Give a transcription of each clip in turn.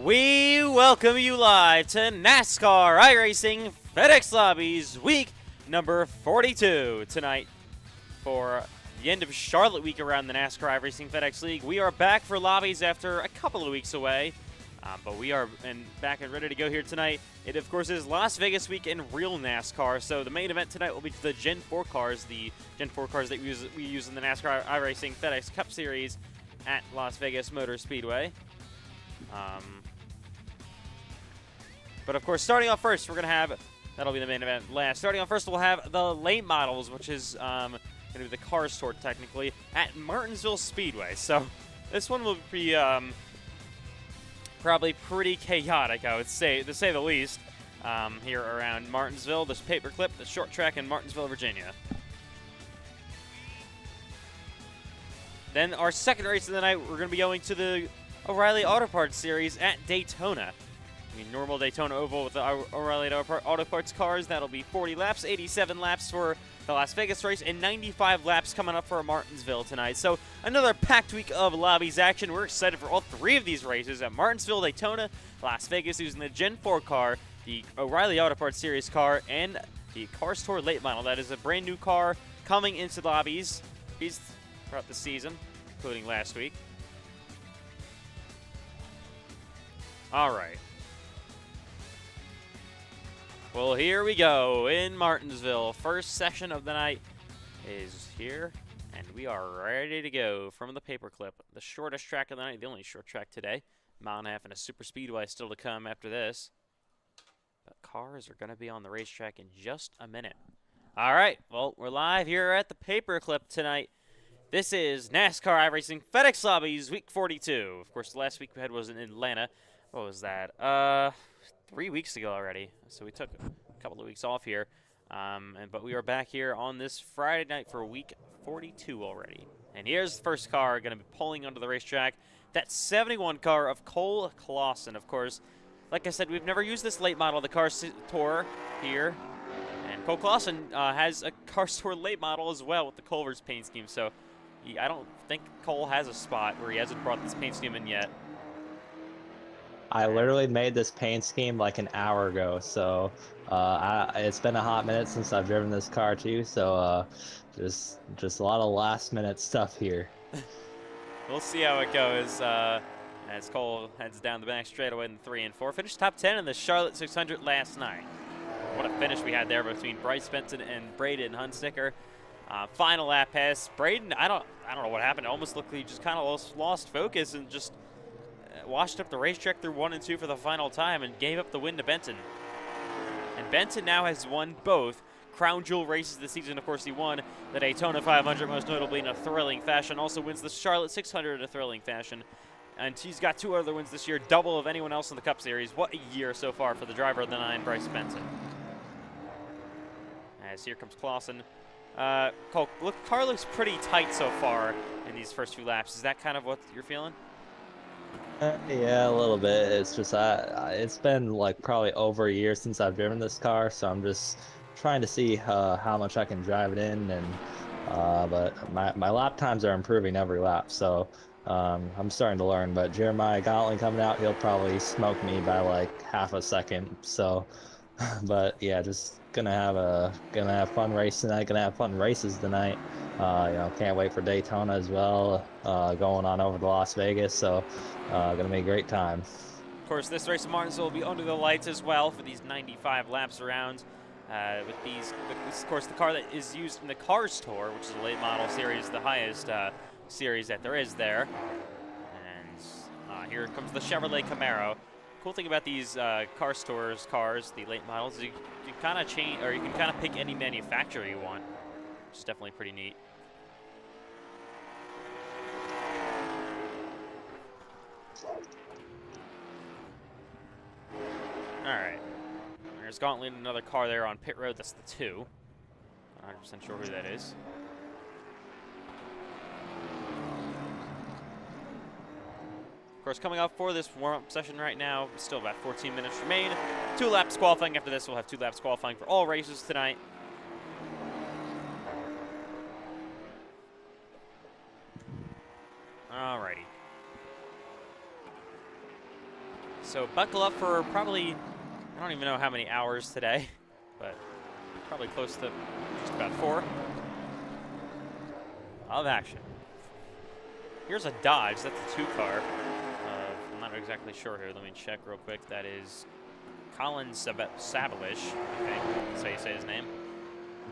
We welcome you live to NASCAR iRacing FedEx Lobbies week number 42 tonight for the end of Charlotte week around the NASCAR iRacing FedEx League. We are back for Lobbies after a couple of weeks away, but we are back and ready to go here tonight. It, of course, is Las Vegas week in real NASCAR, so the main event tonight will be the Gen 4 cars, that we use in the NASCAR iRacing FedEx Cup Series at Las Vegas Motor Speedway. But of course, starting off first, we're going to have, that'll be the main event last. Starting off first, we'll have the late models, which is going to be the Cars Tour, technically, at Martinsville Speedway. So this one will be probably pretty chaotic, I would say, to say the least, here around Martinsville. This paperclip, the short track in Martinsville, Virginia. Then our second race of the night, we're going to be going to the O'Reilly Auto Parts Series at Daytona. I mean, normal Daytona Oval with the O'Reilly Auto Parts cars. That'll be 40 laps, 87 laps for the Las Vegas race, and 95 laps coming up for Martinsville tonight. So another packed week of Lobbies action. We're excited for all three of these races at Martinsville, Daytona, Las Vegas, using the Gen 4 car, the O'Reilly Auto Parts Series car, and the Cars Tour Late Model. That is a brand new car coming into Lobbies throughout the season, including last week. All right. Well, here we go in Martinsville. First session of the night is here, and we are ready to go from the paperclip. The shortest track of the night, the only short track today. Mile and a half and a super speedway still to come after this. But cars are going to be on the racetrack in just a minute. All right, well, we're live here at the paperclip tonight. This is NASCAR iRacing FedEx Lobbies Week 42. Of course, the last week we had was in Atlanta. What was that? 3 weeks ago already. So we took a couple of weeks off here. But we are back here on this Friday night for Week 42 already. And here's the first car going to be pulling onto the racetrack. That 71 car of Cole Clausen, of course. Like I said, we've never used this late model of the Cars Tour here. And Cole Clausen has a Cars Tour late model as well with the Culver's paint scheme. So I don't think Cole has a spot where he hasn't brought this paint scheme in yet. I literally made this paint scheme like an hour ago, so it's been a hot minute since I've driven this car too, so just a lot of last minute stuff here. We'll see how it goes as Cole heads down the back straightaway in 3 and 4. Finished top 10 in the Charlotte 600 last night. What a finish we had there between Bryce Benson and Braden Hunsticker. Final lap pass. Braden, I don't know what happened. It almost looked like he just kind of lost focus and just washed up the racetrack through 1 and 2 for the final time and gave up the win to Benton. And Benton now has won both Crown Jewel races this season. Of course, he won the Daytona 500, most notably in a thrilling fashion. Also wins the Charlotte 600 in a thrilling fashion. And he's got 2 other wins this year, double of anyone else in the Cup Series. What a year so far for the driver of the 9, Bryce Benson. As here comes Clausen. Cole, look, car looks pretty tight so far in these first few laps. Is that kind of what you're feeling? Yeah, a little bit. It's just it's been like probably over a year since I've driven this car, so I'm just trying to see how much I can drive it in, and but my lap times are improving every lap, so I'm starting to learn. But Jeremiah Gauntlet coming out, he'll probably smoke me by like half a second. So, but yeah, just gonna have fun race tonight. Gonna have fun races tonight. Can't wait for Daytona as well. Going on over to Las Vegas, so gonna be a great time. Of course, this race in Martinsville will be under the lights as well for these 95 laps around. This of course, the car that is used in the Cars Tour, which is a late model series, the highest series that there is there. And here comes the Chevrolet Camaro. Cool thing about these Cars Tours cars, the late models, is you can kind of change, or you can kind of pick any manufacturer you want, which is definitely pretty neat. Alright. There's Gauntlet, another car there on pit road. That's the 2. Not 100% sure who that is. Of course, coming up for this warm-up session right now, still about 14 minutes remain. 2 laps qualifying. After this, we'll have 2 laps qualifying for all races tonight. Alrighty. So buckle up for probably, I don't even know how many hours today, but probably close to just about 4 of action. Here's a Dodge. That's a 2-car. I'm not exactly sure here. Let me check real quick. That is Colin Sabalish. Okay, that's how you say his name.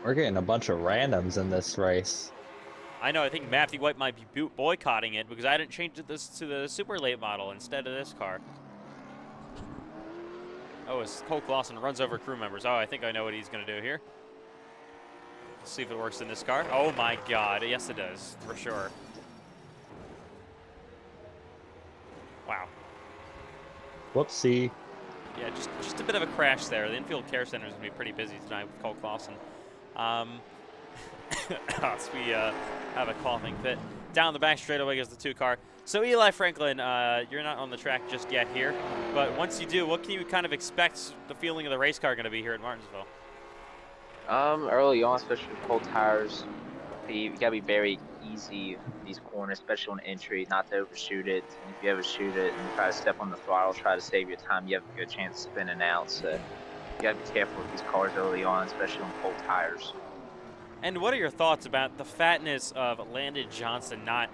We're getting a bunch of randoms in this race. I know. I think Matthew White might be boycotting it because I didn't change this to the super late model instead of this car. Oh, as Cole Clausen runs over crew members. Oh, I think I know what he's going to do here. Let's see if it works in this car. Oh my God. Yes, it does for sure. Wow. Whoopsie. Yeah, just a bit of a crash there. The infield care center is going to be pretty busy tonight with Cole Clausen. So we have a coughing fit. Down the back straightaway goes the 2-car. So Eli Franklin, you're not on the track just yet here, but once you do, what can you kind of expect the feeling of the race car going to be here at Martinsville? Early on, especially with cold tires, you gotta be very easy in these corners, especially on entry, not to overshoot it. And if you overshoot it and try to step on the throttle, try to save your time, you have a good chance of spinning out. So you gotta be careful with these cars early on, especially on cold tires. And what are your thoughts about the fatness of Landon Johnson not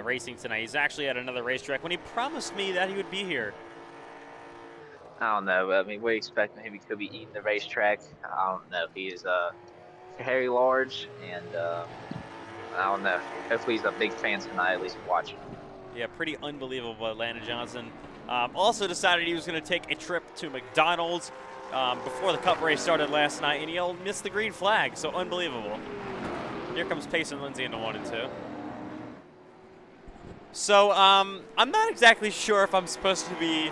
racing tonight? He's actually at another racetrack when he promised me that he would be here. I don't know. I mean, we're expecting him. He could be eating the racetrack. I don't know. He is very large, and I don't know. Hopefully, he's a big fan tonight, at least watching. Yeah, pretty unbelievable. Landon Johnson also decided he was going to take a trip to McDonald's before the Cup race started last night, and he missed the green flag. So unbelievable. Here comes Payson Lindsay into 1 and 2. So I'm not exactly sure if I'm supposed to be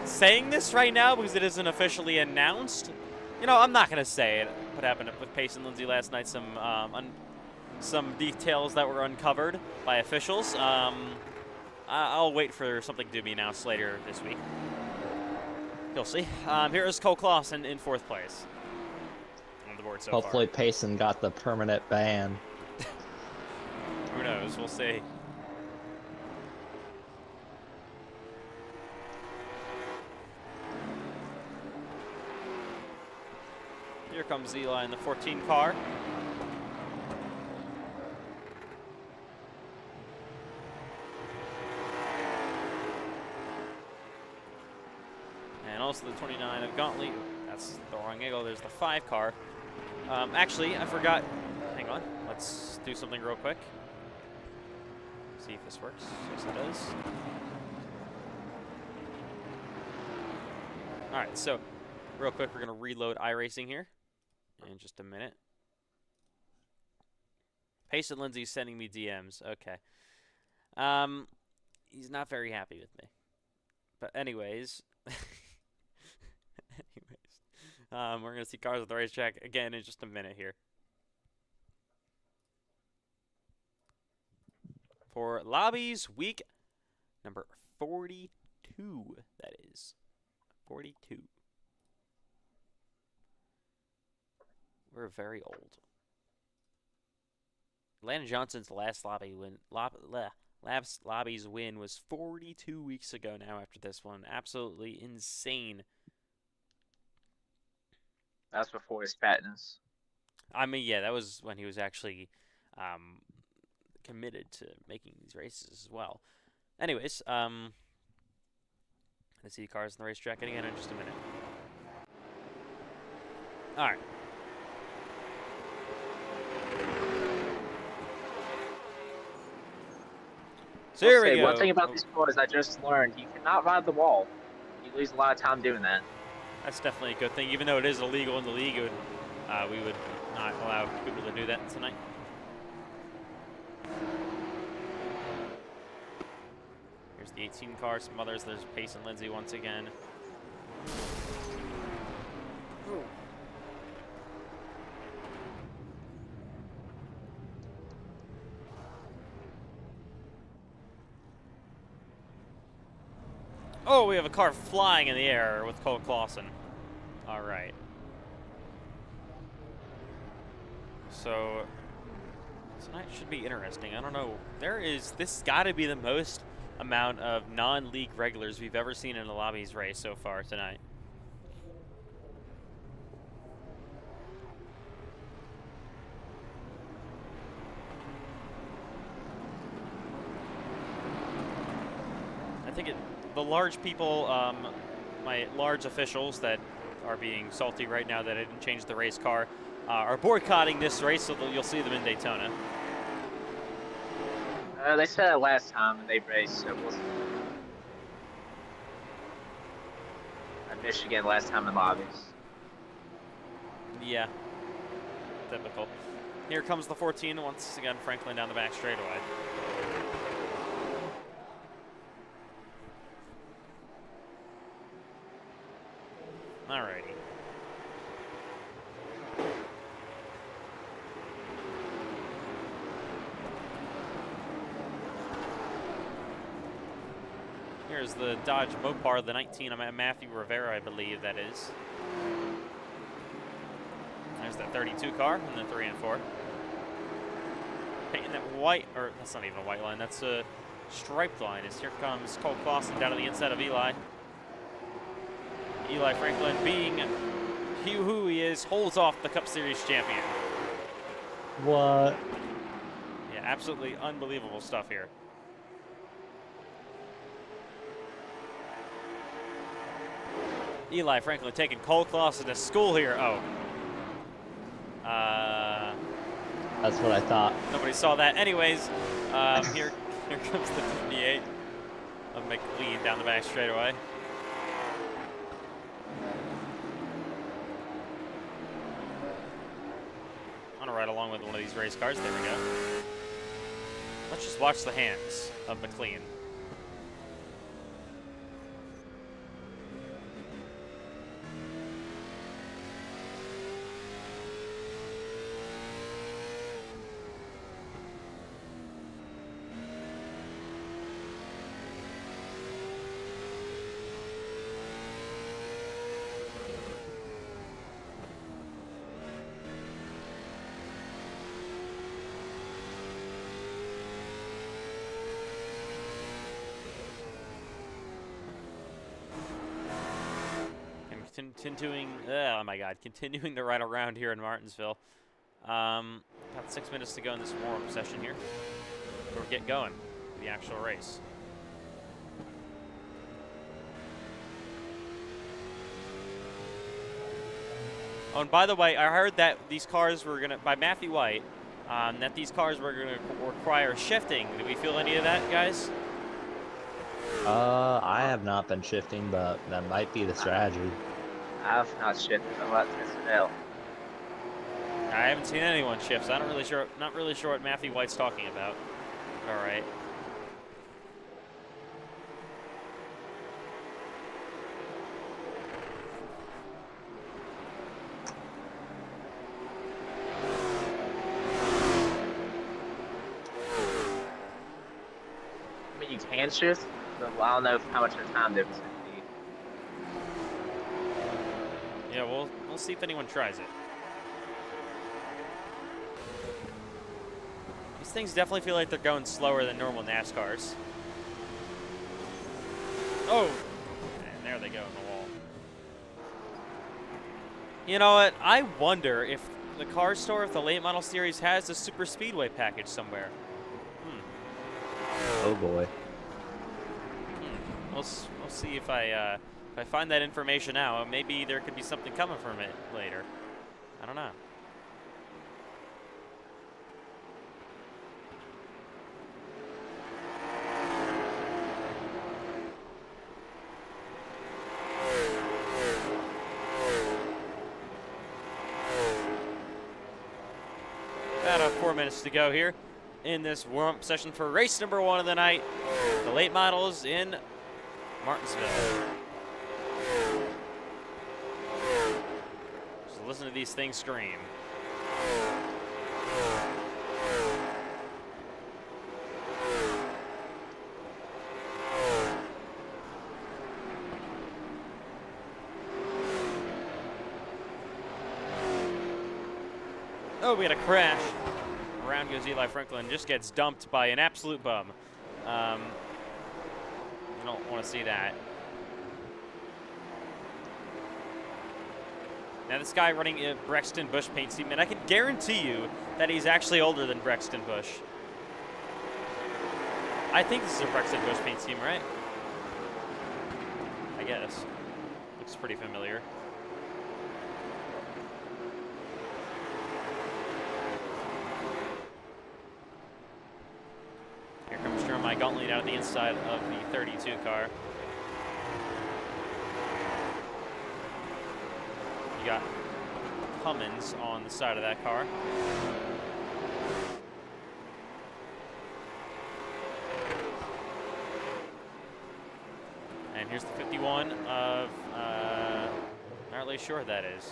saying this right now because it isn't officially announced. You know, I'm not going to say it. What happened with Payson Lindsay last night, some details that were uncovered by officials. I'll wait for something to be announced later this week. You'll see. Here is Cole Clausen in 4th place on the board so Hopefully far. Payson got the permanent ban. Who knows? We'll see. Here comes Eli in the 14 car. And also the 29 of Gauntlet. That's the wrong angle. There's the 5 car. Actually, I forgot. Hang on. Let's do something real quick. See if this works. Yes, it does. All right, so real quick, we're going to reload iRacing here in just a minute. Payson Lindsay's sending me DMs. Okay. He's not very happy with me. But anyways, we're going to see cars at the racetrack again in just a minute here. For Lobbies week number 42, that is. 42. We're very old. Landon Johnson's last Lobbies win was 42 weeks ago now after this one. Absolutely insane. That's before his fatness. I mean, yeah, that was when he was actually committed to making these races as well. Anyways, let's see cars on the racetrack again in just a minute. All right. So here we go. One thing about these cars I just learned, you cannot ride the wall. You lose a lot of time doing that. That's definitely a good thing. Even though it is illegal in the league, we would not allow people to do that tonight. Here's the 18 car, some others. There's Payson Lindsay once again. Ooh. Oh, we have a car flying in the air with Cole Clausen. All right. So tonight should be interesting. I don't know. This got to be the most amount of non-league regulars we've ever seen in a Lobbies race so far tonight. I think the large people, my large officials that are being salty right now that I didn't change the race car, are boycotting this race, so you'll see them in Daytona. They said it last time and they raced, so we'll see. At Michigan last time in Lobbies. Yeah, typical. Here comes the 14, once again Franklin down the back straightaway. Alrighty. Here's the Dodge Mopar, the 19. I'm at Matthew Rivera, I believe that is. There's that 32 car, and then 3 and 4. Painting that white, or that's not even a white line, that's a striped line. As here comes Cole Clausen down to the inside of Eli. Eli Franklin, being who he is, holds off the Cup Series champion. What? Yeah, absolutely unbelievable stuff here. Eli Franklin taking Cole Clausen to school here. Oh. That's what I thought. Nobody saw that. Anyways, here comes the 58 of McLean down the back straightaway. I'm gonna ride along with one of these race cars. There we go. Let's just watch the hands of McLean. Continuing to ride around here in Martinsville. About 6 minutes to go in this warm-up session here. We'll get going, the actual race. Oh, and by the way, I heard that these cars were gonna, by Matthew White, that these cars were gonna require shifting. Do we feel any of that, guys? I have not been shifting, but that might be the strategy. I've not shifted a lot since Nell. I haven't seen anyone shift, so not really sure what Matthew White's talking about. All right. I mean, you can shift, but I don't know how much of a time difference it would be. Yeah, we'll see if anyone tries it. These things definitely feel like they're going slower than normal NASCARs. Oh! And there they go in the wall. You know what? I wonder if the car store, if the late model series has a super speedway package somewhere. Oh boy. We'll see if I find that information out. Maybe there could be something coming from it later. I don't know. About 4 minutes to go here in this warm-up session for race number 1 of the night. The late models in Martinsville. Just listen to these things scream. Oh, we had a crash. Around goes Eli Franklin, just gets dumped by an absolute bum. I don't want to see that. Now this guy running a Brexton Bush paint scheme, and I can guarantee you that he's actually older than Brexton Bush. I think this is a Brexton Bush paint scheme, right? I guess. Looks pretty familiar. Here comes Jeremiah Gauntlet out of the inside of the 32 car. You got Cummins on the side of that car. And here's the 51 of, not really sure what that is.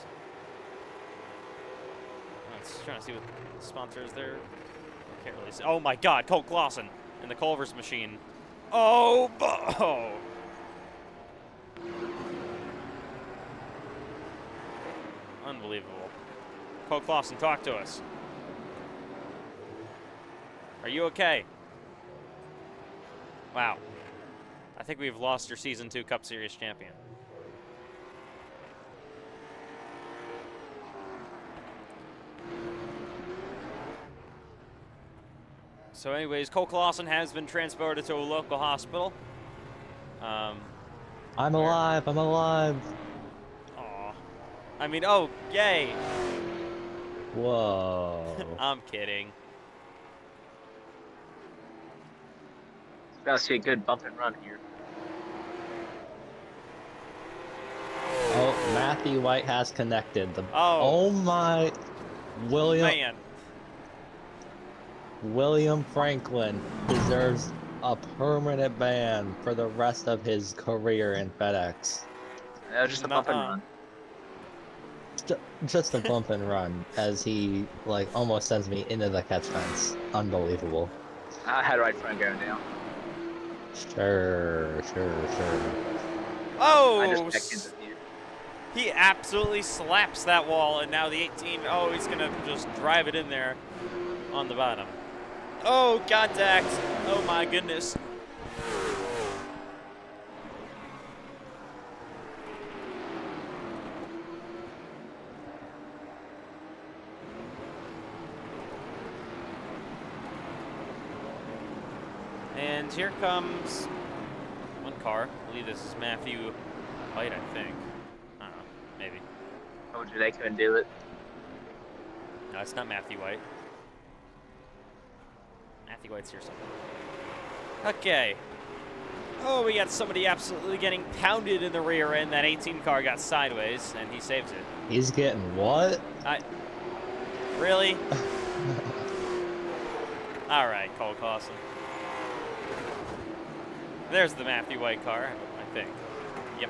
Let's try to see what the sponsor is there. Can't really see. Oh my God, Cole Clausen in the Culver's machine. Oh, oh. Unbelievable. Cole Clausen, talk to us. Are you okay? Wow. I think we've lost your Season 2 Cup Series champion. So anyways, Cole Clausen has been transported to a local hospital. I'm alive, I'm alive. Aw. I mean, oh, yay. Whoa. I'm kidding. It's about to see a good bump and run here. Oh, Matthew White has connected. Oh. Oh my. Man. William Franklin deserves a permanent ban for the rest of his career in FedEx. That was just a bump and run. Just a bump and run as he like almost sends me into the catch fence. Unbelievable. I had right front going down. Sure. I just Oh! checked into view. He absolutely slaps that wall, and now the 18, oh, he's gonna just drive it in there on the bottom. Oh, contact! Oh my goodness. And here comes one car. I believe this is Matthew White, I think. I don't know, maybe. Told you they couldn't do it. No, it's not Matthew White. Matthew White's here somewhere. Okay. Oh, we got somebody absolutely getting pounded in the rear end. That 18 car got sideways, and he saves it. He's getting what? Really? All right, Cole Clausen. There's the Matthew White car, I think. Yep.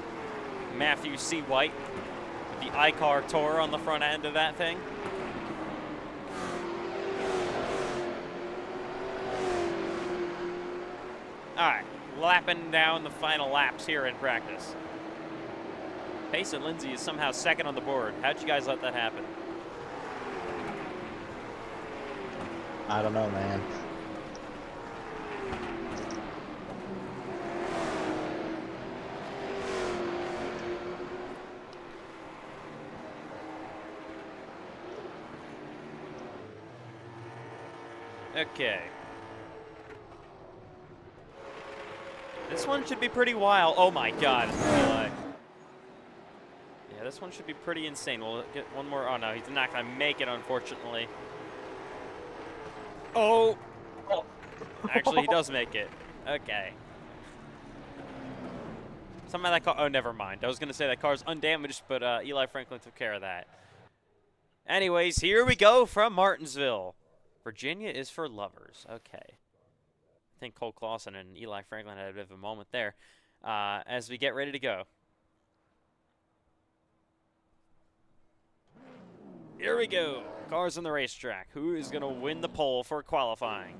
Matthew C. White with the iCar Tour on the front end of that thing. All right, lapping down the final laps here in practice. Payson Lindsay is somehow second on the board. How'd you guys let that happen? I don't know, man. Okay. This one should be pretty wild. Oh my God. Yeah, this one should be pretty insane. We'll get one more. Oh no, he's not going to make it, unfortunately. Oh. Actually, he does make it. Okay. Some of that car. Oh, never mind. I was going to say that car's undamaged, but Eli Franklin took care of that. Anyways, here we go from Martinsville. Virginia is for lovers. Okay. I think Cole Clausen and Eli Franklin had a bit of a moment there as we get ready to go. Here we go. Cars on the racetrack. Who is going to win the pole for qualifying?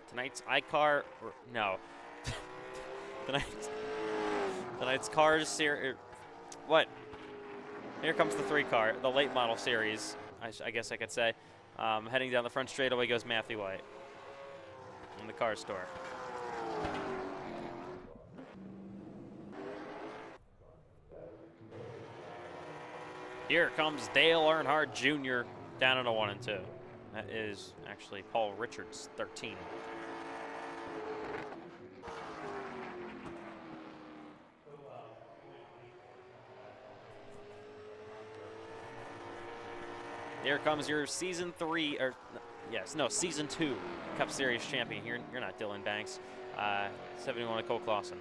Tonight's iCar. No. Tonight's Cars series. What? Here comes the 3-car, the late model series, I guess I could say. Heading down the front straightaway goes Matthew White in the car store. Here comes Dale Earnhardt Jr. down in a 1 and 2. That is actually Paul Richards, 13. Here comes your season 3, or yes, no, season 2 Cup Series champion. You're not Dylan Banks. 71 of Cole Clausen.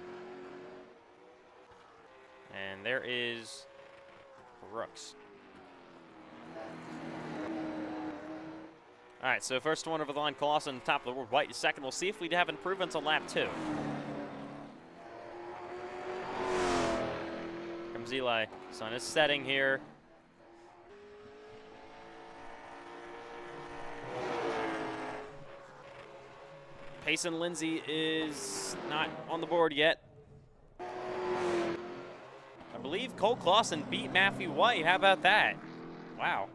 And there is Brooks. All right, so first one over the line, Clausen, top of the world, White second. We'll see if we have improvements on lap 2. Comes Eli. Sun is setting here. Payson Lindsay is not on the board yet. I believe Cole Clausen beat Matthew White. How about that? Wow.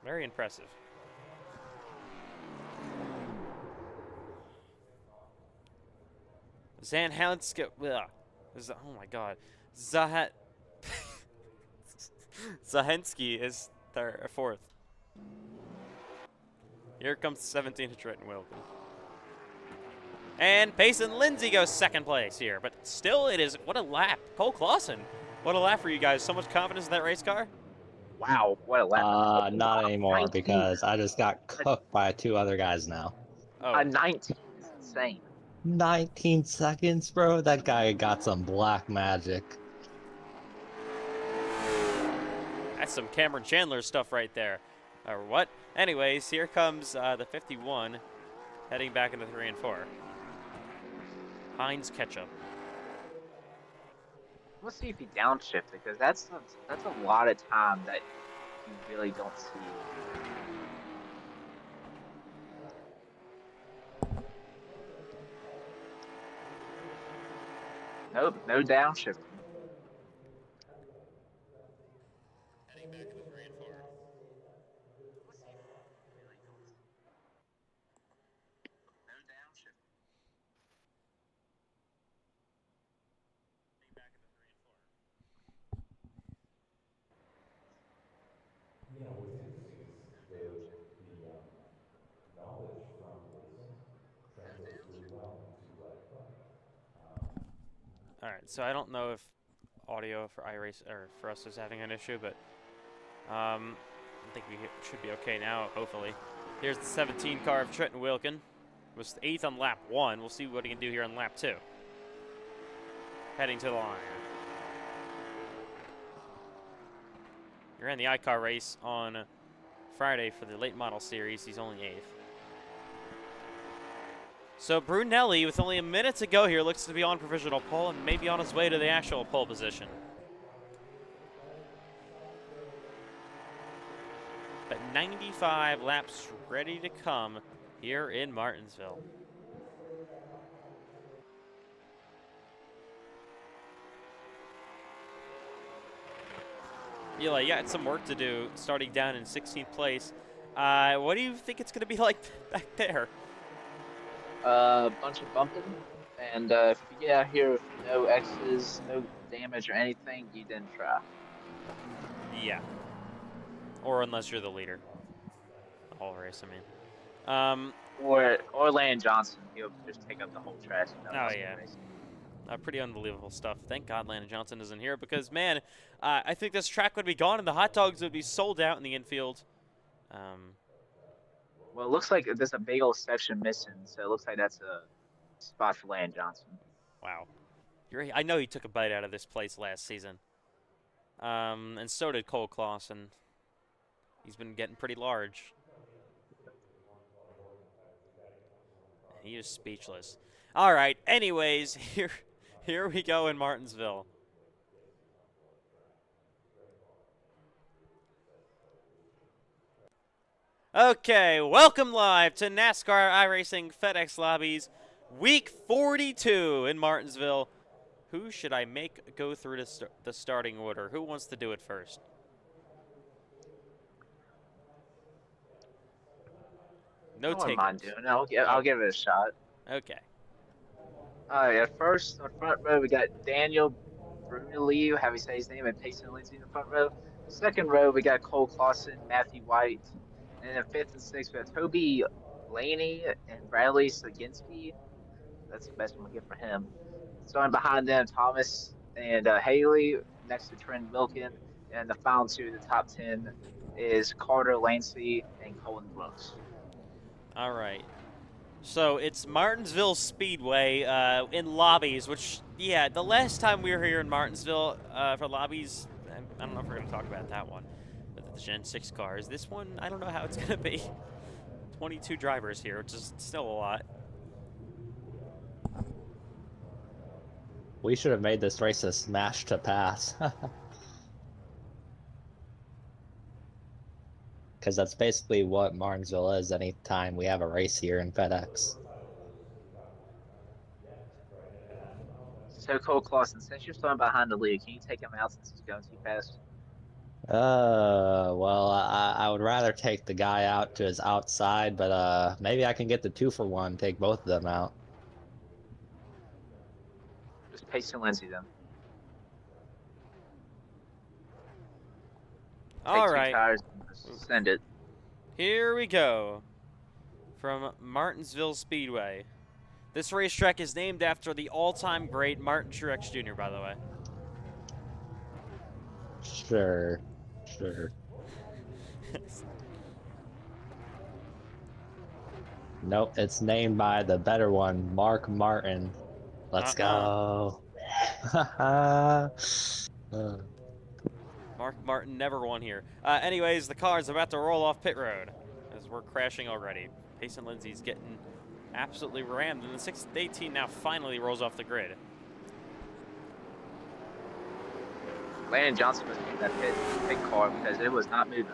Very impressive. Zanhanska, oh my God. Zahensky is fourth. Here comes 17 to Trenton Wilkin. And Payson Lindsay goes second place here, but still it is, what a lap. Cole Clausen, what a lap for you guys. So much confidence in that race car? Wow, what a lap. Not anymore 19. because I just got cooked by 2 other guys now. Oh. A 19 is insane. 19 seconds, bro? That guy got some black magic. That's some Cameron Chandler stuff right there. Or what? Anyways, here comes the 51 heading back into 3 and 4. Heinz Ketchup. We'll see if he downshifted, because that's a lot of time that you really don't see. Nope, no downshifting. Heading back into 3 and 4. No downshifting. Heading back into 3 and 4. Yeah, what's interesting is the knowledge from racing translates really well into driving. All right, so I don't know if audio for iRacing or for us is having an issue, but I think we should be okay now, hopefully. Here's the 17 car of Trenton Wilkin. Was 8th on lap 1. We'll see what he can do here on lap 2. Heading to the line. He ran the iCar race on Friday for the late model series. He's only 8th. So Brunelli, with only a minute to go here, looks to be on provisional pole and maybe on his way to the actual pole position. But 95 laps ready to come here in Martinsville. Eli, you got some work to do starting down in 16th place. What do you think it's going to be like back there? A bunch of bumping, and if you get out here with no X's, no damage or anything, you didn't try. Yeah. Or unless you're the leader. The whole race, I mean. Or Landon Johnson, he'll just take up the whole track. Oh, yeah. Pretty unbelievable stuff. Thank God Landon Johnson isn't here because, man, I think this track would be gone and the hot dogs would be sold out in the infield. Well, it looks like there's a big old section missing, so it looks like that's a spot for Landon Johnson. Wow. I know he took a bite out of this place last season. And so did Cole Clausen. He's been getting pretty large. He is speechless. All right, anyways, here we go in Martinsville. Okay, welcome live to NASCAR iRacing FedEx Lobbies, week 42 in Martinsville. Who should I make go through the starting order? Who wants to do it first? No takers. I wouldn't mind doing it. I'll give it a shot. Okay. All right, at first, on front row, we got Daniel Brunelli, how we say his name, and Payson Lindsay in the front row. Second row, we got Cole Clausen, Matthew White. And then fifth and sixth, we have Toby Laney and Bradley Slaginski. That's the best one we get for him. Starting behind them, Thomas and Haley, next to Trent Wilkin. And the final two, the top 10, is Carter Lancey and Colin Brooks. All right. So it's Martinsville Speedway in Lobbies, which, yeah, the last time we were here in Martinsville for Lobbies, I don't know if we're going to talk about that one, the Gen 6 cars. This one, I don't know how it's going to be. 22 drivers here, which is still a lot. We should have made this race a smash to pass. Because that's basically what Martinsville is anytime we have a race here in FedEx. So Cole Clausen, since you're starting behind the lead, can you take him out since he's going too fast? Well, I would rather take the guy out to his outside, but maybe I can get the 2-for-1, take both of them out. Just Payson Lindsay then. All Take right. 2 tires and just send it. Here we go. From Martinsville Speedway. This racetrack is named after the all-time great Martin Truex Jr., by the way. Sure. Nope, it's named by the better one, Mark Martin. Let's go. Mark Martin never won here. Anyways, the car's about to roll off pit road as we're crashing already. Payson Lindsay's getting absolutely rammed, and the 618 now finally rolls off the grid. Landon Johnson was in that pit car because it was not moving.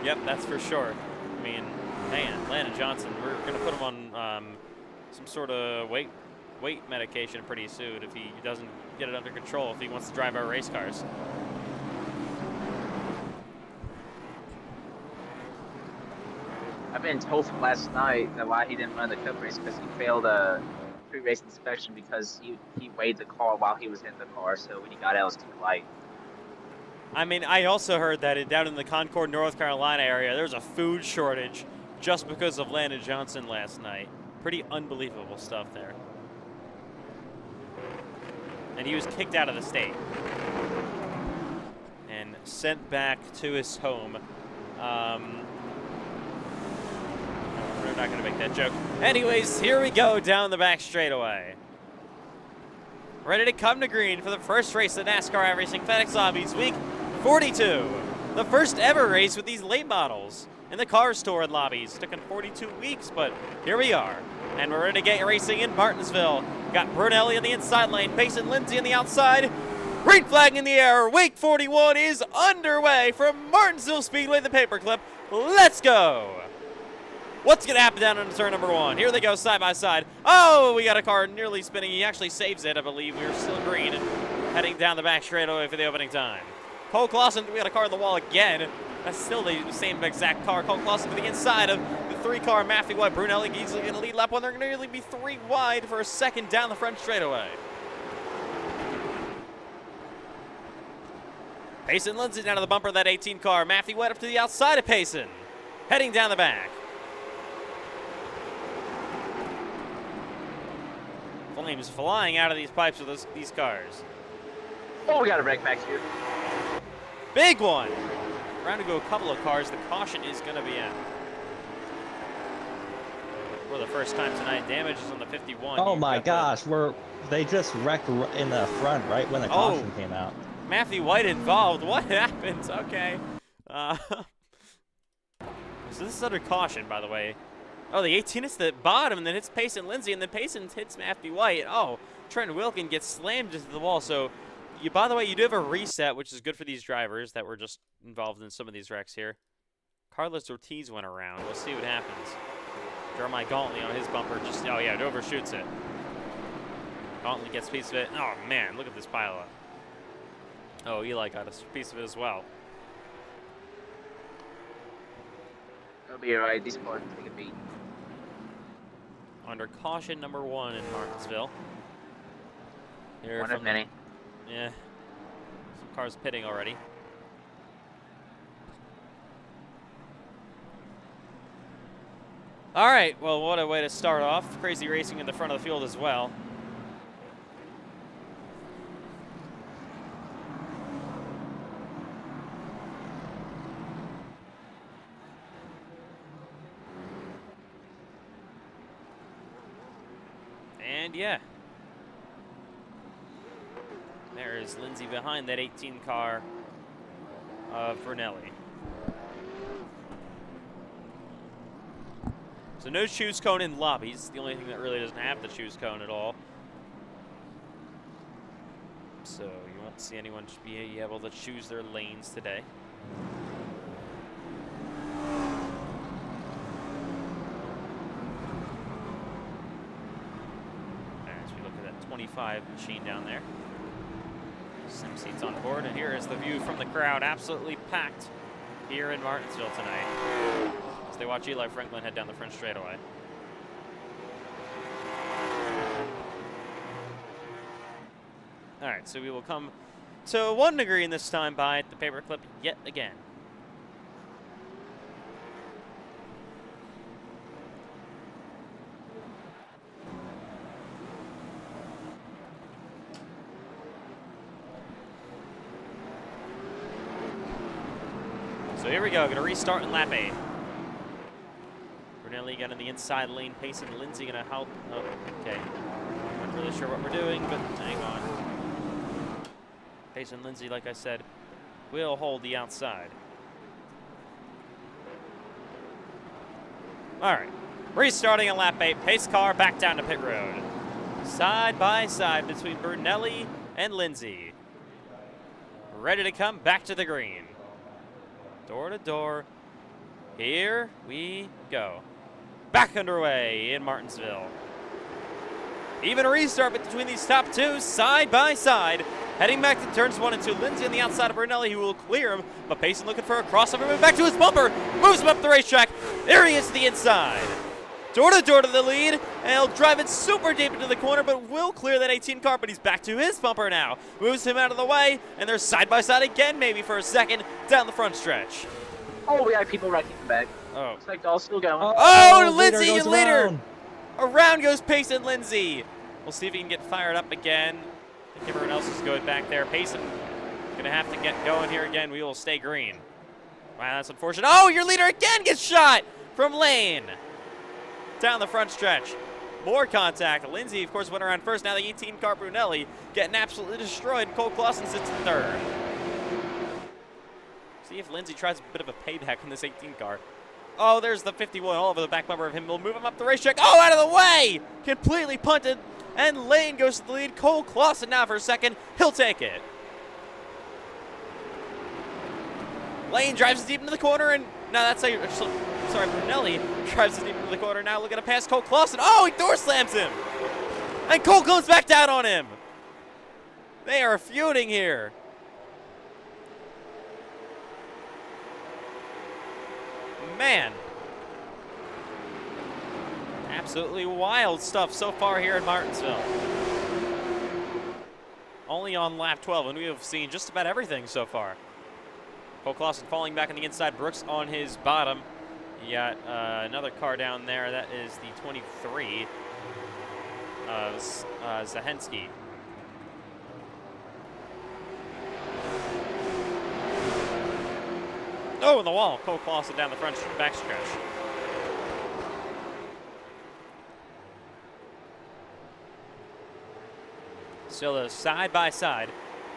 Yep, that's for sure. I mean, man, Landon Johnson, we're going to put him on some sort of weight medication pretty soon if he doesn't get it under control, if he wants to drive our race cars. I've been told from last night that why he didn't run the cup race because he failed a pre-race inspection because he weighed the car while he was in the car, so when he got out it was too light. I mean, I also heard that down in the Concord, North Carolina area, there's a food shortage just because of Landon Johnson last night. Pretty unbelievable stuff there. And he was kicked out of the state and sent back to his home. We're not going to make that joke. Anyways, here we go down the back straightaway. Ready to come to green for the first race of NASCAR iRacing FedEx Lobbies Week 42. The first ever race with these late models in the car store and Lobbies. Took 42 weeks, but here we are. And we're ready to get racing in Martinsville. Got Brunelli in the inside lane, Payson Lindsay on the outside. Green flag in the air. Week 41 is underway from Martinsville Speedway, the paperclip. Let's go. What's going to happen down on turn number 1? Here they go side by side. Oh, we got a car nearly spinning. He actually saves it, I believe. We're still green and heading down the back straightaway for the opening time. Cole Clausen, we got a car on the wall again. That's still the same exact car. Cole Clausen to the inside of the 3-car Matthew White. Brunelli easily going to lead lap 1. They're going to nearly be 3 wide for a second down the front straightaway. Payson Lindsay down to the bumper of that 18 car. Matthew White up to the outside of Payson. Heading down the back. Flames flying out of these pipes with these cars. Oh, we got a wreck back here. Big one. Around to go a couple of cars. The caution is going to be in. For the first time tonight, damage is on the 51. Oh my gosh, they just wrecked in the front right when the caution came out. Matthew White involved. What happened? Okay. So this is under caution, by the way. Oh, the 18 hits the bottom, and then hits Payson Lindsay, and then Payson hits Matthew White. Oh, Trent Wilkin gets slammed into the wall. So, by the way, you do have a reset, which is good for these drivers that were just involved in some of these wrecks here. Carlos Ortiz went around. We'll see what happens. Jeremiah Gauntlet on his bumper just, oh yeah, it overshoots it. Gauntlet gets a piece of it. Oh man, look at this pileup. Oh, Eli got a piece of it as well. It'll be alright. These cars will take a beat. Under caution number 1 in Martinsville. Here One from of many. Yeah. Some cars pitting already. All right, well, what a way to start off. Crazy racing in the front of the field as well. And yeah. There is Lindsay behind that 18 car of Brunelli. So no choose cone in Lobbies. The only thing that really doesn't have the choose cone at all. So you won't see anyone be able to choose their lanes today. As we look at that 25 machine down there. Some seats on board, and here is the view from the crowd. Absolutely packed here in Martinsville tonight. As they watch Eli Franklin head down the French straightaway. All right, so we will come to 1 degree in this time by the paperclip yet again. So here we go, gonna restart in lap 8. Brunelli got in the inside lane, Payson Lindsay gonna help. Oh, okay. Not really sure what we're doing, but hang on. Payson Lindsay, like I said, will hold the outside. All right, restarting in lap 8, pace car back down to pit road. Side by side between Brunelli and Lindsay. Ready to come back to the green. Door to door. Here we go. Back underway in Martinsville. Even a restart between these top two, side by side. Heading back to turns 1 and 2. Lindsay on the outside of Brunelli, who will clear him. But Payson looking for a crossover, move back to his bumper. Moves him up the racetrack. There he is to the inside. Door to the lead. And he'll drive it super deep into the corner, but will clear that 18 car. But he's back to his bumper now. Moves him out of the way. And they're side by side again, maybe for a second, down the front stretch. Oh, we got people wrecking back. Oh. Looks like Doll's still going. Oh, Lindsay, your leader. Around. Around goes Payson Lindsay. We'll see if he can get fired up again. I think everyone else is good back there. Payson gonna have to get going here again. We will stay green. Wow, that's unfortunate. Oh, your leader again gets shot from lane. Down the front stretch. More contact. Lindsay, of course, went around first. Now the 18 car Brunelli getting absolutely destroyed. Cole Clausen sits in third. See if Lindsay tries a bit of a payback on this 18 car. Oh, there's the 51 all over the back bumper of him. We'll move him up the racetrack. Oh, out of the way! Completely punted. And Lane goes to the lead. Cole Clausen now for a second. He'll take it. Lane drives deep into the corner, and no, that's sorry, Brunelli drives deep into the corner. Now looking to pass Cole Clausen. Oh, he door slams him. And Cole goes back down on him. They are feuding here. Man. Absolutely wild stuff so far here in Martinsville. Only on lap 12, and we have seen just about everything so far. Cole Clausen falling back on the inside. Brooks on his bottom. You got another car down there. That is the 23 Zahensky. Oh, in the wall. Cole Clausen down the front backstretch. Still a side by side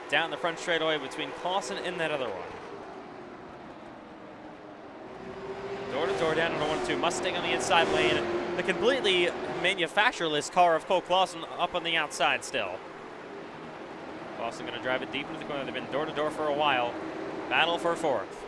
down the front straightaway between Clausen and that other one. Door to door down into 1-2. Mustang on the inside lane. The completely manufactureless car of Cole Clausen up on the outside still. Clausen going to drive it deep into the corner. They've been door to door for a while. Battle for fourth.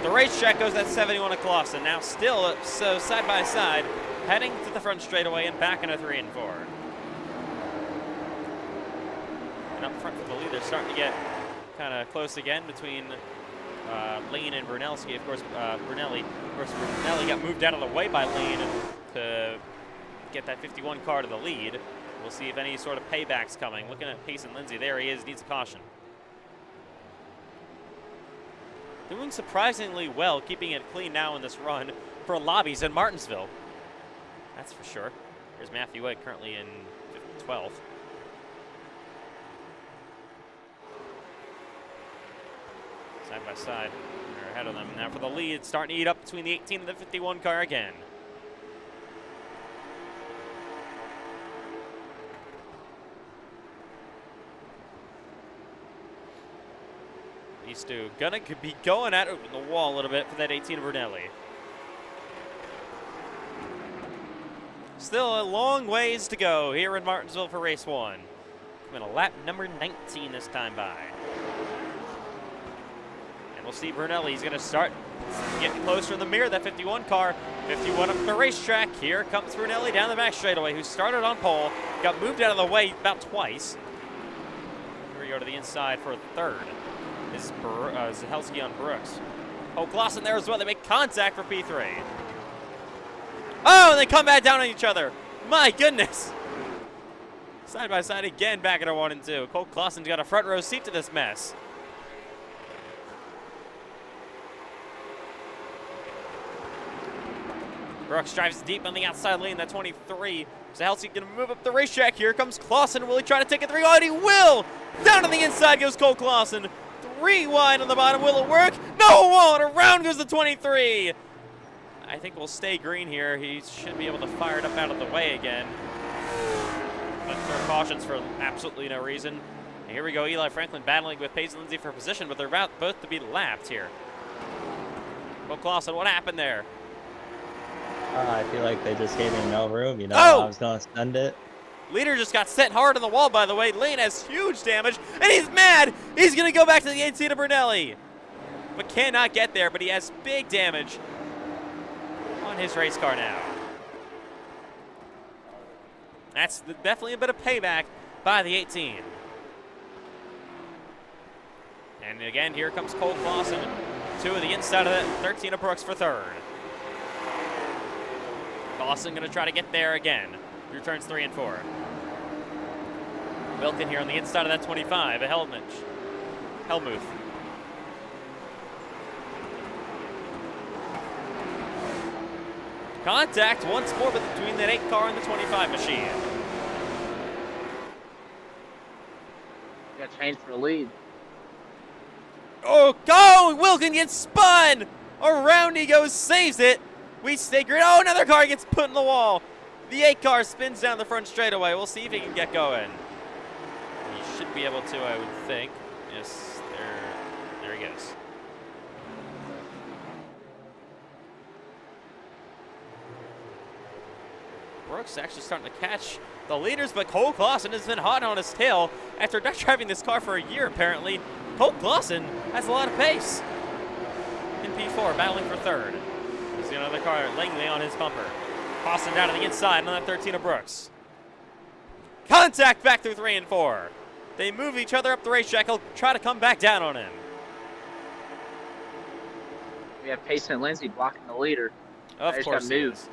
The racetrack goes that 71 of Clausen. Now still so side by side, heading to the front straightaway and back into 3 and 4. And up front for the lead, they're starting to get kind of close again between Lane and Brunellski. Of course, Brunelli got moved out of the way by Lane to get that 51 car to the lead. We'll see if any sort of payback's coming. Looking at Payson Lindsay, there he is, needs a caution. Doing surprisingly well, keeping it clean now in this run for Lobbies in Martinsville. That's for sure. Here's Matthew White, currently in 12th. Side by side, they're ahead of them. Now for the lead, starting to eat up between the 18 and the 51 car again. These two gonna be going at it the wall a little bit for that 18 of Brunelli. Still a long ways to go here in Martinsville for race 1. Coming a lap number 19 this time by. And we'll see Brunelli. He's gonna start getting closer in the mirror. That 51 car. 51 up the racetrack. Here comes Brunelli down the back straightaway, who started on pole, got moved out of the way about twice. Here we go to the inside for a third. This is Zahelski on Brooks. Oh, Clausen there as well. They make contact for P3. Oh, and they come back down on each other. My goodness. Side by side again, back at 1 and 2. Cole Clausen's got a front row seat to this mess. Brooks drives deep on the outside lane, that 23. Zahelski gonna move up the racetrack. Here comes Clausen. Will he try to take a 3 wide? He will! Down on the inside goes Cole Clausen. 3 wide on the bottom. Will it work? No, it won't. Around goes the 23. I think we'll stay green here. He should be able to fire it up out of the way again. But throw cautions for absolutely no reason. And here we go. Eli Franklin battling with Payson Lindsay for position, but they're about both to be lapped here. Cole Clausen, what happened there? I feel like they just gave me no room, you know. Oh! I was going to send it. Leader just got set hard on the wall, by the way. Lane has huge damage, and he's mad. He's going to go back to the 18 of Brunelli, but cannot get there, but he has big damage on his race car now. That's definitely a bit of payback by the 18. And again, here comes Cole Clausen. 2 of the inside of that, 13 of Brooks for third. Clausen going to try to get there again through turns 3 and 4. Wilkin here on the inside of that 25, a Hellmuth. Contact once more between that 8 car and the 25 machine. Got changed for the lead. Oh, go! Wilkin gets spun! Around he goes, saves it. We stay green. Oh, another car gets put in the wall. The 8 car spins down the front straightaway. We'll see if he can get going. He should be able to, I would think. Yes, there he goes. Brooks actually starting to catch the leaders, but Cole Clausen has been hot on his tail after not driving this car for a year, apparently. Cole Clausen has a lot of pace. In P4, battling for third. There's another car, Langley on his bumper. Clausen down to the inside on that 13 of Brooks. Contact back through 3 and 4. They move each other up the racetrack. He'll try to come back down on him. We have Payson Lindsay blocking the leader. Of I just course got he moved. is.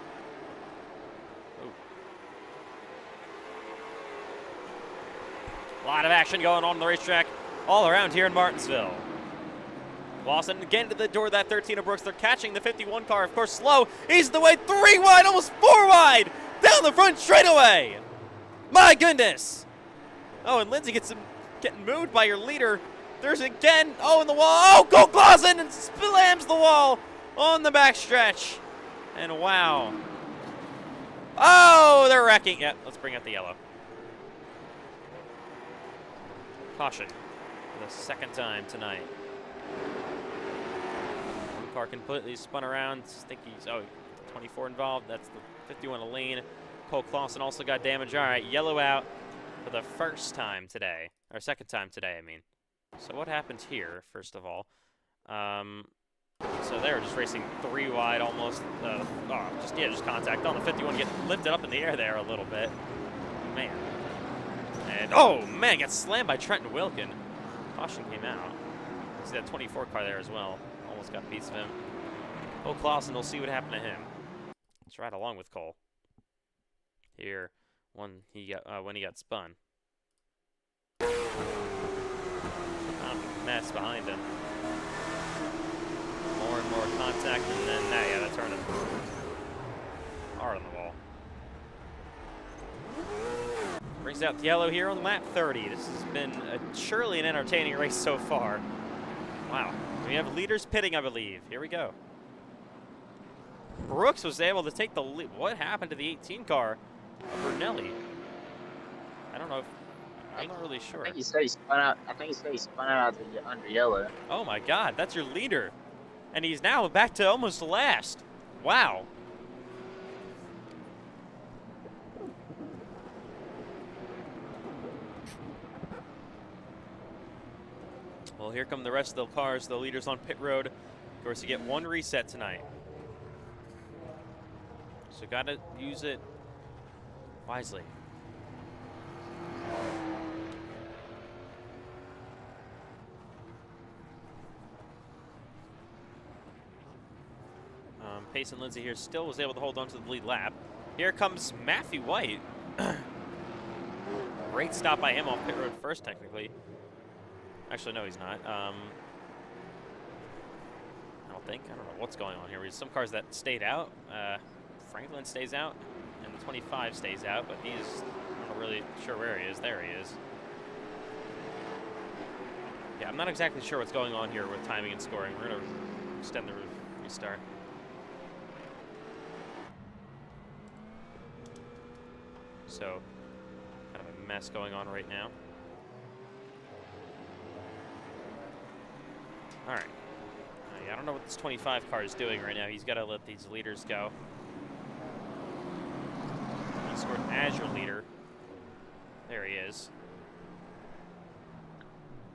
A lot of action going on the racetrack all around here in Martinsville. Clausen again to the door of that 13 of Brooks. They're catching the 51 car, of course, slow. He's the way, 3 wide, almost 4 wide, down the front straightaway. My goodness. Oh, and Lindsay gets him getting moved by your leader. There's again, oh, in the wall. Oh, Cole Clausen and slams the wall on the backstretch. And wow. Oh, they're wrecking. Yep, let's bring out the yellow. Caution for the second time tonight. One car completely spun around. Think he's, 24 involved. That's the 51 of Lane. Cole Clausen also got damage. All right, yellow out for the first time today, or second time today, I mean. So what happened here, first of all? So they were just racing 3 wide almost. Just contact on the 51, get lifted up in the air there a little bit. Man. And, oh, man, got slammed by Trenton Wilkin. Caution came out. See that 24 car there as well. Almost got a piece of him. Cole Clausen, we'll see what happened to him. Let's ride along with Cole. Here, when he got spun. A mess behind him. More and more contact, and then yeah, that turned him hard on the wall. Brings out the yellow here on lap 30. This has been surely an entertaining race so far. Wow. We have leaders pitting, I believe. Here we go. Brooks was able to take the lead. What happened to the 18 car of Brunelli? I don't know if, I'm not really sure. I think he said he spun out. Under yellow. Oh my God, that's your leader. And he's now back to almost last. Wow. Well, here come the rest of the cars, the leaders on pit road. Of course, you get one reset tonight. So got to use it wisely. Pace and Lindsay here still was able to hold on to the lead lap. Here comes Matthew White. Great stop by him off pit road first, technically. Actually, no, he's not. I don't know what's going on here. We have some cars that stayed out. Franklin stays out, and the 25 stays out, but he's not really sure where he is. There he is. Yeah, I'm not exactly sure what's going on here with timing and scoring. We're going to extend the restart. So, kind of a mess going on right now. All right. Yeah, I don't know what this 25 car is doing right now. He's got to let these leaders go. He scored as your leader. There he is.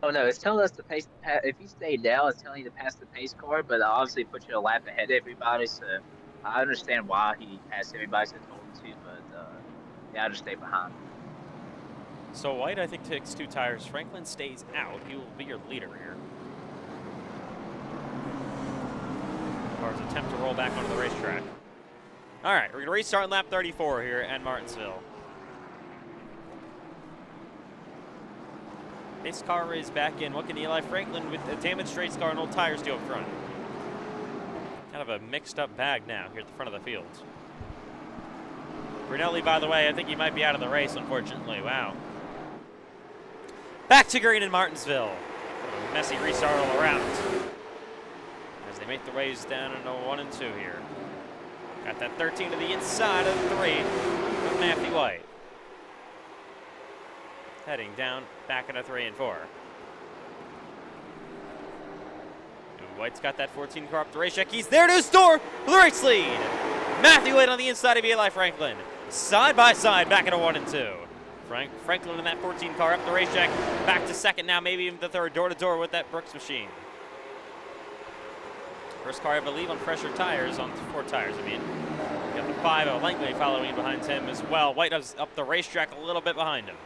Oh no, it's telling us to pace. If you stay down, it's telling you to pass the pace car, but obviously put you a lap ahead of everybody. So I understand why he passed everybody, so told him to, but yeah, I just stay behind. So White, I think, takes 2 tires. Franklin stays out. He will be your leader here. Cars attempt to roll back onto the racetrack. All right, we're going to restart in lap 34 here at Martinsville. This car is back in. What can Eli Franklin with a damaged race car and old tires do up front? Kind of a mixed up bag now here at the front of the field. Brunelli, by the way, I think he might be out of the race, unfortunately. Wow. Back to green in Martinsville. A messy restart all around. As they make their ways down into 1 and 2 here. Got that 13 to the inside of 3 of Matthew White. Heading down, back into 3 and 4. White's got that 14 car up the racetrack. He's there to restore the race lead. Matthew White on the inside of Eli Franklin. Side by side, back into 1 and 2. Franklin in that 14 car up the racetrack. Back to second now, maybe even the third, door to door with that Brooks machine. First car, I believe, on fresher tires, on 4 tires, I mean. Got the 5 of Langley following behind him as well. White is up the racetrack a little bit behind him.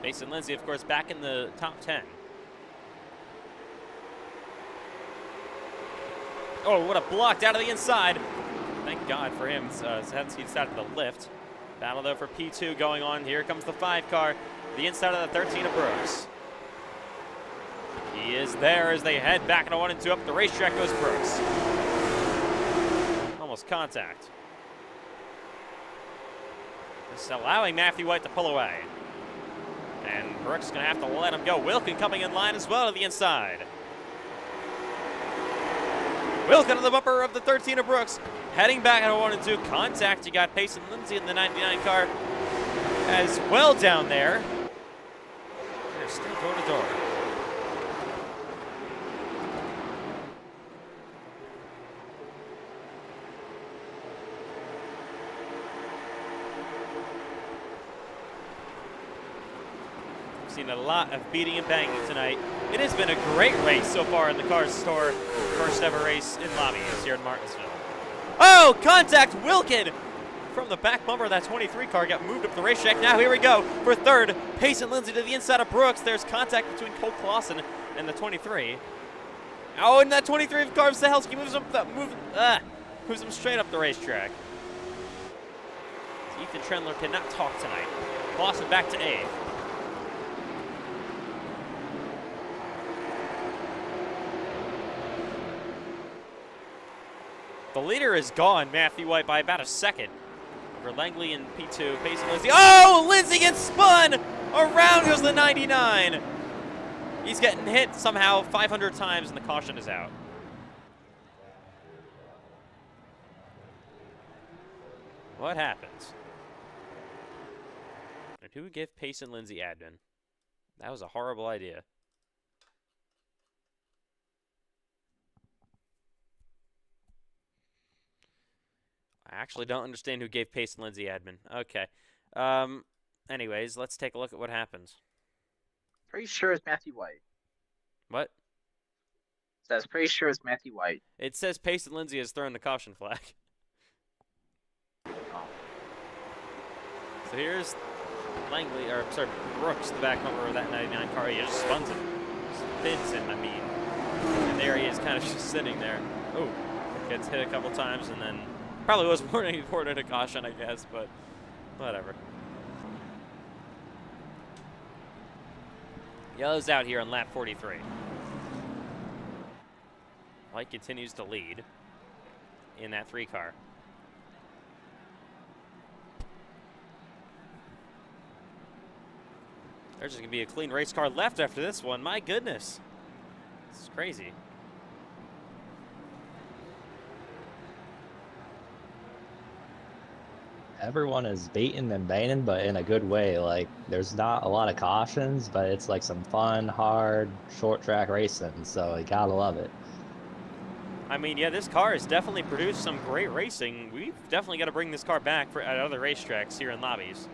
Mason Lindsay, of course, back in the top 10. Oh, what a block down to the inside. Thank God for him, since he decided to lift. Battle, though, for P2 going on. Here comes the 5 car, the inside of the 13 of Brooks. He is there as they head back into 1 and 2. Up the racetrack goes Brooks. Almost contact. This is allowing Matthew White to pull away. And Brooks going to have to let him go. Wilkin coming in line as well to the inside. Wilkin on the bumper of the 13 of Brooks. Heading back into 1 and 2. Contact. You got Payson Lindsay in the 99 car as well down there. They're still door to door. Seen a lot of beating and banging tonight. It has been a great race so far in the Cars Store first ever race in Lobbies here in Martinsville. Oh, contact! Wilkin from the back bumper of that 23 car, got moved up the racetrack. Now here we go for third. Payson Lindsay to the inside of Brooks. There's contact between Cole Clausen and the 23. Oh, and that 23 of Garv Sahelski moves him straight up the racetrack. Ethan Trendler cannot talk tonight. Clausen back to eighth. The leader is gone, Matthew White, by about a second. Over Langley in P2, Payson Lindsay. Oh, Lindsay gets spun! Around goes the 99. He's getting hit somehow 500 times, and the caution is out. What happens? And who gave Payson Lindsay admin? That was a horrible idea. I actually don't understand who gave Payson Lindsay admin. Okay. Anyways, let's take a look at what happens. Pretty sure it's Matthew White. What? Says pretty sure it's Matthew White. It says Payson Lindsay has thrown the caution flag. Oh. So here's Langley, or sorry, Brooks, the back bumper of that 99 car. He just spins him, I mean. And there he is, kind of just sitting there. Oh, gets hit a couple times, and then probably was awarded a caution, I guess, but whatever. Yellow's out here on lap 43. White continues to lead in that 3 car. There's just going to be a clean race car left after this one. My goodness. This is crazy. Everyone is baiting and baiting, but in a good way. Like, there's not a lot of cautions, but it's like some fun, hard, short track racing, so you gotta love it. I mean, yeah, this car has definitely produced some great racing. We've definitely got to bring this car back at other racetracks here in Lobbies.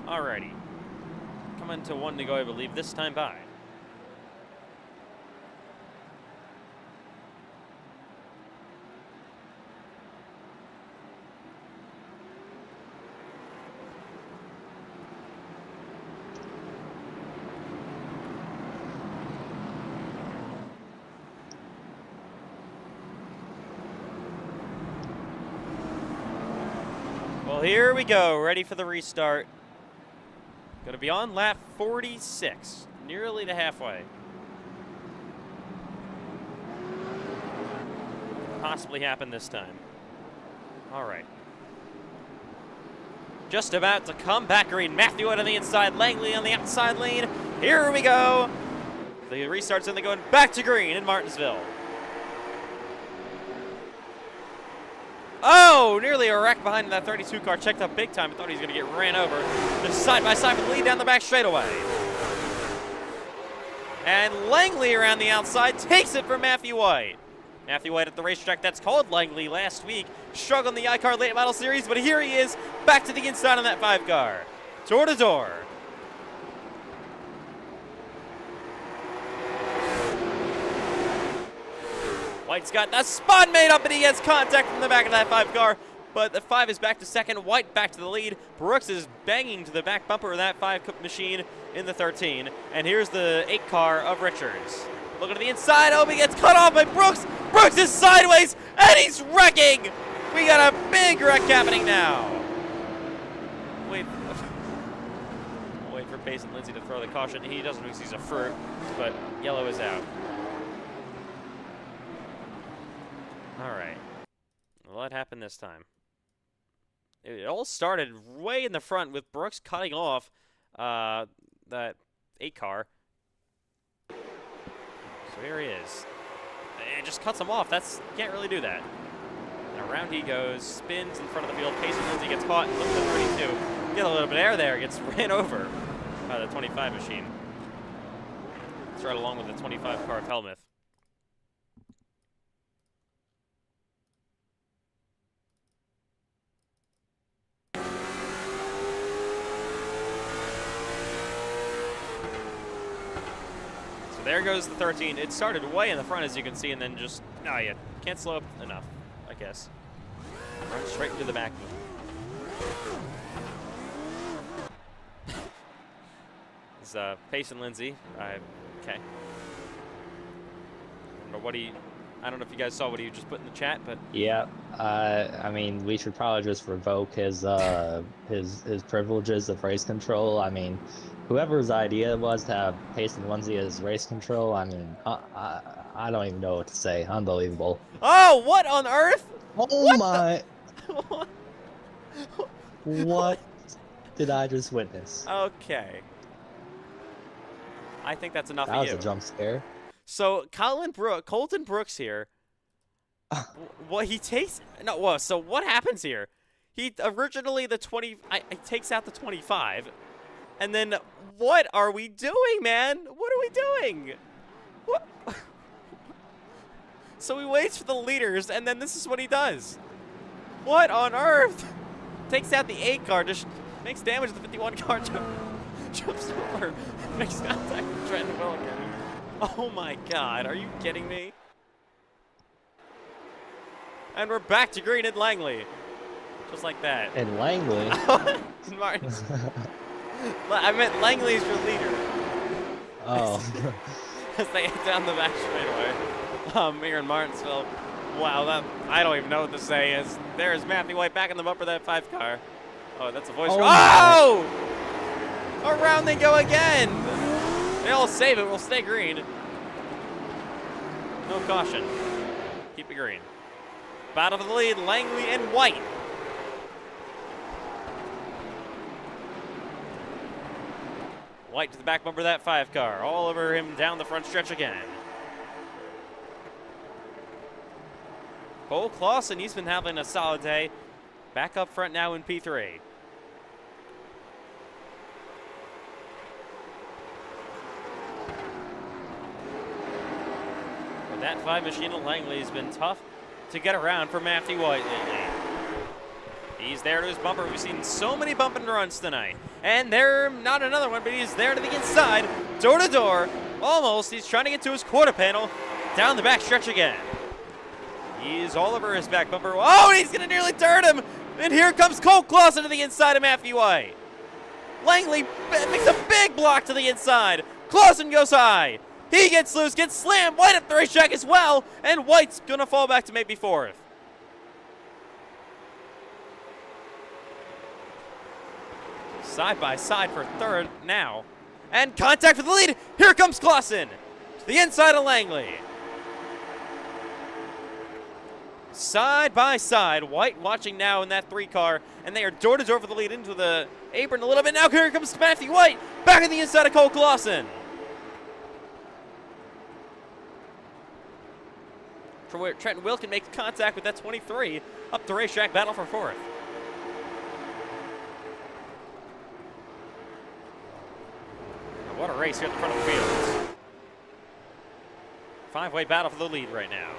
Alrighty. Coming to 1 to go, I believe, this time by. Well, here we go, ready for the restart. Gonna be on lap 46, nearly to halfway. Possibly happen this time. All right. Just about to come back green. Matthew White on the inside, Langley on the outside lane. Here we go. The restart's in, they're going back to green in Martinsville. Oh, nearly a wreck behind that 32 car. Checked up big time. I thought he was going to get ran over. Just side by side with the lead down the back straightaway. And Langley around the outside takes it from Matthew White. Matthew White at the racetrack that's called Langley last week. Struggled in the iCar Late Model Series, but here he is back to the inside on that 5 car. Door to door. White's got the spun made up, and he gets contact from the back of that 5 car. But the 5 is back to second. White back to the lead. Brooks is banging to the back bumper of that 5 machine in the 13. And here's the 8 car of Richards. Looking to the inside. Oh, he gets cut off by Brooks. Brooks is sideways, and he's wrecking. We got a big wreck happening now. Wait for Payson Lindsay to throw the caution. He doesn't because he's a fruit, but yellow is out. All right. What happened this time? It all started way in the front with Brooks cutting off that 8 car. So here he is. It just cuts him off. You can't really do that. And around he goes, spins in front of the field. Payson Lindsay gets caught. Looks at 32. Get a little bit of air there. Gets ran over by the 25 machine. It's right along with the 25 car of Helmuth. there goes the 13. It started way in the front, as you can see, and then just, oh yeah, can't slow up enough, I guess. Run straight into the back. It's Payson Lindsay. Okay. I don't know if you guys saw what he just put in the chat, but Yeah, I mean, we should probably just revoke his privileges of race control. I mean, whoever's idea it was to have Payson Lindsay as race control, I mean, I don't even know what to say. Unbelievable. oh, what on earth? Oh my! What did I just witness? Okay. I think that's enough That of was you. a jump scare. So Colton Brooks here. What he takes? No. Well, so what happens here? He originally the 20. I takes out the 25, and then what are we doing, man? What are we doing? What? So he waits for the leaders, and then this is what he does. What on earth? Takes out the 8 car, just makes damage to the 51 car, jumps over, makes contact with Trenton Wilkin. Oh my God, are you kidding me? And we're back to green at Langley. Just like that. And Langley. In Martins. I meant Langley's your leader. Oh. As they head down the back straightaway. Here in Martinsville. Wow, I don't even know what to say. There's Matthew White back in the bumper of that 5 car. Oh, that's a voice. Oh! Around they go again! They'll save it. We'll stay green. No caution. Keep it green. Battle for the lead, Langley and White. White to the back bumper of that 5 car. All over him down the front stretch again. Cole Clausen, he's been having a solid day. Back up front now in P3. But that 5 machine at Langley has been tough to get around for Matthew White lately. He's there to his bumper. We've seen so many bump and runs tonight. And there, not another one, but he's there to the inside, door to door. Almost, he's trying to get to his quarter panel. Down the back stretch again. He's all over his back bumper. Oh, and he's going to nearly turn him. And here comes Cole Clausen to the inside of Matthew White. Langley makes a big block to the inside. Clausen goes high. He gets loose, gets slammed. White at the racetrack as well. And White's going to fall back to maybe 4th. Side by side for 3rd now. And contact for the lead. Here comes Clausen to the inside of Langley. Side by side, White watching now in that 3 car, and they are door to door for the lead into the apron a little bit. Now here comes Matthew White, back on the inside of Cole Clausen. Trenton Wilkin makes contact with that 23 up the racetrack, battle for 4th. Now what a race here at the front of the field. 5-way battle for the lead right now.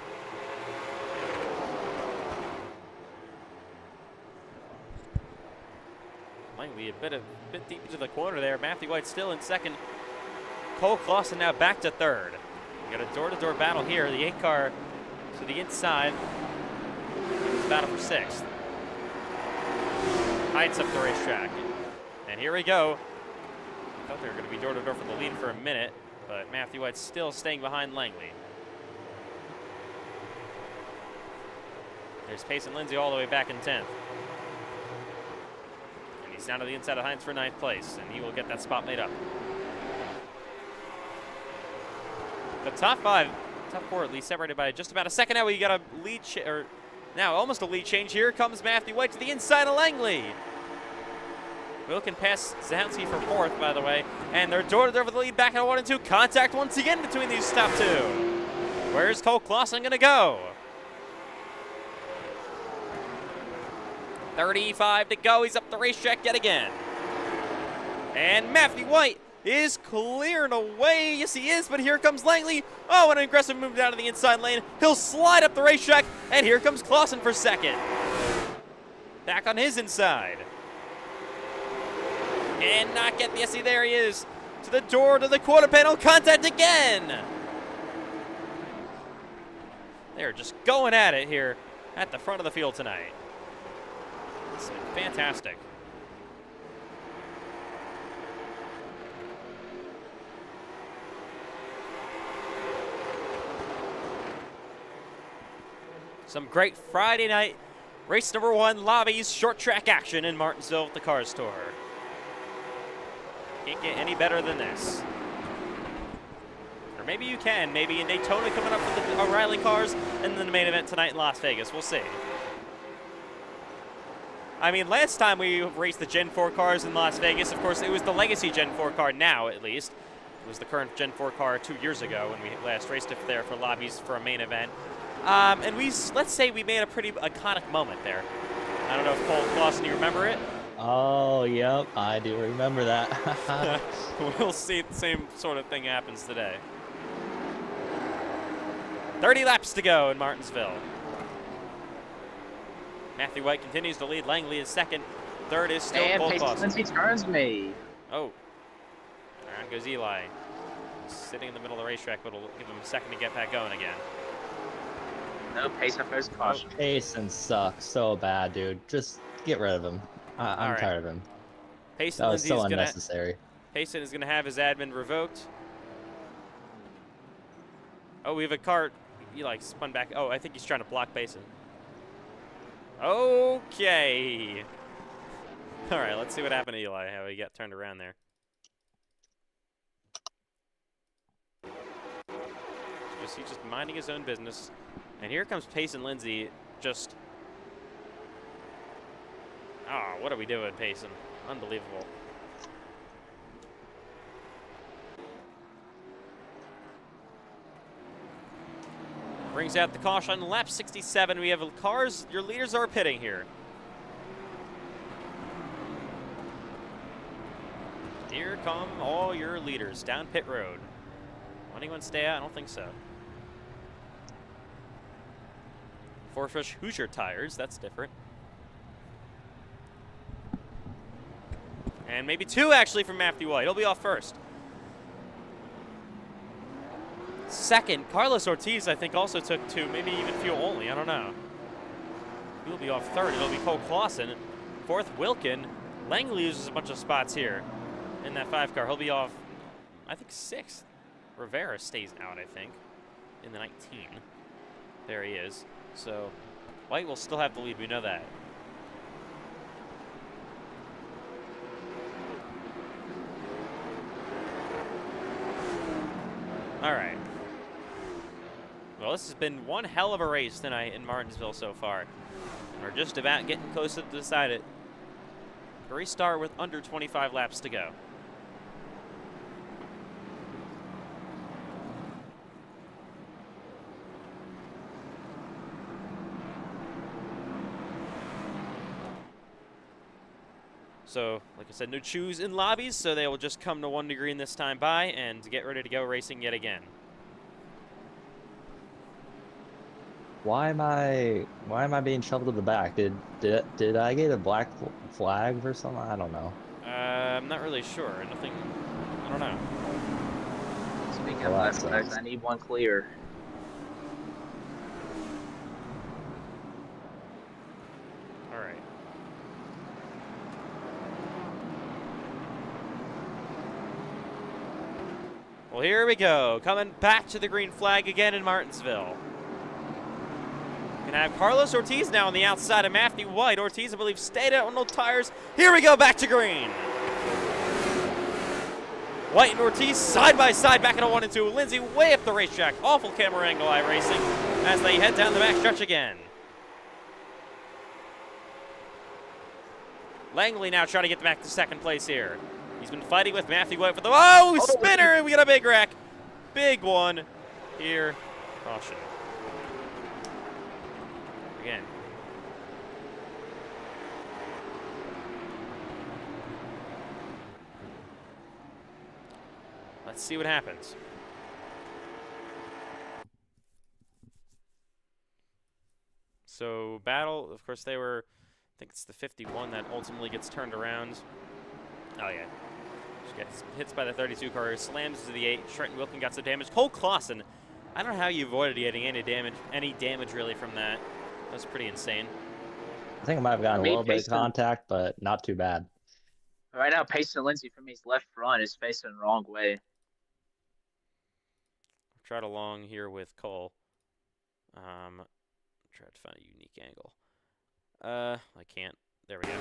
Langley a bit deep into the corner there. Matthew White still in 2nd. Cole Clausen now back to 3rd. We got a door-to-door battle here. The 8 car to the inside. Battle for 6th. Heights up the racetrack. And here we go. I thought they were going to be door-to-door for the lead for a minute, but Matthew White's still staying behind Langley. There's Payson Lindsay all the way back in 10th. He's down to the inside of Hines for 9th place, and he will get that spot made up. The top 5, top 4 at least, separated by just about a second. Now we got a lead, now almost a lead change. Here comes Matthew White to the inside of Langley. Wilkin pass Zahowski for 4th, by the way, and they're door to door for the lead back at 1 and 2. Contact once again between these top 2. Where's Cole Clausen going to go? 35 to go. He's up the racetrack yet again. And Matthew White is clearing away. Yes, he is, but here comes Langley. Oh, an aggressive move down to the inside lane. He'll slide up the racetrack, and here comes Clausen for 2nd. Back on his inside. And not get, yes, there he is. to the door, to the quarter panel, contact again! They're just going at it here at the front of the field tonight. It's been fantastic. Some great Friday night race number 1 Lobbies short track action in Martinsville at the Cars Store. Can't get any better than this. Or maybe you can. Maybe in Daytona coming up with the O'Reilly cars, and then the main event tonight in Las Vegas. We'll see. I mean, last time we raced the Gen 4 cars in Las Vegas, of course, it was the Legacy Gen 4 car now, at least. It was the current Gen 4 car 2 years ago when we last raced it there for Lobbies for a main event. And let's say we made a pretty iconic moment there. I don't know if Cole Clausen, you remember it? Oh, yep, I do remember that. We'll see if the same sort of thing happens today. 30 laps to go in Martinsville. Matthew White continues to lead. Langley is second. Third is still Cole Clausen. And Pace turns me. Oh. Around goes Eli. He's sitting in the middle of the racetrack, but it'll give him a second to get back going again. No, Payson first caution. Payson sucks so bad, dude. Just get rid of him. I'm right. tired of him. Payson That was Lindsay's so unnecessary. Payson is going to have his admin revoked. Oh, we have a car. Eli spun back. Oh, I think he's trying to block Payson. Okay. All right, let's see what happened to Eli, how he got turned around there. He's just minding his own business. And here comes Payson Lindsay just... Oh, what are we doing, Payson? Unbelievable. Brings out the caution. Lap 67, we have cars. Your leaders are pitting here. Here come all your leaders down pit road. Will anyone stay out? I don't think so. 4 fresh Hoosier tires. That's different. And maybe 2 actually from Matthew White. He'll be off first. Second, Carlos Ortiz, I think, also took 2, maybe even fuel only. I don't know. He'll be off third. It'll be Cole Clausen. Fourth, Wilkin. Langley loses a bunch of spots here in that 5 car. He'll be off, I think, 6th. Rivera stays out, I think, in the 19. There he is. So White will still have the lead. We know that. All right. Well, this has been one hell of a race tonight in Martinsville so far. We're just about getting close to decide it. A restart with under 25 laps to go. So, like I said, no chews in Lobbies, so they will just come to 1 degree in this time by and get ready to go racing yet again. Why am I being shoved to the back? Did I get a black flag or something? I don't know. I'm not really sure. Nothing. I don't know. Speaking of black flags, I need one clear. All right. Well, here we go. Coming back to the green flag again in Martinsville. Gonna have Carlos Ortiz now on the outside of Matthew White. Ortiz, I believe, stayed out on no tires. Here we go, back to green. White and Ortiz side by side back into 1 and 2. Lindsay way up the racetrack. Awful camera angle, iRacing, as they head down the back stretch again. Langley now trying to get back to 2nd place here. He's been fighting with Matthew White for the spinner. We got a big wreck. Big one here. Caution. Again. Let's see what happens. So battle, of course, they were, I think it's the 51 that ultimately gets turned around. Oh yeah. Gets hits by the 32 car, slams to the 8. Trenton Wilkin got some damage. Cole Clausen, I don't know how you avoided getting any damage really from that. That was pretty insane. I think I might have gotten a me, little bit of Payson- contact, but not too bad. Right now, Payson Lindsay from his left front is facing the wrong way. Tried along here with Cole. Try to find a unique angle. I can't. There we go.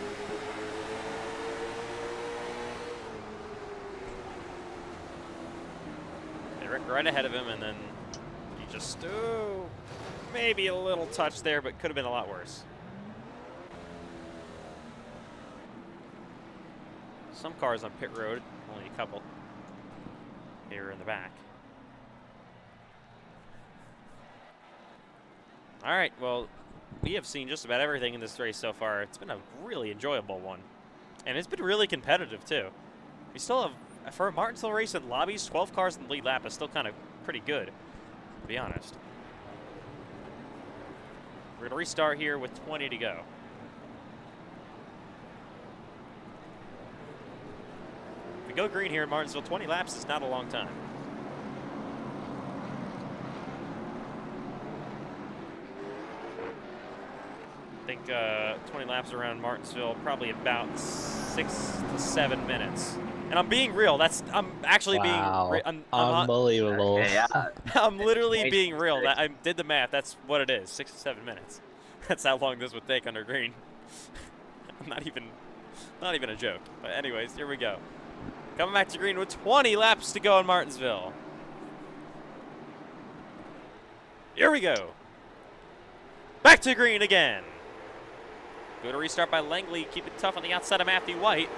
They wrecked right ahead of him, and then he just, maybe a little touch there, but could have been a lot worse. Some cars on pit road, only a couple here in the back. All right, well, we have seen just about everything in this race so far. It's been a really enjoyable one, and it's been really competitive too. We still have, for a Martinsville race in Lobbies, 12 cars in the lead lap is still kind of pretty good, to be honest. We're gonna restart here with 20 to go. If we go green here in Martinsville, 20 laps is not a long time. I think 20 laps around Martinsville, probably about 6 to 7 minutes. And I'm being real. I'm actually Wow. being. I'm Unbelievable. Okay, yeah. I'm literally being real. 26. I did the math. That's what it is. 6 to 7 minutes. That's how long this would take under green. I'm not even a joke. But anyways, here we go. Coming back to green with 20 laps to go in Martinsville. Here we go. Back to green again. Good restart by Langley. Keep it tough on the outside of Matthew White.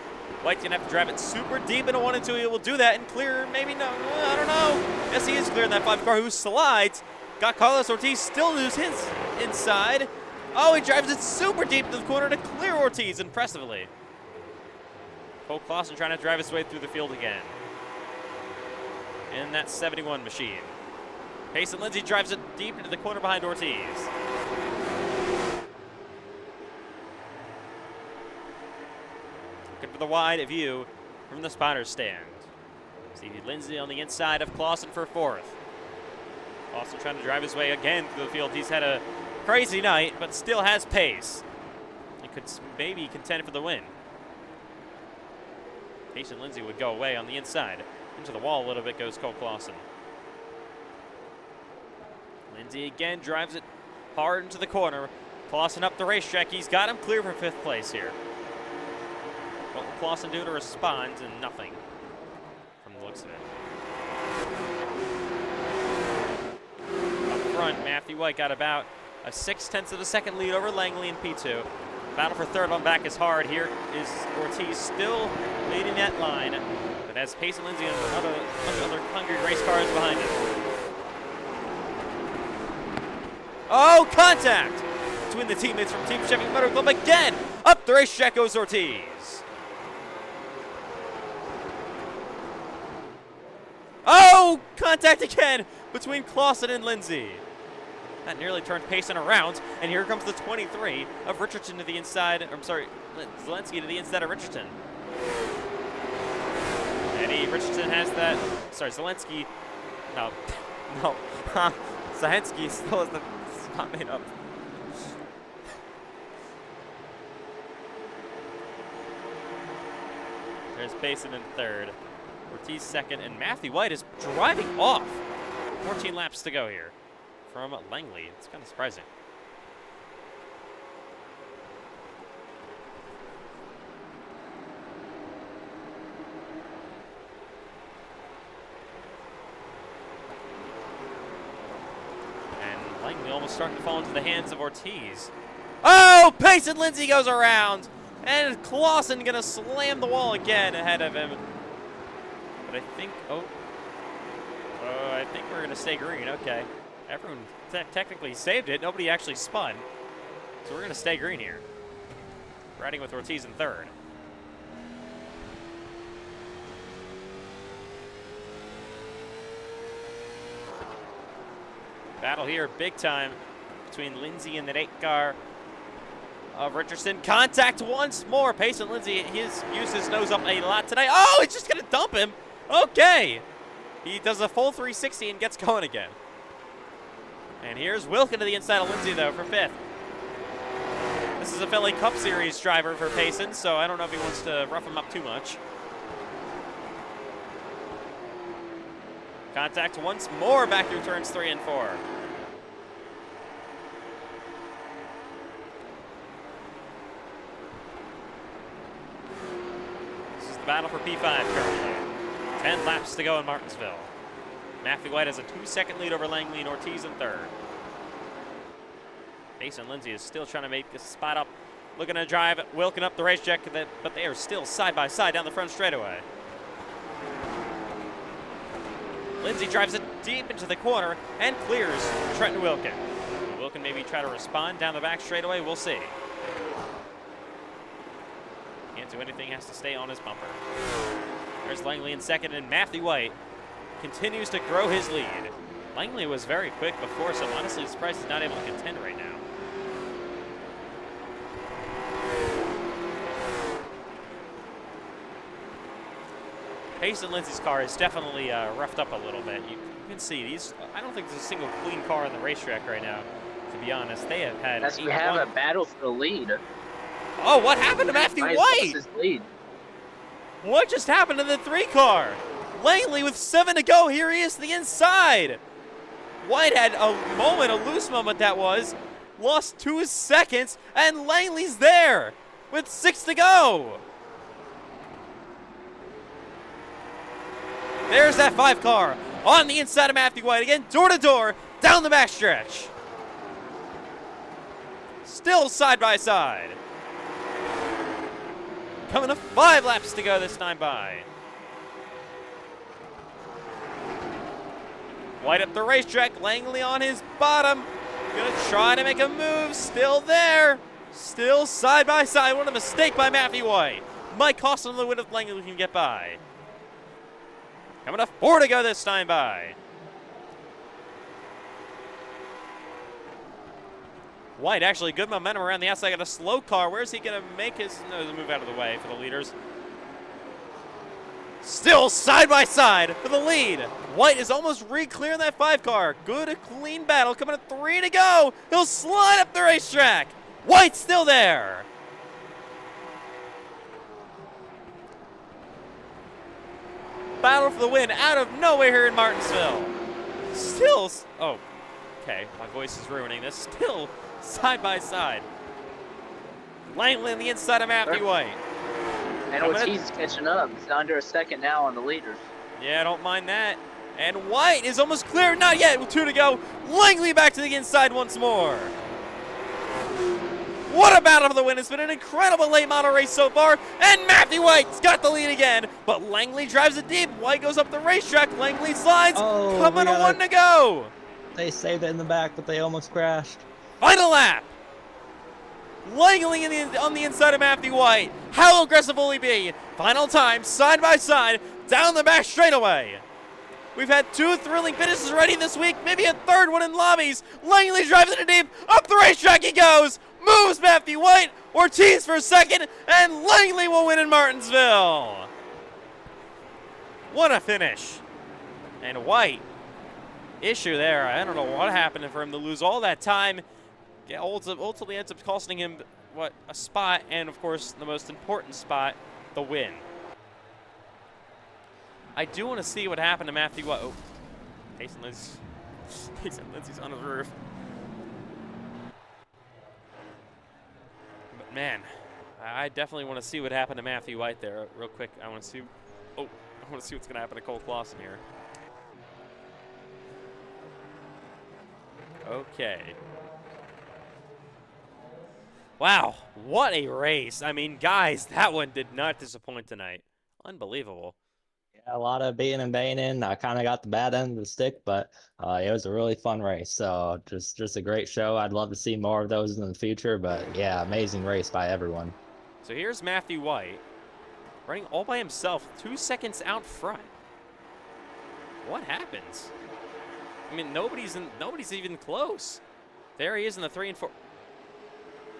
White's going to have to drive it super deep into 1 and 2. He will do that and clear. Maybe no. I don't know. Yes, he is clearing that 5 car who slides. Got Carlos Ortiz. Still lose his inside. Oh, he drives it super deep to the corner to clear Ortiz impressively. Cole Clausen trying to drive his way through the field again. In that 71 machine. Payson Lindsay drives it deep into the corner behind Ortiz. Looking for the wide view from the spotter's stand. See Lindsay on the inside of Clausen for 4th. Clausen trying to drive his way again through the field. He's had a crazy night, but still has pace. He could maybe contend for the win. Payson Lindsay would go away on the inside. Into the wall a little bit goes Cole Clausen. Lindsay again drives it hard into the corner. Clausen up the racetrack. He's got him clear for 5th place here. What will Clausen do to respond? And nothing from the looks of it. Up front, Matthew White got about a 0.6 of a second lead over Langley in P2. Battle for 3rd on back is hard. Here is Ortiz still leading that line. But as Payson Lindsay and other hungry race cars behind him. Oh, contact between the teammates from Team Chevy Motor Club again. Up the racetrack goes Ortiz. Oh, contact again between Clausen and Lindsay. That nearly turned Payson around, and here comes the 23 of Richardson to the inside. I'm sorry, Zelensky to the inside of Richardson. Eddie Richardson has that. Sorry, Zelensky. No. Zahensky still has the spot made up. There's Payson in 3rd. Ortiz 2nd, and Matthew White is driving off. 14 laps to go here from Langley. It's kind of surprising. And Langley almost starting to fall into the hands of Ortiz. Oh, Payson Lindsay goes around, and Clausen gonna slam the wall again ahead of him. But I think, I think we're gonna stay green. Okay, everyone technically saved it. Nobody actually spun, so we're gonna stay green here. Riding with Ortiz in 3rd. Battle here, big time, between Lindsay and that 8 car of Richardson. Contact once more. Payson Lindsay, he's used his nose up a lot today. Oh, he's just going to dump him. Okay. He does a full 360 and gets going again. And here's Wilkin to the inside of Lindsay, though, for 5th. This is a Philly Cup Series driver for Payson, so I don't know if he wants to rough him up too much. Contact once more back through turns 3 and 4. This is the battle for P5 currently. 10 laps to go in Martinsville. Matthew White has a 2-second lead over Langley and Ortiz in 3rd. Payson Lindsay is still trying to make this spot up. Looking to drive Wilkin up the racetrack, but they are still side by side down the front straightaway. Lindsay drives it deep into the corner and clears Trenton Wilkin. Wilkin maybe try to respond down the back straightaway. We'll see. Can't do anything, has to stay on his bumper. There's Langley in 2nd, and Matthew White continues to grow his lead. Langley was very quick before, so I'm honestly surprised he's not able to contend right now. Payson Lindsay's car is definitely roughed up a little bit. You can see these. I don't think there's a single clean car on the racetrack right now, to be honest. They have had. We have a battle for the lead. Oh, what happened to Matthew White? His lead. What just happened to the 3 car? Langley with 7 to go. Here he is to the inside. White had a moment, a loose moment that was. Lost 2 seconds, and Langley's there with 6 to go. There's that 5 car on the inside of Matthew White again, door to door, down the backstretch. Still side by side. Coming to 5 laps to go this time by. White up the racetrack, Langley on his bottom. Gonna try to make a move, still there. Still side by side, what a mistake by Matthew White. Might cost him the win if Langley can get by. Coming to 4 to go this time by. White actually good momentum around the outside. Got a slow car. Where's he going to make his nose move out of the way for the leaders? Still side by side for the lead. White is almost re-clearing that 5 car. Good, clean battle. Coming to 3 to go. He'll slide up the racetrack. White's still there. Battle for the win out of nowhere here in Martinsville. Still, oh, okay, my voice is ruining this. Still side by side. Langley on the inside of Matthew White. And Ortiz is catching up. He's under a second now on the leaders. Yeah, I don't mind that. And White is almost clear. Not yet, with 2 to go. Langley back to the inside once more. What a battle for the win. It's been an incredible late model race so far. And Matthew White's got the lead again. But Langley drives it deep. White goes up the racetrack. Langley slides. Coming to 1 to go. They saved it in the back, but they almost crashed. Final lap. Langley on the inside of Matthew White. How aggressive will he be? Final time, side by side, down the back straightaway. We've had 2 thrilling finishes already this week, maybe a 3rd one in Lobbies. Langley drives it deep, up the racetrack he goes. Moves Matthew White, Ortiz for 2nd, and Langley will win in Martinsville. What a finish. And White, issue there. I don't know what happened for him to lose all that time. Yeah, ultimately ends up costing him, what, a spot, and of course, the most important spot, the win. I do want to see what happened to Matthew White. Oh, Payson Lindsay's on his roof. But man, I definitely want to see what happened to Matthew White there real quick. I want to see what's going to happen to Cole Clausen here. Okay. Wow, what a race. I mean, guys, that one did not disappoint tonight. Unbelievable. Yeah, a lot of beating and banging. I kind of got the bad end of the stick, but it was a really fun race. So just a great show. I'd love to see more of those in the future, but yeah, amazing race by everyone. So here's Matthew White running all by himself, 2 seconds out front. What happens? I mean, nobody's even close. There he is in the 3 and 4.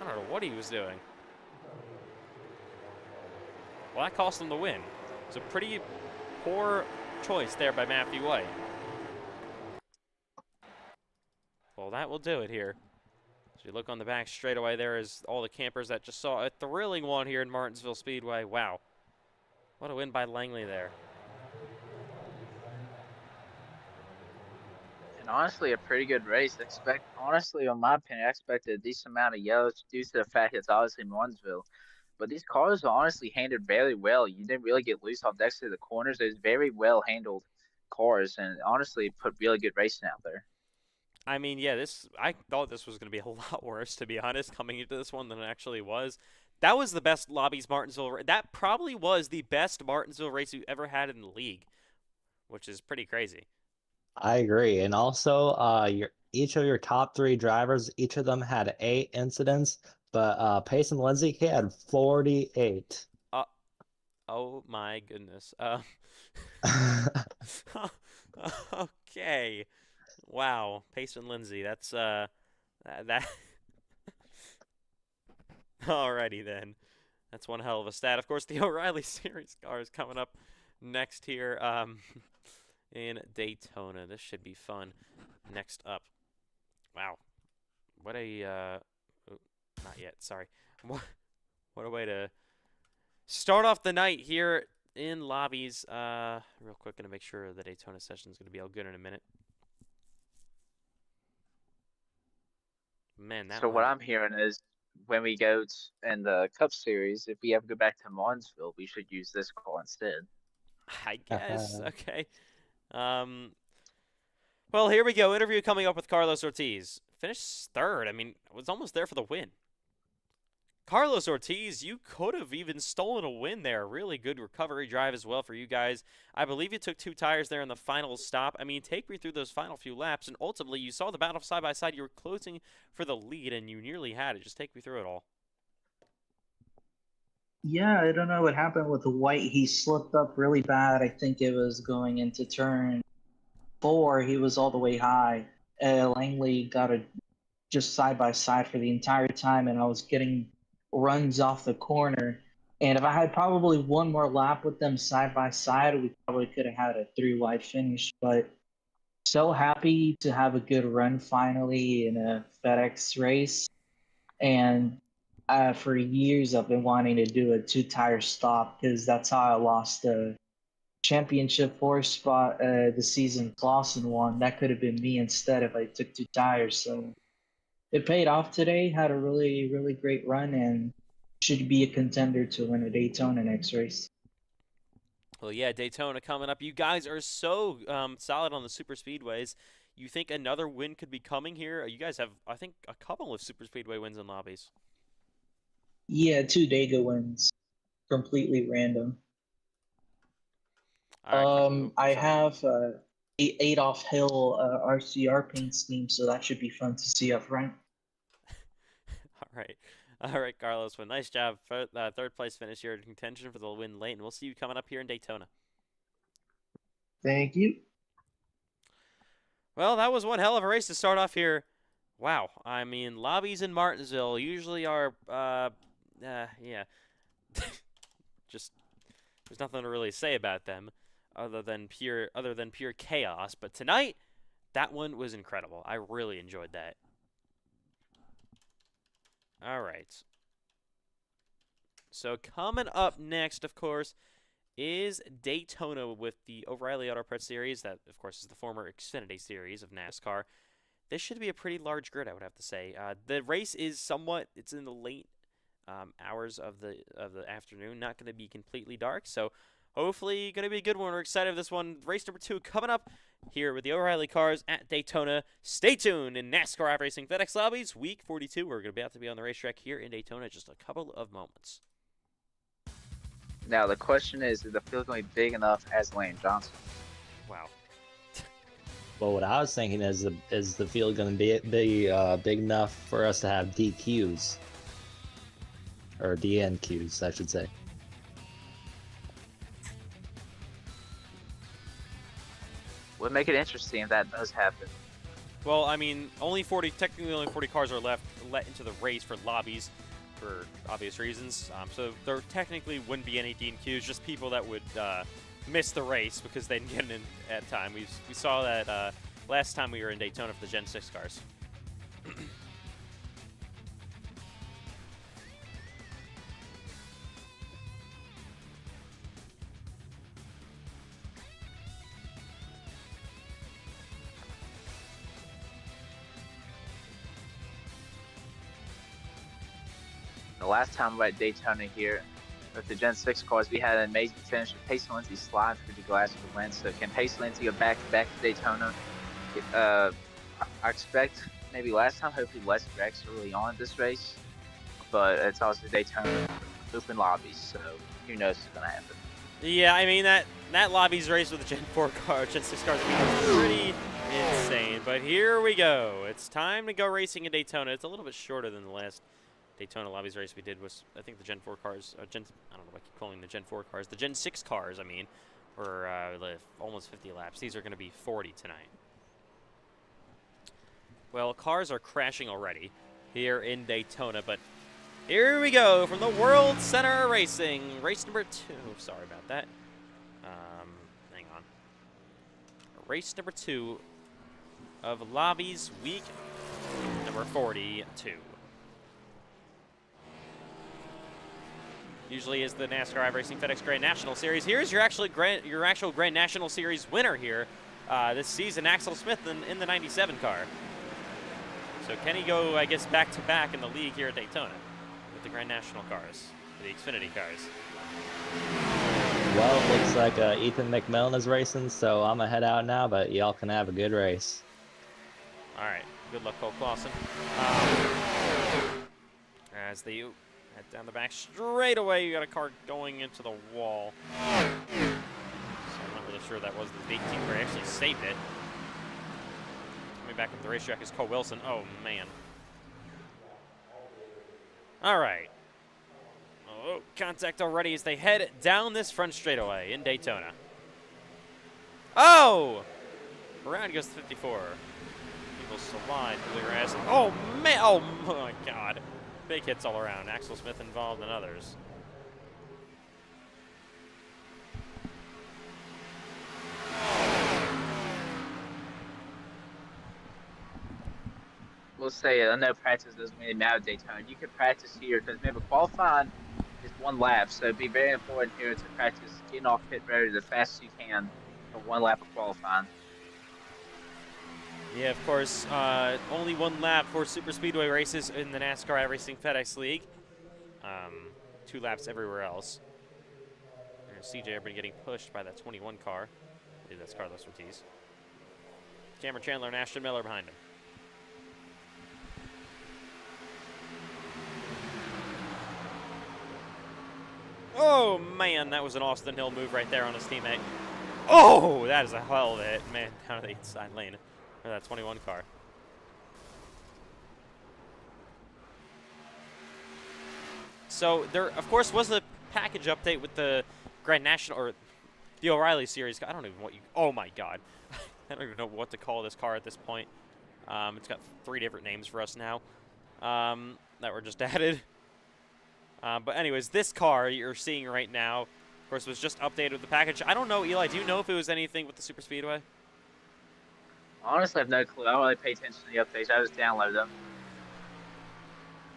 I don't know what he was doing. Well, that cost him the win. It's a pretty poor choice there by Matthew White. Well, that will do it here. So you look on the back straightaway, there is all the campers that just saw a thrilling one here in Martinsville Speedway. Wow. What a win by Langley there. And honestly, a pretty good race. Honestly, in my opinion, I expected a decent amount of yellows due to the fact it's obviously Martinsville. But these cars were honestly handled very well. You didn't really get loose on next to the corners. It was very well handled cars, and honestly put really good racing out there. I mean, yeah, I thought this was going to be a lot worse, to be honest, coming into this one than it actually was. That was the best Lobbies Martinsville. That probably was the best Martinsville race we've ever had in the league, which is pretty crazy. I agree. And also, each of your top 3 drivers, each of them had 8 incidents, but Payson Lindsay, he had 48. Oh my goodness. Okay. Wow, Payson Lindsay. That's that. Alrighty then. That's one hell of a stat. Of course, the O'Reilly Series car is coming up next here in Daytona. This should be fun. Next up. Wow. What a oh, not yet. Sorry. What a way to start off the night here in Lobbies. Real quick, gonna make sure the Daytona session is gonna be all good in a minute. Man, that So what one. I'm hearing is when we go in the Cup Series, if we ever go back to Martinsville, we should use this car instead. I guess. Okay. Um. Well, here we go. Interview coming up with Carlos Ortiz. Finished third. I mean, was almost there for the win. Carlos Ortiz, you could have even stolen a win there. Really good recovery drive as well for you guys. I believe you took 2 tires there in the final stop. I mean, take me through those final few laps, and ultimately you saw the battle side by side. You were closing for the lead, and you nearly had it. Just take me through it all. Yeah, I don't know what happened with the White. He slipped up really bad. I think it was going into turn 4. He was all the way high. Langley got a just side by side for the entire time, and I was getting runs off the corner. And if I had probably one more lap with them side by side, we probably could have had a 3 wide finish. But so happy to have a good run finally in a FedEx race. And for years, I've been wanting to do a 2 tire stop because that's how I lost the championship 4 spot the season Clausen won. That could have been me instead if I took 2 tires. So it paid off today. Had a really, really great run and should be a contender to win a Daytona next race. Well, yeah, Daytona coming up. You guys are so solid on the super speedways. You think another win could be coming here? You guys have, I think, a couple of super speedway wins in Lobbies. Yeah, 2 Dayga wins. Completely random. All right. I Sorry. have Adolf Hill RCR paint scheme, so that should be fun to see up front. All right, Carlos. Well, nice job. Third place finish here in contention for the win late, and we'll see you coming up here in Daytona. Thank you. Well, that was one hell of a race to start off here. Wow. I mean, Lobbies in Martinsville usually are, yeah. Just, there's nothing to really say about them other than pure chaos. But tonight, that one was incredible. I really enjoyed that. All right. So coming up next, of course, is Daytona with the O'Reilly Auto Parts Series. That, of course, is the former Xfinity Series of NASCAR. This should be a pretty large grid, I would have to say. The race is it's in the late hours of the afternoon. Not going to be completely dark, so hopefully going to be a good one. We're excited for this one. Race number 2 coming up here with the O'Reilly cars at Daytona. Stay tuned in NASCAR iRacing FedEx Lobbies Week 42. We're going to be on the racetrack here in Daytona in just a couple of moments. Now the question is the field going to be big enough as Lane Johnson? Wow. Well, what I was thinking is the field going to be big enough for us to have DQs or DNQs, I should say. Would make it interesting if that does happen. Well, I mean, technically only 40 cars are left let into the race for lobbies for obvious reasons. So there technically wouldn't be any DNQs, just people that would miss the race because they didn't get in at time. We saw that last time we were in Daytona for the Gen 6 cars. The last time we were at Daytona here with the Gen 6 cars, we had an amazing finish with Pace Lindsay sliding through the glass for the win. So can Pace Lindsay go back-to-back to Daytona? I expect maybe last time, hopefully less wrecks early on in this race. But it's also Daytona open lobbies, so who knows what's going to happen. Yeah, I mean, that lobbies race with the Gen 4 car, Gen 6 cars was pretty insane. But here we go. It's time to go racing in Daytona. It's a little bit shorter than the last Daytona lobbies race we did. Was I think the Gen 4 cars, I don't know what I keep calling the Gen 4 cars. The Gen 6 cars, I mean, were almost 50 laps. These are going to be 40 tonight. Well, cars are crashing already here in Daytona, but here we go from the World Center Racing. Race number 2. Sorry about that. Hang on. Race number 2 of Lobbies Week number 42. Usually is the NASCAR iRacing FedEx Grand National Series. Here's your actual Grand National Series winner here this season, Axel Smith in the 97 car. So can he go, I guess, back-to-back in the league here at Daytona with the Grand National cars, the Xfinity cars? Well, it looks like Ethan McMillan is racing, so I'm going to head out now, but y'all can have a good race. All right. Good luck, Cole Clausen. As they head down the back straight away, you got a car going into the wall. So I'm not really sure that was the 18 where he actually saved it. Coming back up the racetrack is Cole Wilson. Oh, man. All right. Oh, contact already as they head down this front straightaway in Daytona. Oh! Around goes to 54. People slide through the grass. Oh, man. Oh, my God. Big hits all around. Axel Smith involved and others. We'll say I know practice doesn't really matter at Daytona. You can practice here because remember qualifying is one lap, so it'd be very important here to practice getting off pit road as fast as you can for one lap of qualifying. Yeah, of course, only one lap for super speedway races in the NASCAR iRacing FedEx League. 2 laps everywhere else. There's CJ Urban getting pushed by that 21 car. I believe that's Carlos Ortiz. Cameron Chandler and Ashton Miller behind him. Oh, man, that was an Austin Hill move right there on his teammate. Oh, that is a hell of a hit, man, down to the inside lane. Or that 21 car. So there, of course, was a package update with the Grand National or the O'Reilly Series. I don't even know what you. Oh my God, I don't even know what to call this car at this point. It's got 3 different names for us now that were just added. But anyways, this car you're seeing right now, of course, was just updated with the package. I don't know, Eli. Do you know if it was anything with the Super Speedway? Honestly, I have no clue. I don't really pay attention to the updates. I just download them.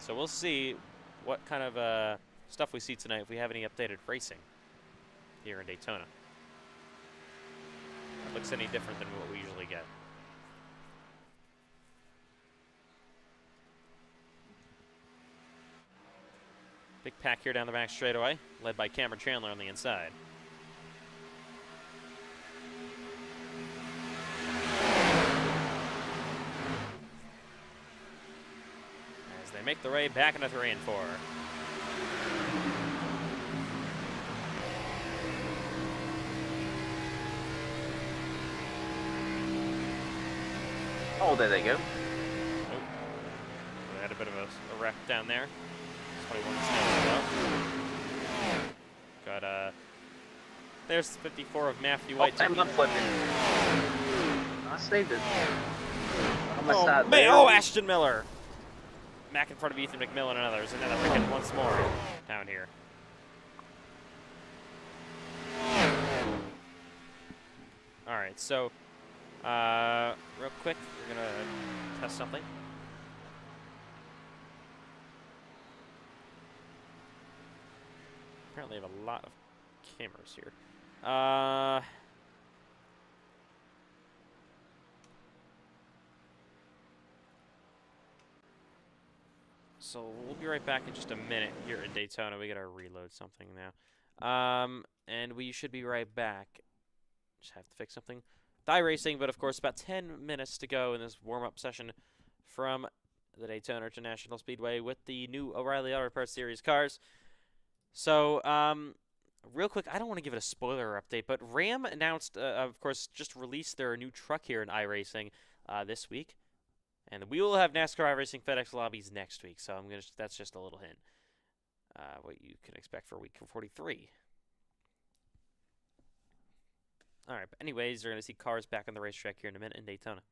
So we'll see what kind of stuff we see tonight if we have any updated racing here in Daytona. It looks any different than what we usually get. Big pack here down the back straightaway, led by Cameron Chandler on the inside. As they make their way back into 3 and 4. Oh, there they go. Nope. They had a bit of a wreck down there. That's what he wanted to got there's 54 of Matthew White. I'm not flipping. I saved it. Almost Oh, not man. there. Oh, Ashton Miller. Back in front of Ethan McMillan and others. Another wicket once more down here. All right, so real quick, we're going to test something. Apparently have a lot of cameras here. So we'll be right back in just a minute here in Daytona. We gotta reload something now. And we should be right back. Just have to fix something with iRacing, but of course about 10 minutes to go in this warm-up session from the Daytona International Speedway with the new O'Reilly Auto Parts Series cars. So, real quick, I don't want to give it a spoiler update, but Ram announced, of course, just released their new truck here in iRacing this week. And we will have NASCAR iRacing FedEx Lobbies next week, so that's just a little hint. What you can expect for week 43. All right, but anyways, you're going to see cars back on the racetrack here in a minute in Daytona.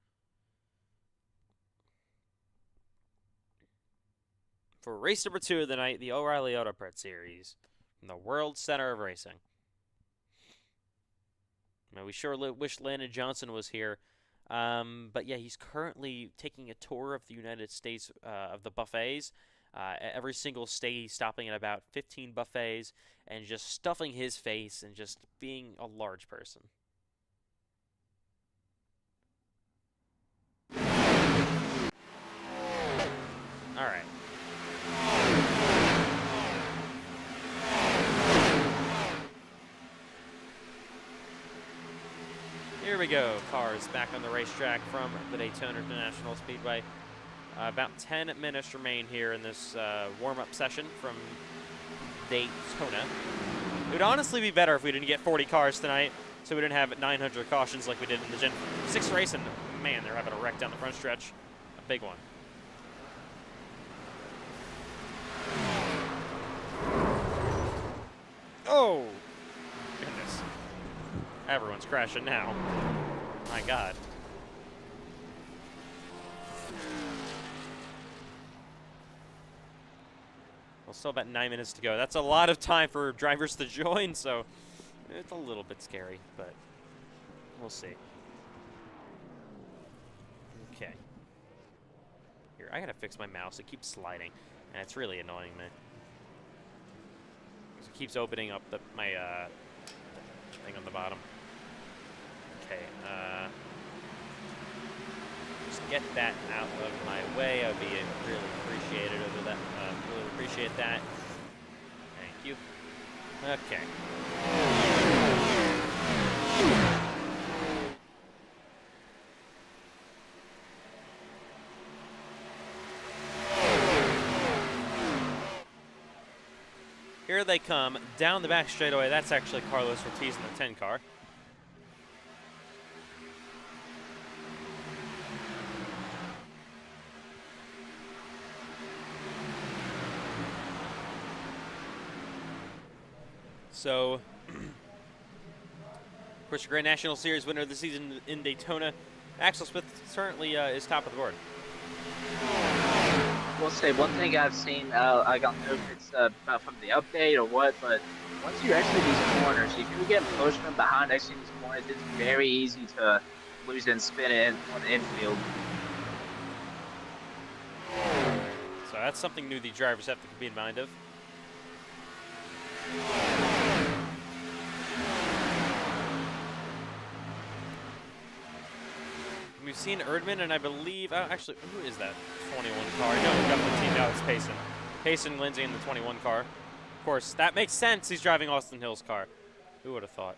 For race number 2 of the night, the O'Reilly Auto Parts Series from the World Center of Racing. Now, we sure wish Landon Johnson was here. But yeah, he's currently taking a tour of the United States of the buffets. Every single state, he's stopping at about 15 buffets and just stuffing his face and just being a large person. All right. Here we go, cars back on the racetrack from the Daytona International Speedway. About 10 minutes remain here in this warm-up session from Daytona. It would honestly be better if we didn't get 40 cars tonight, so we didn't have 900 cautions like we did in the Gen 6 race, and man, they're having a wreck down the front stretch. A big one. Oh! Goodness. Everyone's crashing now. My God. Well, still about 9 minutes to go. That's a lot of time for drivers to join, so it's a little bit scary, but we'll see. Okay. Here, I gotta fix my mouse. It keeps sliding, and it's really annoying me. It keeps opening up my thing on the bottom. Okay, just get that out of my way. I would be really appreciated over that. Really appreciate that. Thank you. Okay. Here they come down the back straightaway. That's actually Carlos Ortiz in the 10 car. So, of course, your Grand National Series winner of the season in Daytona, Axel Smith certainly is top of the board. We'll say one thing I've seen, I don't know if it's from the update or what, but once you exit these corners, if you get close from behind exiting these corners, it's very easy to lose and spin it on the infield. So that's something new the drivers have to be in mind of. We've seen Erdman, and I believe, actually, who is that 21 car? No, we've got the team now. It's Payson. Payson, Lindsay in the 21 car. Of course, that makes sense. He's driving Austin Hill's car. Who would have thought?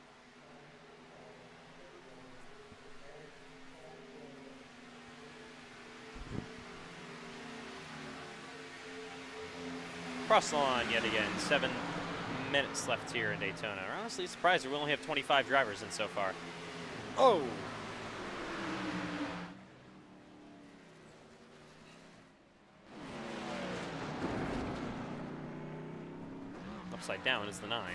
Cross the line yet again. 7 minutes left here in Daytona. I'm honestly surprised that we only have 25 drivers in so far. Oh! Upside down is the 9.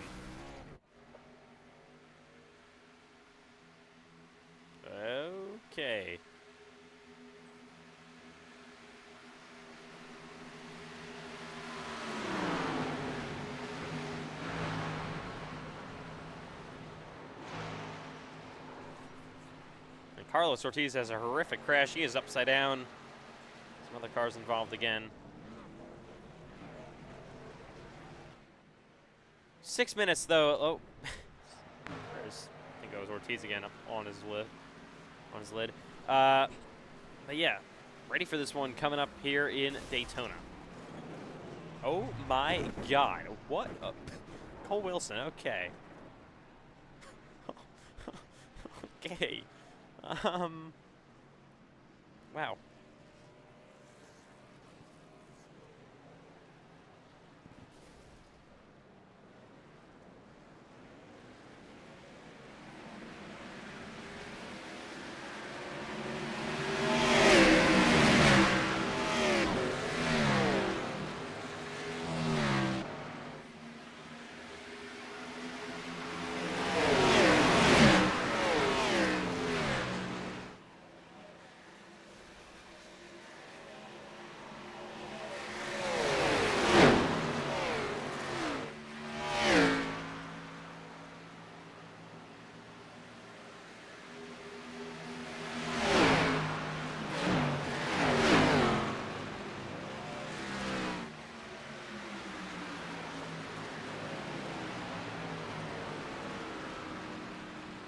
Okay. Carlos Ortiz has a horrific crash. He is upside down. Some other cars involved again. 6 minutes though. Oh, there's, I think it was Ortiz again up on his lid. But yeah, ready for this one coming up here in Daytona. Oh my God! What? Cole Wilson. Okay. Okay. Wow.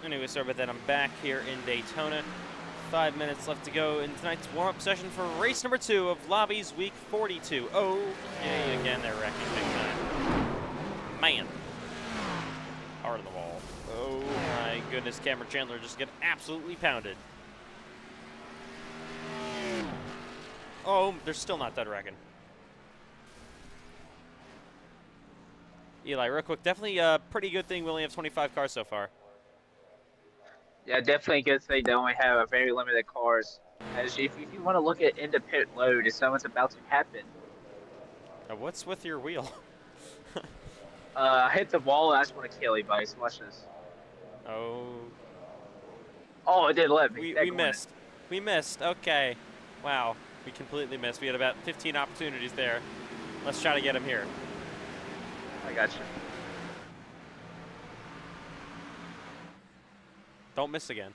Anyway, sorry about that. I'm back here in Daytona. 5 minutes left to go in tonight's warm-up session for race number 2 of Lobbies Week 42. Oh, yeah, again, they're wrecking big time. Man. Hard on the wall. Oh, my goodness. Cameron Chandler just get absolutely pounded. Oh, they're still not done wrecking. Eli, real quick, definitely a pretty good thing we only have 25 cars so far. Yeah, definitely a good thing they only have a very limited cars. As if you want to look at into pit load, if someone's about to happen. What's with your wheel? I hit the wall and I just want to kill anybody. So watch this. Oh. Oh, it did let me. We missed. We missed. Okay. Wow. We completely missed. We had about 15 opportunities there. Let's try to get him here. I got you. Don't miss again.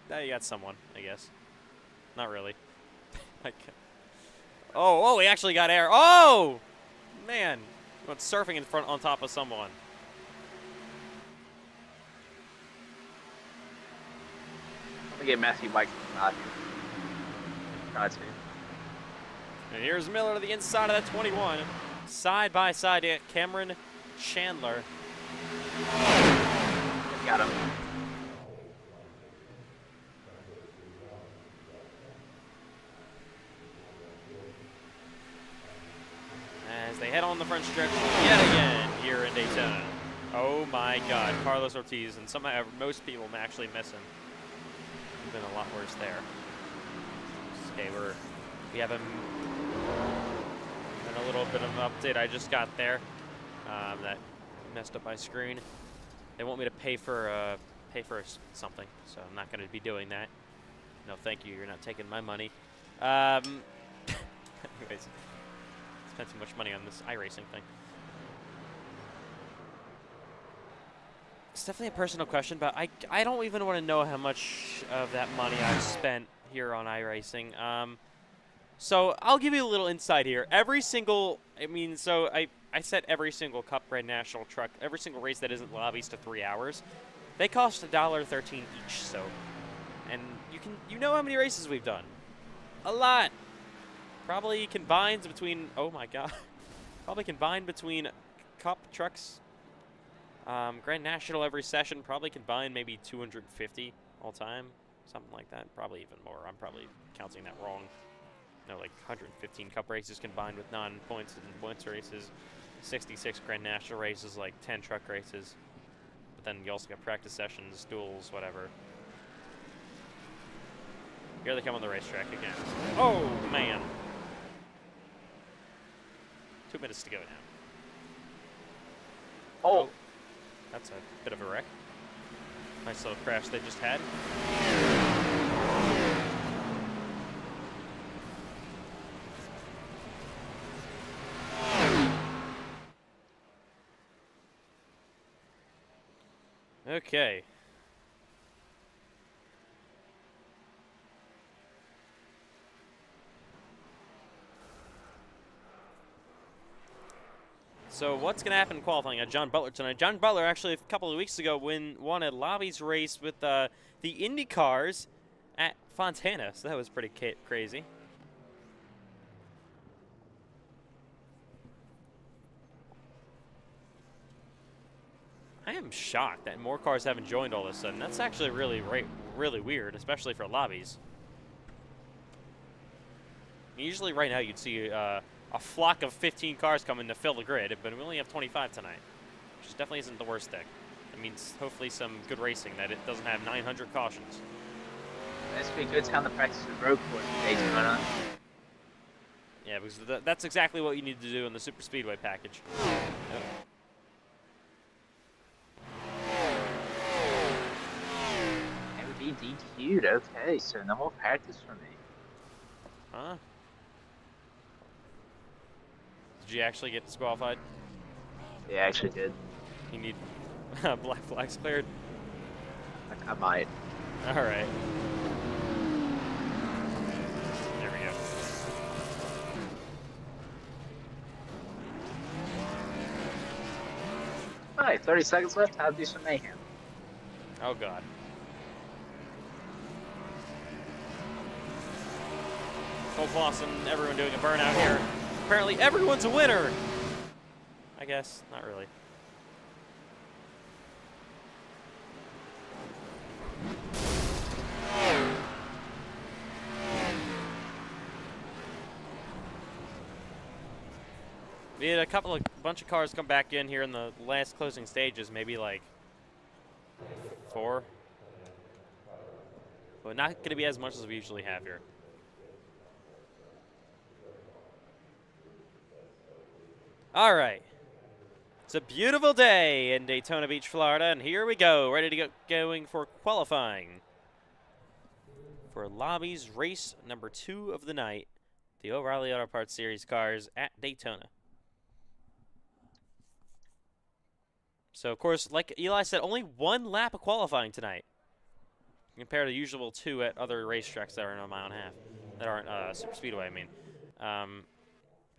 Now you got someone, I guess. Not really. Oh, he actually got air. Oh! Man. He went surfing in front on top of someone. Let me get Matthew Mike out here. Try to. And here's Miller to the inside of that 21. Side by side, Cameron Chandler. Got him. As they head on the front stretch yet again here in Daytona. Oh my God, Carlos Ortiz, and somehow most people actually miss him. It's been a lot worse there. Okay, we have him. And a little bit of an update I just got there that messed up my screen. They want me to pay for something, so I'm not going to be doing that. No, thank you. You're not taking my money. Anyways, spent too much money on this iRacing thing. It's definitely a personal question, but I don't even want to know how much of that money I've spent here on iRacing. So I'll give you a little insight here. Every single, I set every single Cup Grand National truck, every single race that isn't Lobbies to 3 hours. They cost $1.13 each. So, and you know how many races we've done? A lot. Probably combined between, oh my God, probably combined between Cup trucks, Grand National every session, probably combined maybe 250 all time, something like that. Probably even more. I'm probably counting that wrong. No, like 115 Cup races combined with non-points and points races, 66 Grand National races, like 10 truck races. But then you also got practice sessions, duels, whatever. Here they come on the racetrack again. Oh, man. 2 minutes to go now. Oh. That's a bit of a wreck. Nice little crash they just had. Okay. So what's going to happen in qualifying at John Butler tonight? John Butler actually a couple of weeks ago won a Lobbies race with the Indy cars at Fontana, so that was pretty crazy. I am shocked that more cars haven't joined all of a sudden. That's actually really weird, especially for Lobbies. Usually right now you'd see a flock of 15 cars coming to fill the grid, but we only have 25 tonight, which definitely isn't the worst thing. That means hopefully some good racing, that it doesn't have 900 cautions. This would be a good time to practice the road course in Daytona. Yeah, because that's exactly what you need to do in the Super Speedway package. And we DQ'd, okay, so no more practice for me. Huh? Did you actually get disqualified? Yeah, I actually did. You need black flags cleared? I might. Alright. There we go. Alright, 30 seconds left, time to do some mayhem. Oh god. Cole Clausen, everyone doing a burnout here. Apparently everyone's a winner! I guess, not really. We had a bunch of cars come back in here in the last closing stages, maybe like 4. But not going to be as much as we usually have here. All right. It's a beautiful day in Daytona Beach, Florida, and here we go, ready to go going for qualifying for Lobbies race number 2 of the night, the O'Reilly Auto Parts Series cars at Daytona. So, of course, like Eli said, only 1 lap of qualifying tonight, compared to the usual 2 at other racetracks that aren't a mile and a half, that aren't Super Speedway, I mean.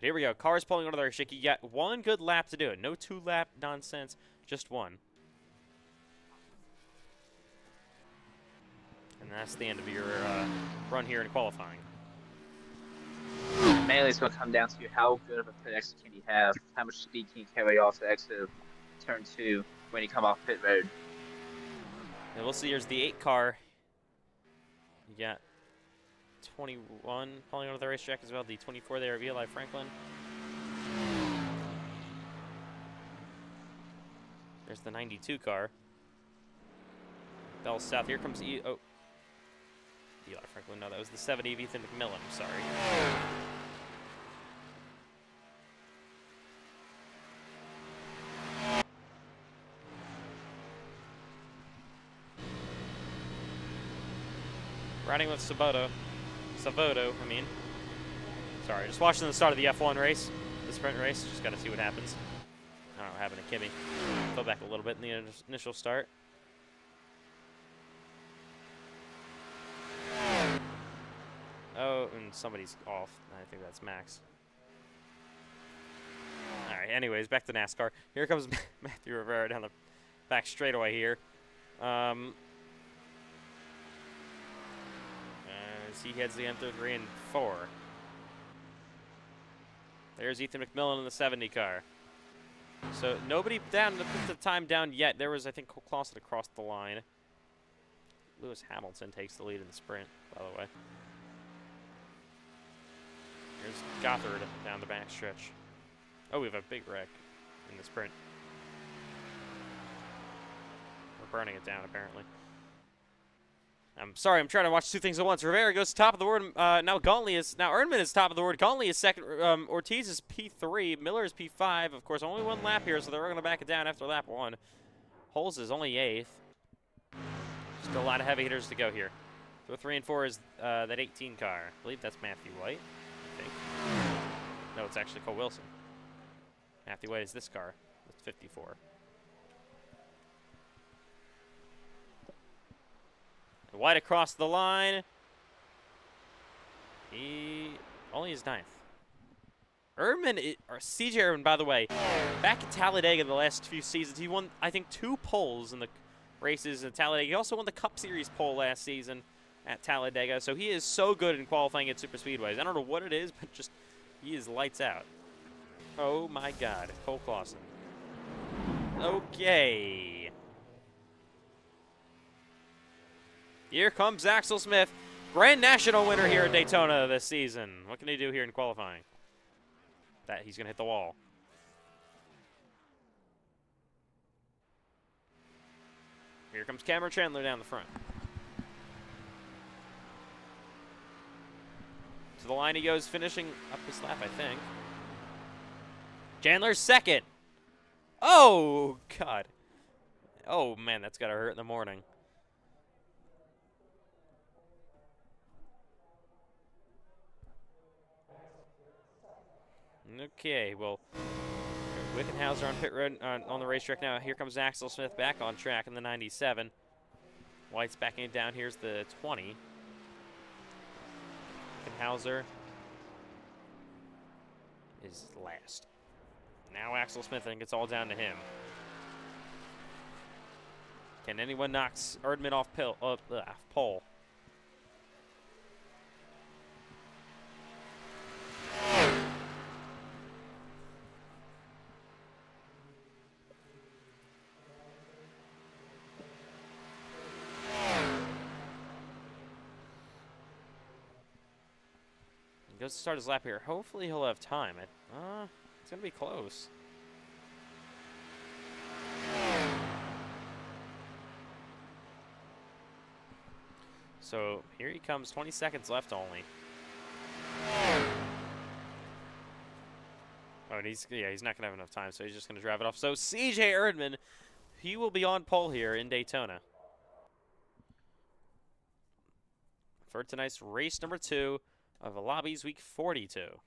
But here we go. Cars pulling onto their shake. You got 1 good lap to do it. No 2-lap nonsense, just 1. And that's the end of your run here in qualifying. Mainly it's going to come down to how good of a FedEx can you have, how much speed can you carry off the exit of turn 2 when you come off pit road. And we'll see. Here's the 8 car. You got 21 pulling onto the racetrack as well. The 24 there of Eli Franklin. There's the 92 car. Bell South. Here comes Eli Franklin. No, that was the 70 of Ethan McMillan. Sorry. Riding with Savoto, I mean. Sorry, just watching the start of the F1 race, the sprint race. Just got to see what happens. I don't know what happened to Kimmy. Fell back a little bit in the initial start. Oh, and somebody's off. I think that's Max. All right, anyways, back to NASCAR. Here comes Matthew Rivera down the back straightaway here. As he heads the end through 3 and 4. There's Ethan McMillan in the 70 car. So nobody down to put the time down yet. There was, I think, Cole Clausen across the line. Lewis Hamilton takes the lead in the sprint, by the way. Here's Gothard down the back stretch. Oh, we have a big wreck in the sprint. We're burning it down, apparently. I'm sorry, I'm trying to watch 2 things at once. Rivera goes top of the board. Now Ernman is top of the board. Gonley is second. Ortiz is P3. Miller is P5. Of course, only 1 lap here, so they're going to back it down after lap 1. Holes is only 8th. Still a lot of heavy hitters to go here. So 3 and 4 is that 18 car. I believe that's Matthew White, I think. No, it's actually Cole Wilson. Matthew White is this car with 54. White across the line. He only is 9th. or CJ Erdman, by the way, back at Talladega the last few seasons, he won, I think, 2 poles in the races in Talladega. He also won the Cup Series pole last season at Talladega, so he is so good in qualifying at super speedways. I don't know what it is, but just he is lights out. Oh my God, Cole Clausen. Okay. Here comes Axel Smith, Grand National winner here at Daytona this season. What can he do here in qualifying? That he's gonna hit the wall. Here comes Cameron Chandler down the front. To the line he goes, finishing up his lap, I think. Chandler's second. Oh, God. Oh, man, that's got to hurt in the morning. Okay, well, Wickenhauser on pit road on the racetrack now. Here comes Axel Smith back on track in the 97. White's backing it down. Here's the 20. Wickenhauser is last. Now Axel Smith, I think it's all down to him. Can anyone knock Erdman off pole? He goes to start his lap here. Hopefully he'll have time. It's going to be close. So here he comes, 20 seconds left only. Oh, and he's not gonna have enough time, so he's just gonna drive it off. So CJ Erdman, he will be on pole here in Daytona for tonight's race number 2 of the Lobbies Week 42.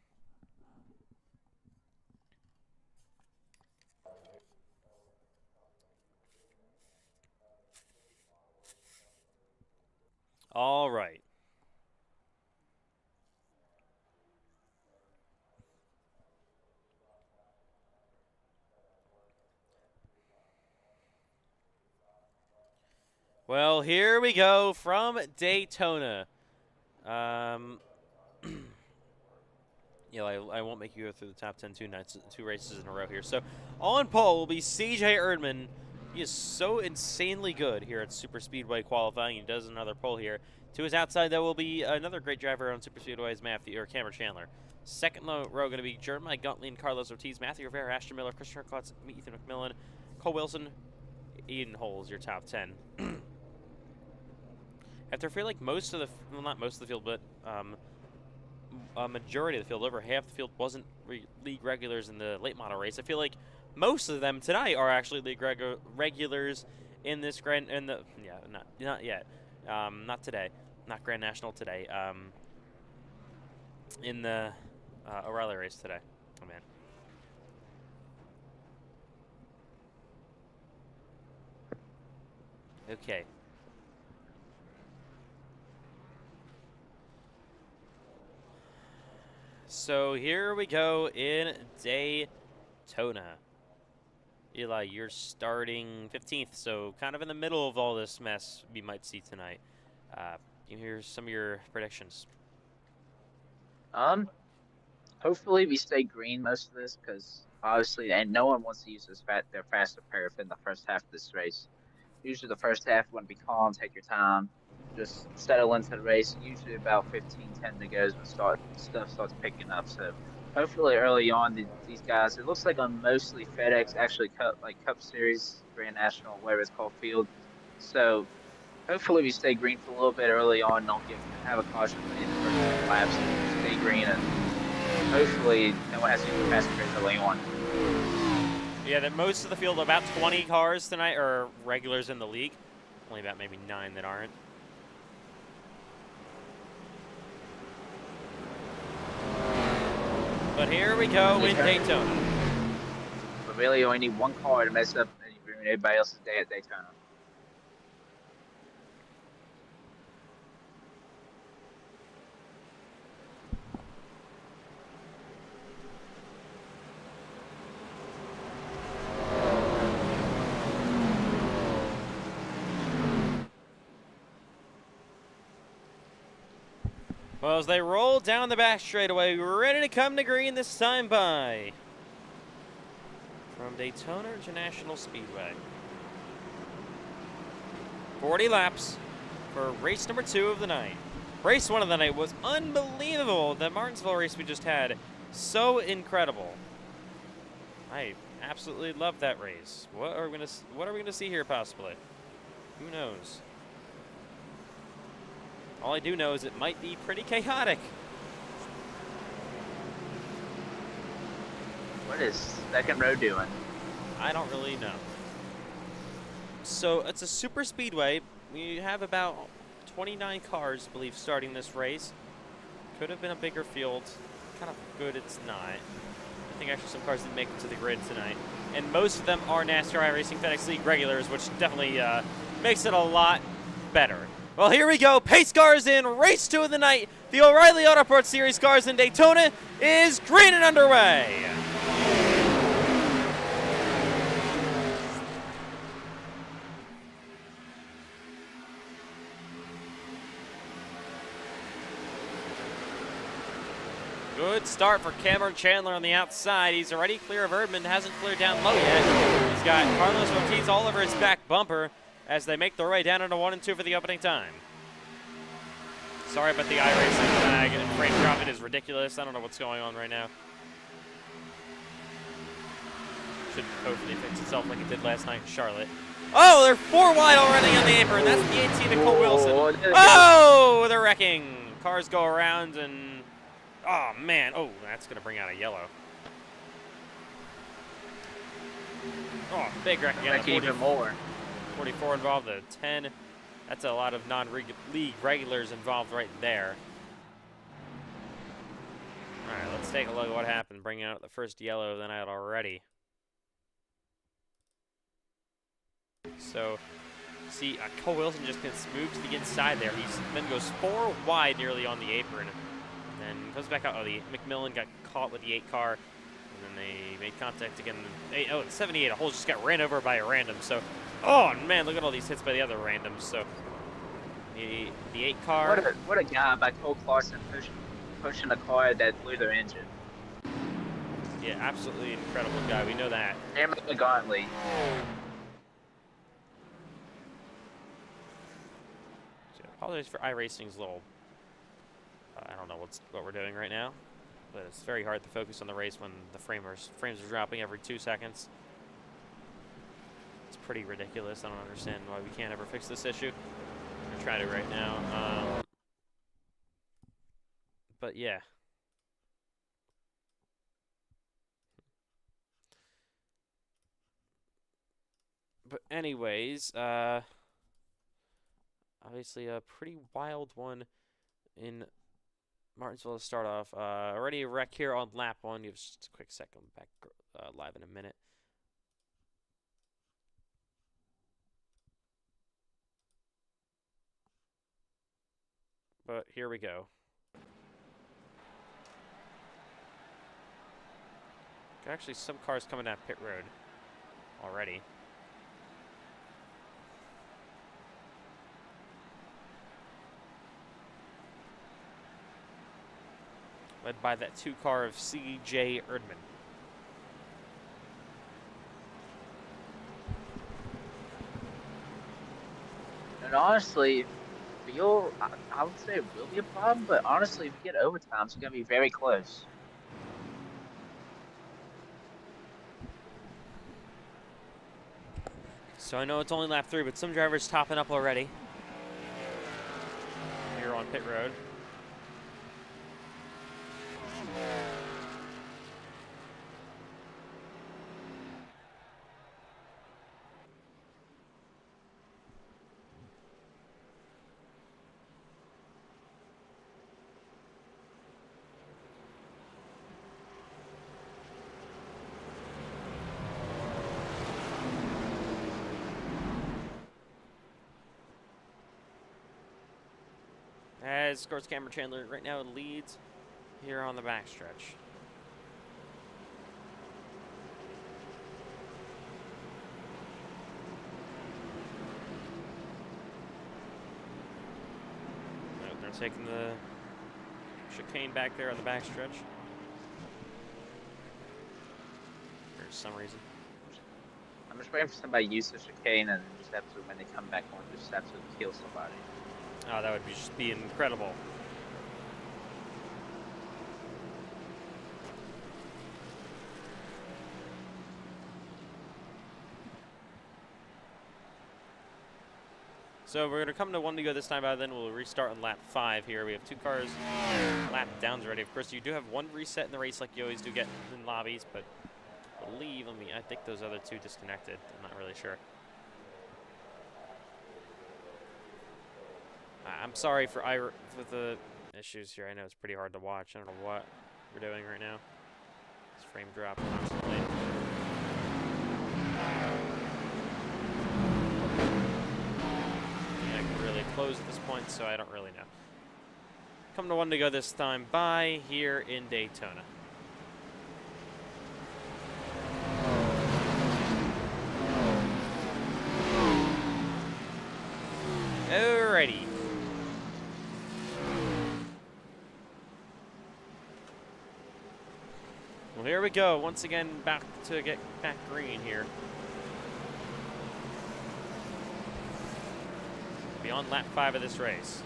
All right. Well, here we go from Daytona. Yeah, I won't make you go through the top 10 two races in a row here. So on pole will be CJ Erdman. He is so insanely good here at Super Speedway qualifying. He does another pole here. To his outside, there will be another great driver on Super Speedways, Cameron Chandler. Second row going to be Jeremiah Guntley and Carlos Ortiz, Matthew Rivera, Ashton Miller, Christian Klutz, Ethan McMillan, Cole Wilson, Eden Holes, your top 10. After I feel like most of the, well, not most of the field, but a majority of the field, over half the field wasn't league regulars in the late model race. I feel like most of them tonight are actually league regulars in this not yet, not today, not Grand National today. In the O'Reilly race today. Oh man. Okay. So here we go in Daytona. Eli, you're starting 15th, so kind of in the middle of all this mess we might see tonight. Here's some of your predictions. Hopefully we stay green most of this, because obviously, and no one wants to use their faster paraffin the first half of this race. Usually the first half you want to be calm, take your time, just settle into the race. Usually about 15-10 to go when stuff starts picking up. So hopefully early on these guys, it looks like on mostly FedEx, actually Cup Series, Grand National, whatever it's called, field. So hopefully we stay green for a little bit early on, don't have a caution in the first laps, stay green, and hopefully no one has to do passengers early on. Yeah, that most of the field, about 20 cars tonight are regulars in the league. Only about maybe 9 that aren't. But here we go in Daytona. But really, you only need one car to mess up and you ruin everybody else's day at Daytona. Well, as they roll down the back straightaway, we're ready to come to green this time by. From Daytona International Speedway. 40 laps for race number 2 of the night. Race 1 of the night was unbelievable. The Martinsville race we just had, so incredible. I absolutely love that race. What are we gonna see here possibly? Who knows? All I do know is it might be pretty chaotic. What is second row doing? I don't really know. So it's a super speedway. We have about 29 cars, I believe, starting this race. Could have been a bigger field. Kind of good it's not. I think actually some cars didn't make it to the grid tonight. And most of them are NASCAR iRacing FedEx League regulars, which definitely makes it a lot better. Well, here we go. Pace cars in race 2 of the night. The O'Reilly Autoport Series cars in Daytona is green and underway. Good start for Cameron Chandler on the outside. He's already clear of Erdman, hasn't cleared down low yet. He's got Carlos Ortiz all over his back bumper as they make their way down into 1 and 2 for the opening time. Sorry about the iRacing lag and frame drop. It is ridiculous. I don't know what's going on right now. Should hopefully fix itself like it did last night in Charlotte. Oh, they're 4 wide already on the apron. That's the 18 of Cole Wilson. Oh, they're wrecking. Cars go around and... Oh, man. Oh, that's going to bring out a yellow. Oh, big wreck again. Even more. 44 involved, a 10. That's a lot of non-league regulars involved right there. All right, let's take a look at what happened. Bringing out the first yellow of the night already. So, see, Cole Wilson just gets moved to the inside there. He then goes 4 wide nearly on the apron. And then comes back out. Oh, the McMillan got caught with the 8 car. And then they made contact again. Oh, the 78, a hole just got ran over by a random. So, oh, man, look at all these hits by the other randoms. So, the 8 car. What a guy by Cole Clarkson pushing a car that blew their engine. Yeah, absolutely incredible guy. We know that. Damn it, gauntly. So, apologies for iRacing's little... I don't know what we're doing right now, but it's very hard to focus on the race when the frames are dropping every 2 seconds. It's pretty ridiculous. I don't understand why we can't ever fix this issue. I'm going to try to right now. But yeah. But anyways, obviously a pretty wild one in Martinsville to start off. Already a wreck here on lap 1. Give us just a quick second. Back live in a minute. But here we go. Actually, some cars coming down pit road already. Led by that 2 car of C.J. Erdman. And honestly, I would say it will be a problem, but honestly, if you get overtime, it's going to be very close. So I know it's only lap 3, but some drivers topping up already. Here on pit road. As scores Cameron Chandler right now leads here on the backstretch. They're taking the chicane back there on the backstretch. For some reason. I'm just waiting for somebody to use the chicane and then just absolutely when they come back on, just absolutely kill somebody. Oh, that would just be incredible. So we're going to come to one to go this time, but then we'll restart on lap 5 here. We have 2 cars lap downs already. Of course, you do have 1 reset in the race like you always do get in lobbies, but I think those other 2 disconnected. I'm not really sure. I'm sorry for the issues here. I know it's pretty hard to watch. I don't know what we're doing right now. This frame drop constantly. Close at this point, so I don't really know. Come to one to go this time by here in Daytona. Alrighty. Well, here we go. Once again, back to get back green here. On lap 5 of this race.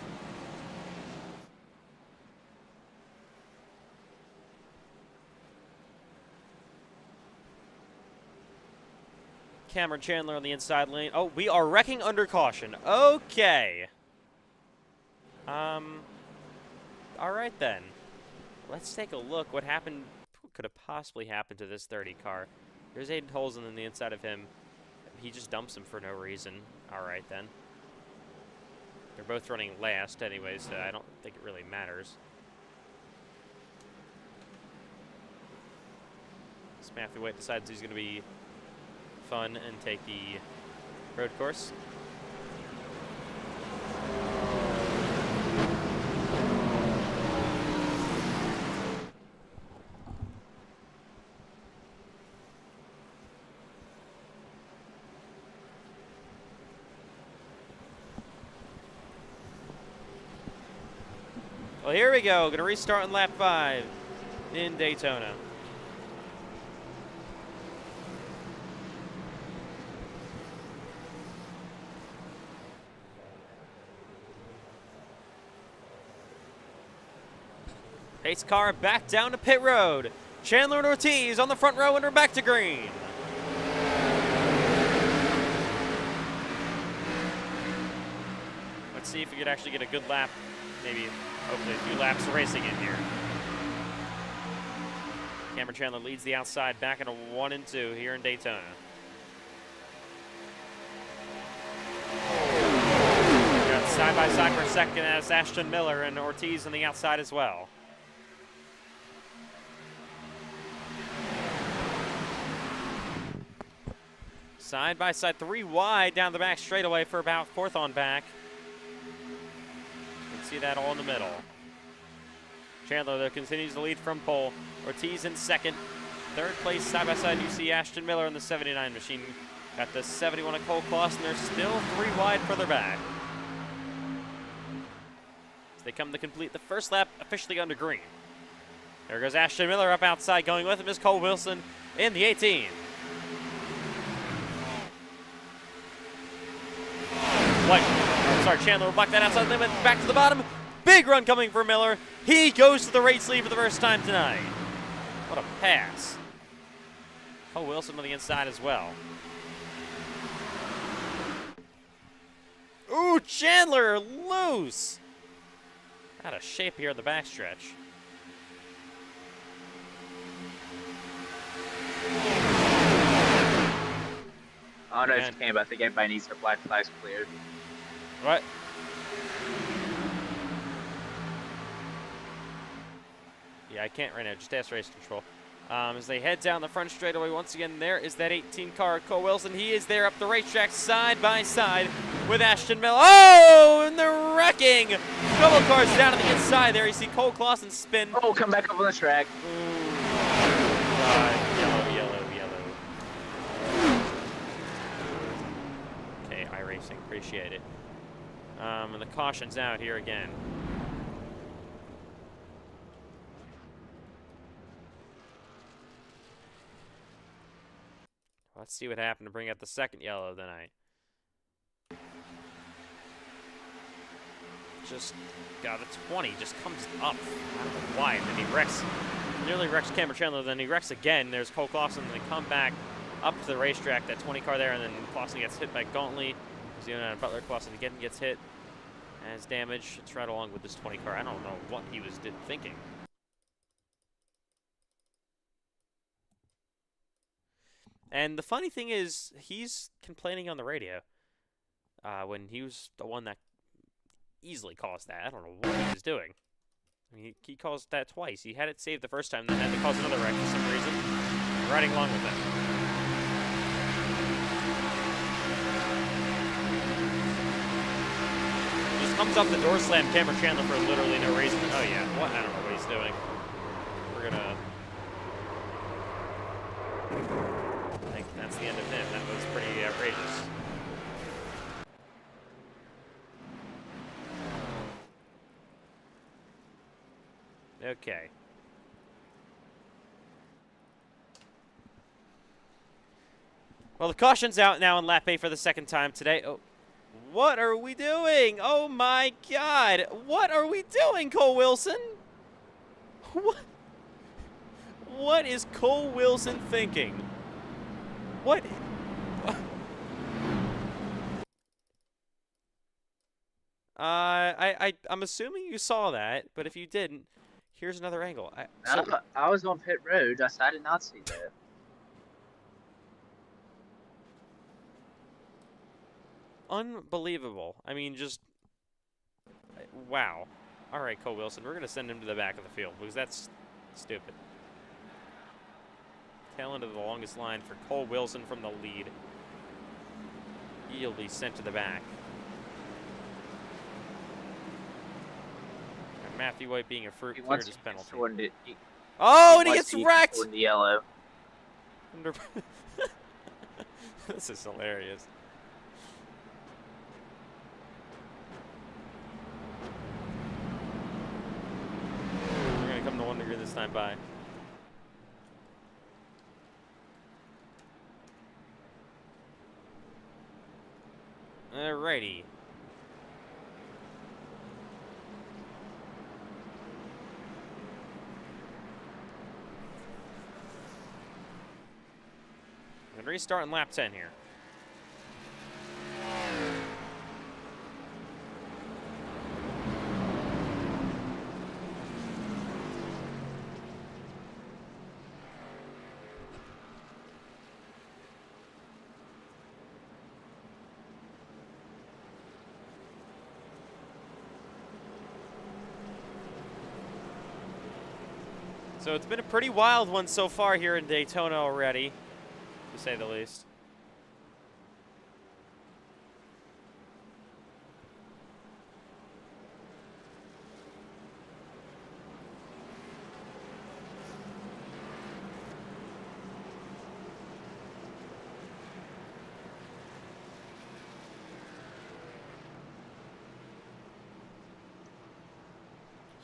Cameron Chandler on the inside lane. Oh, we are wrecking under caution. Okay. All right then. Let's take a look. What happened? What could have possibly happened to this 30 car? There's Aiden Tolson on the inside of him. He just dumps him for no reason. All right then. They're both running last anyway, so I don't think it really matters. So Matthew White decides he's going to be fun and take the road course. Well, here we go. Going to restart on lap 5 in Daytona. Pace car back down to pit road. Chandler and Ortiz on the front row and we're back to green. Let's see if we could actually get a good lap. Maybe, hopefully, a few laps of racing in here. Cameron Chandler leads the outside back into 1 and 2 here in Daytona. We got side by side for a second as Ashton Miller and Ortiz on the outside as well. Side by side, 3 wide down the back straightaway for about 4th on back. See that all in the middle. Chandler, though, continues to lead from pole. Ortiz in 2nd. 3rd place, side-by-side, you see Ashton Miller in the 79 machine. Got the 71 of Cole Clausen. They're still 3 wide further back. As they come to complete the first lap, officially under green. There goes Ashton Miller up outside. Going with him is Cole Wilson in the 18. Chandler will block that outside limit. Back to the bottom. Big run coming for Miller. He goes to the race lead for the first time tonight. What a pass. Cole Wilson on the inside as well. Ooh, Chandler loose. Out of shape here in the backstretch. Oh no, just came about to get by needs their black flags cleared. What? Yeah, I can't right now. Just ask race control. As they head down the front straightaway, once again, there is that 18 car, Cole Wilson. He is there up the racetrack side by side with Ashton Miller. Oh, and they're wrecking. Couple cars down on the inside there. You see Cole Clausen spin. Oh, come back up on the track. Ooh. Yellow. Okay, iRacing, appreciate it. And the caution's out here again. Let's see what happened to bring out the second yellow of the night. Just got a 20, just comes up. I don't know why, and then he wrecks, nearly wrecks Cameron Chandler, then he wrecks again. There's Cole Clausen, and they come back up to the racetrack, that 20 car there, and then Clausen gets hit by Gauntly. Ziona Butler, Clausen again gets hit, has damage. It's right along with this 20 car. I don't know what he was thinking. And the funny thing is, he's complaining on the radio when he was the one that easily caused that. I don't know what he was doing. I mean, he caused that twice. He had it saved the first time, then had to cause another wreck for some reason. Riding along with it. Just comes up the door slam Cameron Chandler for literally no reason. Oh yeah, what? I don't know what he's doing. We're gonna... I think that's the end of him. That was pretty outrageous. Okay. Well, the caution's out now in lap 8 for the second time today. Oh, what are we doing? Oh my God! What are we doing, Cole Wilson? What? What is Cole Wilson thinking? What? I'm assuming you saw that, but if you didn't, here's another angle. I was on pit road. I did not see that. Unbelievable. I mean, just wow. All right, Cole Wilson, we're gonna send him to the back of the field because that's stupid. Tail end of the longest line for Cole Wilson from the lead. He'll be sent to the back. And Matthew White being a cleared his penalty. Oh, and he gets wrecked! The yellow. This is hilarious. We're gonna come to 1 degree this time by. Alrighty. We're gonna restart in lap 10 here. So it's been a pretty wild one so far here in Daytona already, to say the least.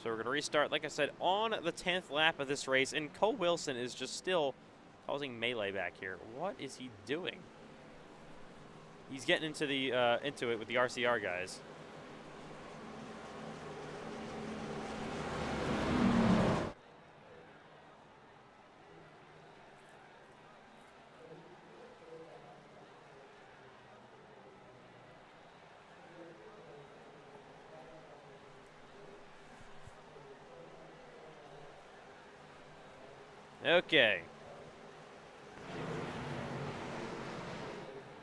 So we're going to restart, like I said, on the 10th lap of this race, and Cole Wilson is just still causing melee back here. What is he doing? He's getting into it with the RCR guys. Okay.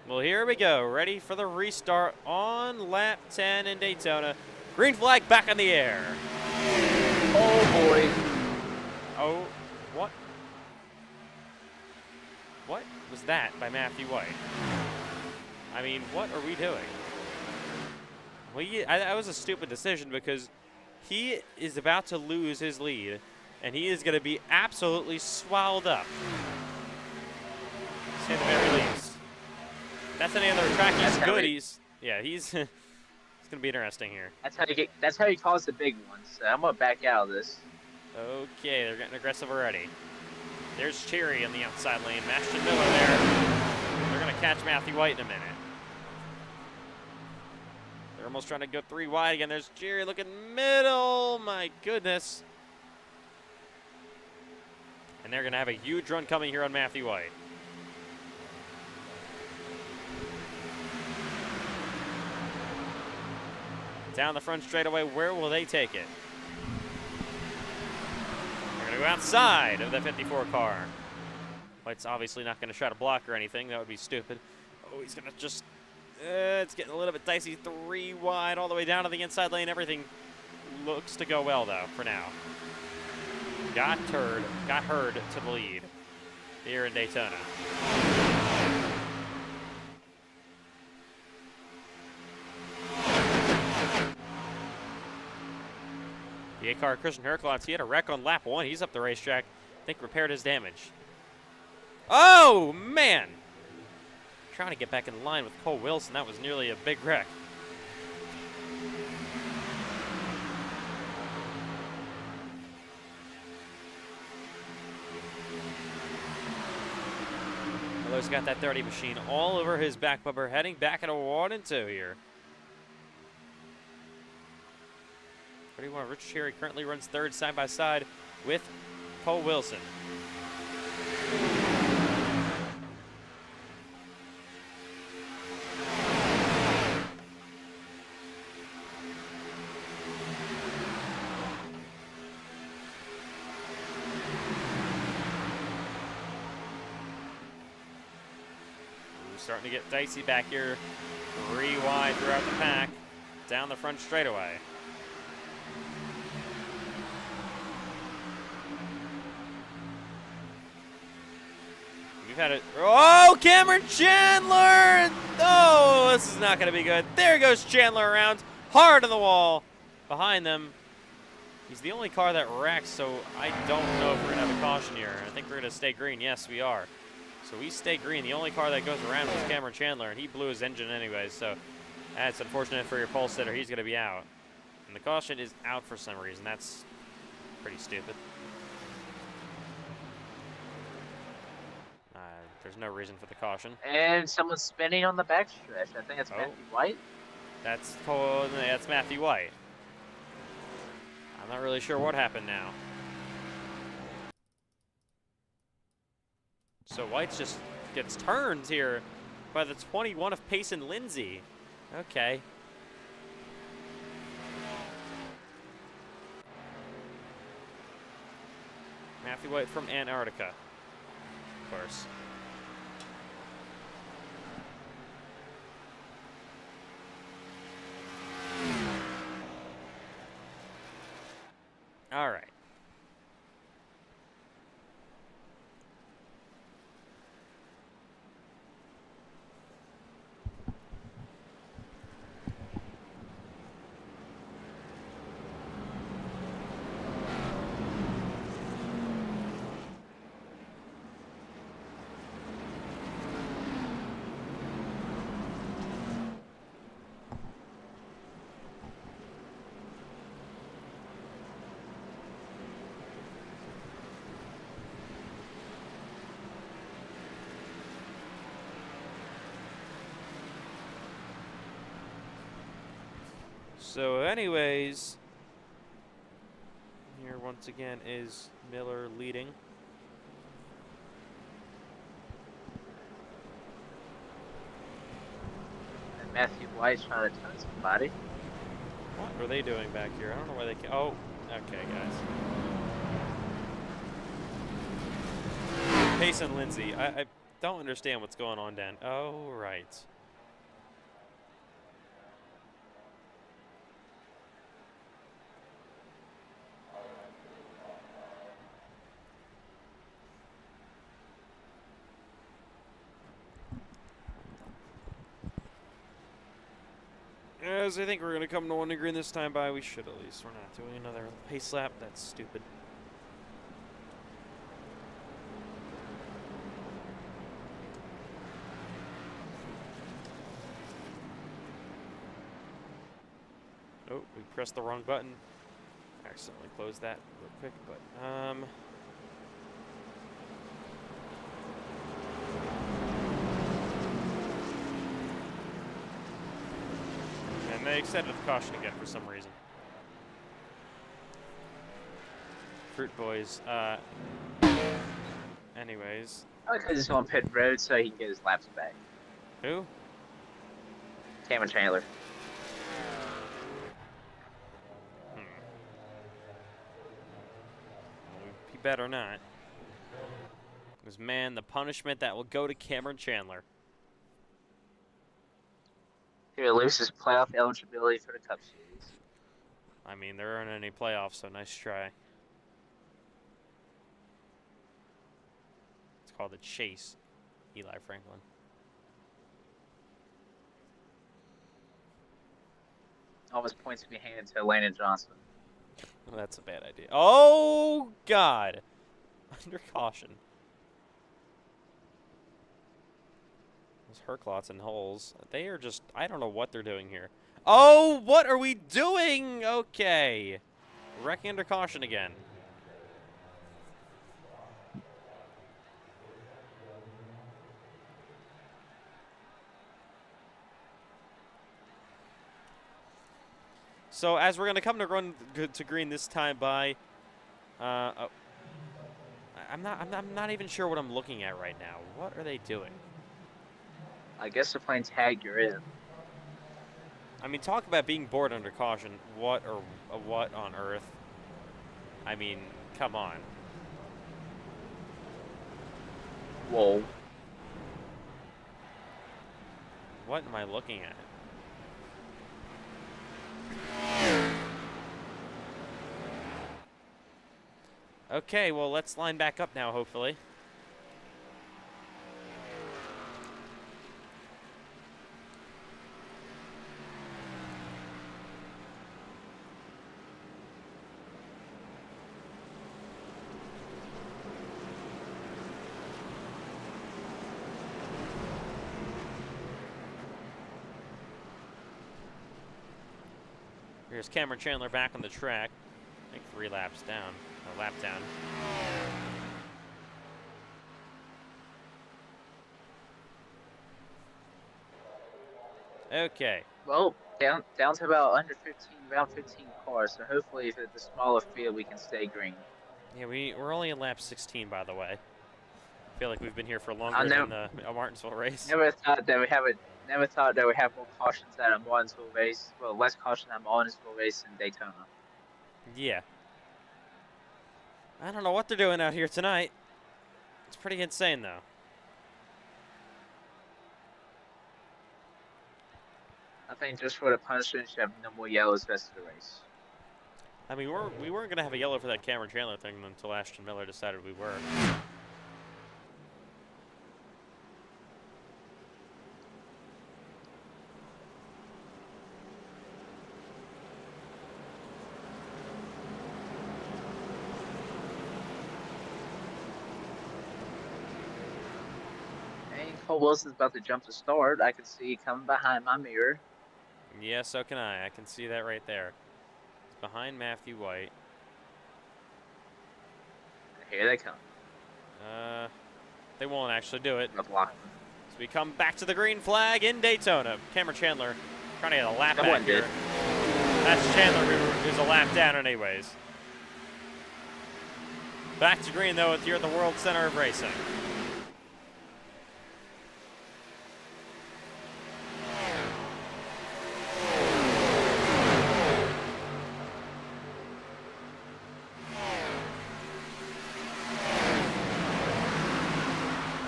Well, here we go. Ready for the restart on lap 10 in Daytona. Green flag back in the air. Oh, boy. Oh, what? What was that by Matthew White? I mean, what are we doing? Well, that was a stupid decision because he is about to lose his lead. And he is going to be absolutely swallowed up. Say the very least. That's any other track. He's good. He's it's going to be interesting here. That's how you cause the big ones. I'm gonna back out of this. Okay, they're getting aggressive already. There's Cherry on the outside lane. Ashton Miller there. catch Matthew White in a minute. They're almost trying to go 3 wide again. There's Jerry looking middle. My goodness. And they're going to have a huge run coming here on Matthew White. Down the front straightaway, where will they take it? They're going to go outside of the 54 car. White's obviously not going to try to block or anything. That would be stupid. Oh, he's going to just... it's getting a little bit dicey. 3 wide all the way down to the inside lane. Everything looks to go well, though, for now. Got Hurd to the lead here in Daytona. The 8 car, Christian Herklotz, he had a wreck on lap 1. He's up the racetrack. I think repaired his damage. Oh, man! Trying to get back in line with Cole Wilson. That was nearly a big wreck. Miller's got that 30 machine all over his back bumper, heading back into 1 and 2 here. 31, Rich Cherry currently runs 3rd side by side with Cole Wilson. Starting to get dicey back here. 3 wide throughout the pack. Down the front straightaway. We've had it. Oh, Cameron Chandler! Oh, this is not going to be good. There goes Chandler around. Hard on the wall. Behind them. He's the only car that wrecks, so I don't know if we're going to have a caution here. I think we're going to stay green. Yes, we are. So we stay green. The only car that goes around was Cameron Chandler, and he blew his engine anyways, so that's unfortunate for your pole sitter. He's going to be out. And the caution is out for some reason. That's pretty stupid. There's no reason for the caution. And someone's spinning on the backstretch. I think it's Matthew White. That's Matthew White. I'm not really sure what happened now. So White just gets turned here by the 21 of Payson Lindsay. Okay. Matthew White from Antarctica, of course. All right. So anyways, here once again is Miller leading. And Matthew White's trying to turn somebody. What are they doing back here? I don't know why they can. Oh, okay, guys. Payson Lindsay. I don't understand what's going on, Dan. Oh, right. As I think we're going to come to 1 green this time by, we should at least. We're not doing another pace lap. That's stupid. Oh, we pressed the wrong button. Accidentally closed that real quick, but they extended the caution again for some reason. Fruit Boys. Anyways. I like he's on pit road so he can get his laps back. Who? Cameron Chandler. Well, he better not. Because, man, the punishment that will go to Cameron Chandler. He will lose his playoff eligibility for the Cup Series. I mean, there aren't any playoffs, so nice try. It's called the Chase, Eli Franklin. Almost points to be handed to Landon Johnson. Well, that's a bad idea. Oh, God. Under caution. Those Herklots and holes. They are just... I don't know what they're doing here. Oh, what are we doing? Okay. Wrecking under caution again. So as we're gonna come to run to green this time by, oh, I'm not even sure what I'm looking at right now. What are they doing? I guess they're playing tag. You're in. I mean, talk about being bored under caution. What on earth? I mean, come on. Whoa. What am I looking at? Okay, well, let's line back up now, hopefully. Here's Cameron Chandler back on the track. I think 3 laps down. A lap down. Okay. Well, down to about under 15, around 15 cars. So hopefully, if it's a smaller field, we can stay green. Yeah, we're only in lap 16, by the way. I feel like we've been here for longer than the Martinsville race. Never thought that we have more cautions at a Martinsville race. Well, less caution at a Martinsville race than Daytona. Yeah. I don't know what they're doing out here tonight. It's pretty insane, though. I think just for the punishment, you should have no more yellows the rest of the race. I mean, we weren't going to have a yellow for that Cameron Chandler thing until Ashton Miller decided we were. Cole Wilson's about to jump the start. I can see it coming behind my mirror. Yeah, so can I. I can see that right there. It's behind Matthew White. Here they come. They won't actually do it. The block. So we come back to the green flag in Daytona. Cameron Chandler trying to get a lap back here. That's Chandler who's a lap down anyways. Back to green though here at the World Center of Racing.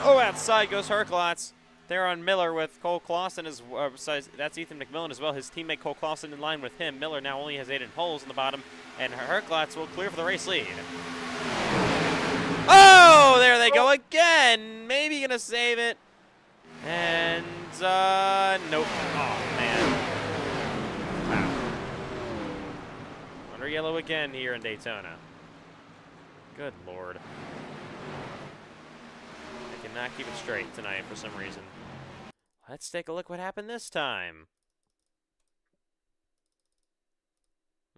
Oh, outside goes Herklots. They're on Miller with Cole Clausen. That's Ethan McMillan as well. His teammate Cole Clausen in line with him. Miller now only has 8 holes in the bottom, and Herklots will clear for the race lead. Oh, there they go again. Maybe going to save it. And, nope. Oh, man. Wow. Under yellow again here in Daytona. Good Lord. I cannot keep it straight tonight for some reason. Let's take a look what happened this time.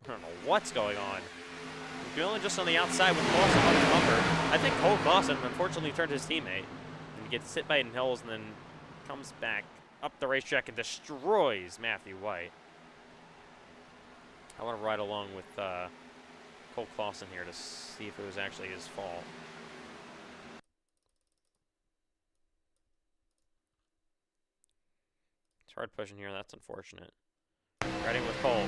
I don't know what's going on. McMillan just on the outside with Clausen on the bumper. I think Cole Clausen unfortunately turned his teammate and gets hit by 8 holes and then comes back up the racetrack and destroys Matthew White. I want to ride along with Cole Clausen here to see if it was actually his fault. It's hard pushing here. That's unfortunate. Riding with Cole.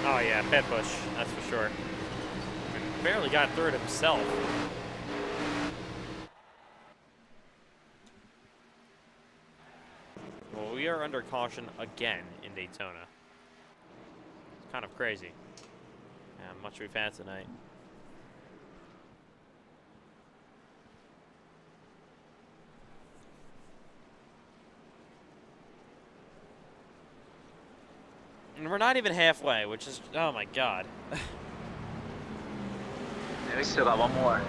Oh yeah, pit push. That's for sure. Barely got through it himself. Well, we are under caution again in Daytona. It's kind of crazy. How much we've had tonight. And we're not even halfway, which is, oh my god. Yeah, we still got one more.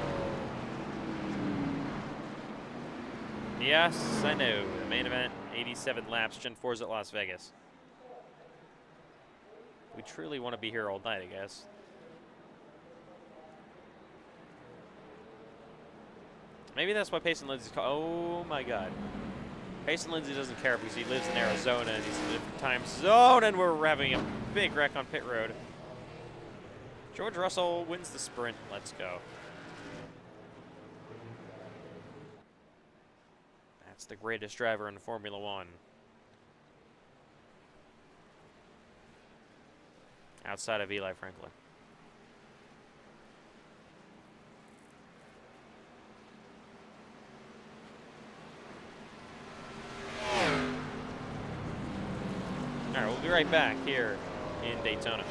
Yes, I know. The main event, 87 laps, Gen 4's at Las Vegas. We truly want to be here all night, I guess. Maybe that's why Payson Lindsay's oh my god. Payson Lindsay doesn't care because he lives in Arizona and he's in a different time zone, and we're having a big wreck on pit road. George Russell wins the sprint. Let's go. That's the greatest driver in Formula One. Outside of Eli Franklin. All right, we'll be right back here in Daytona.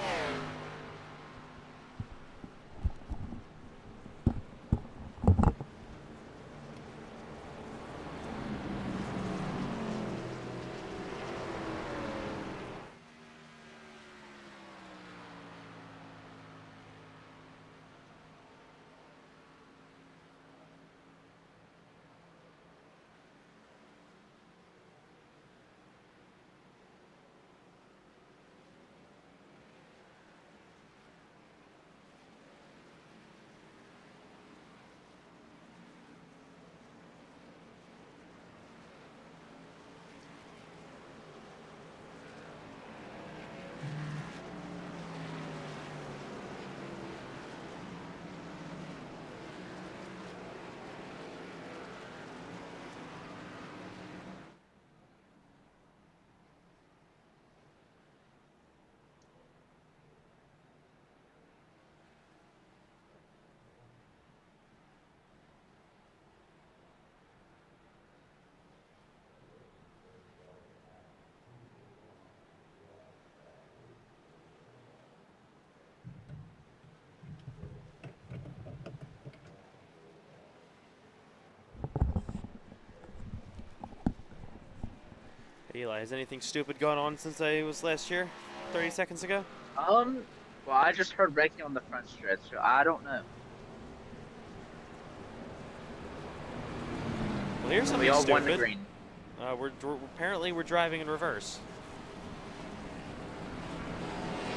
Eli, has anything stupid gone on since I was last year? 30 seconds ago? Well, I just heard braking on the front stretch, so I don't know. Well, here's something We all won the stupid. green. Apparently we're driving in reverse.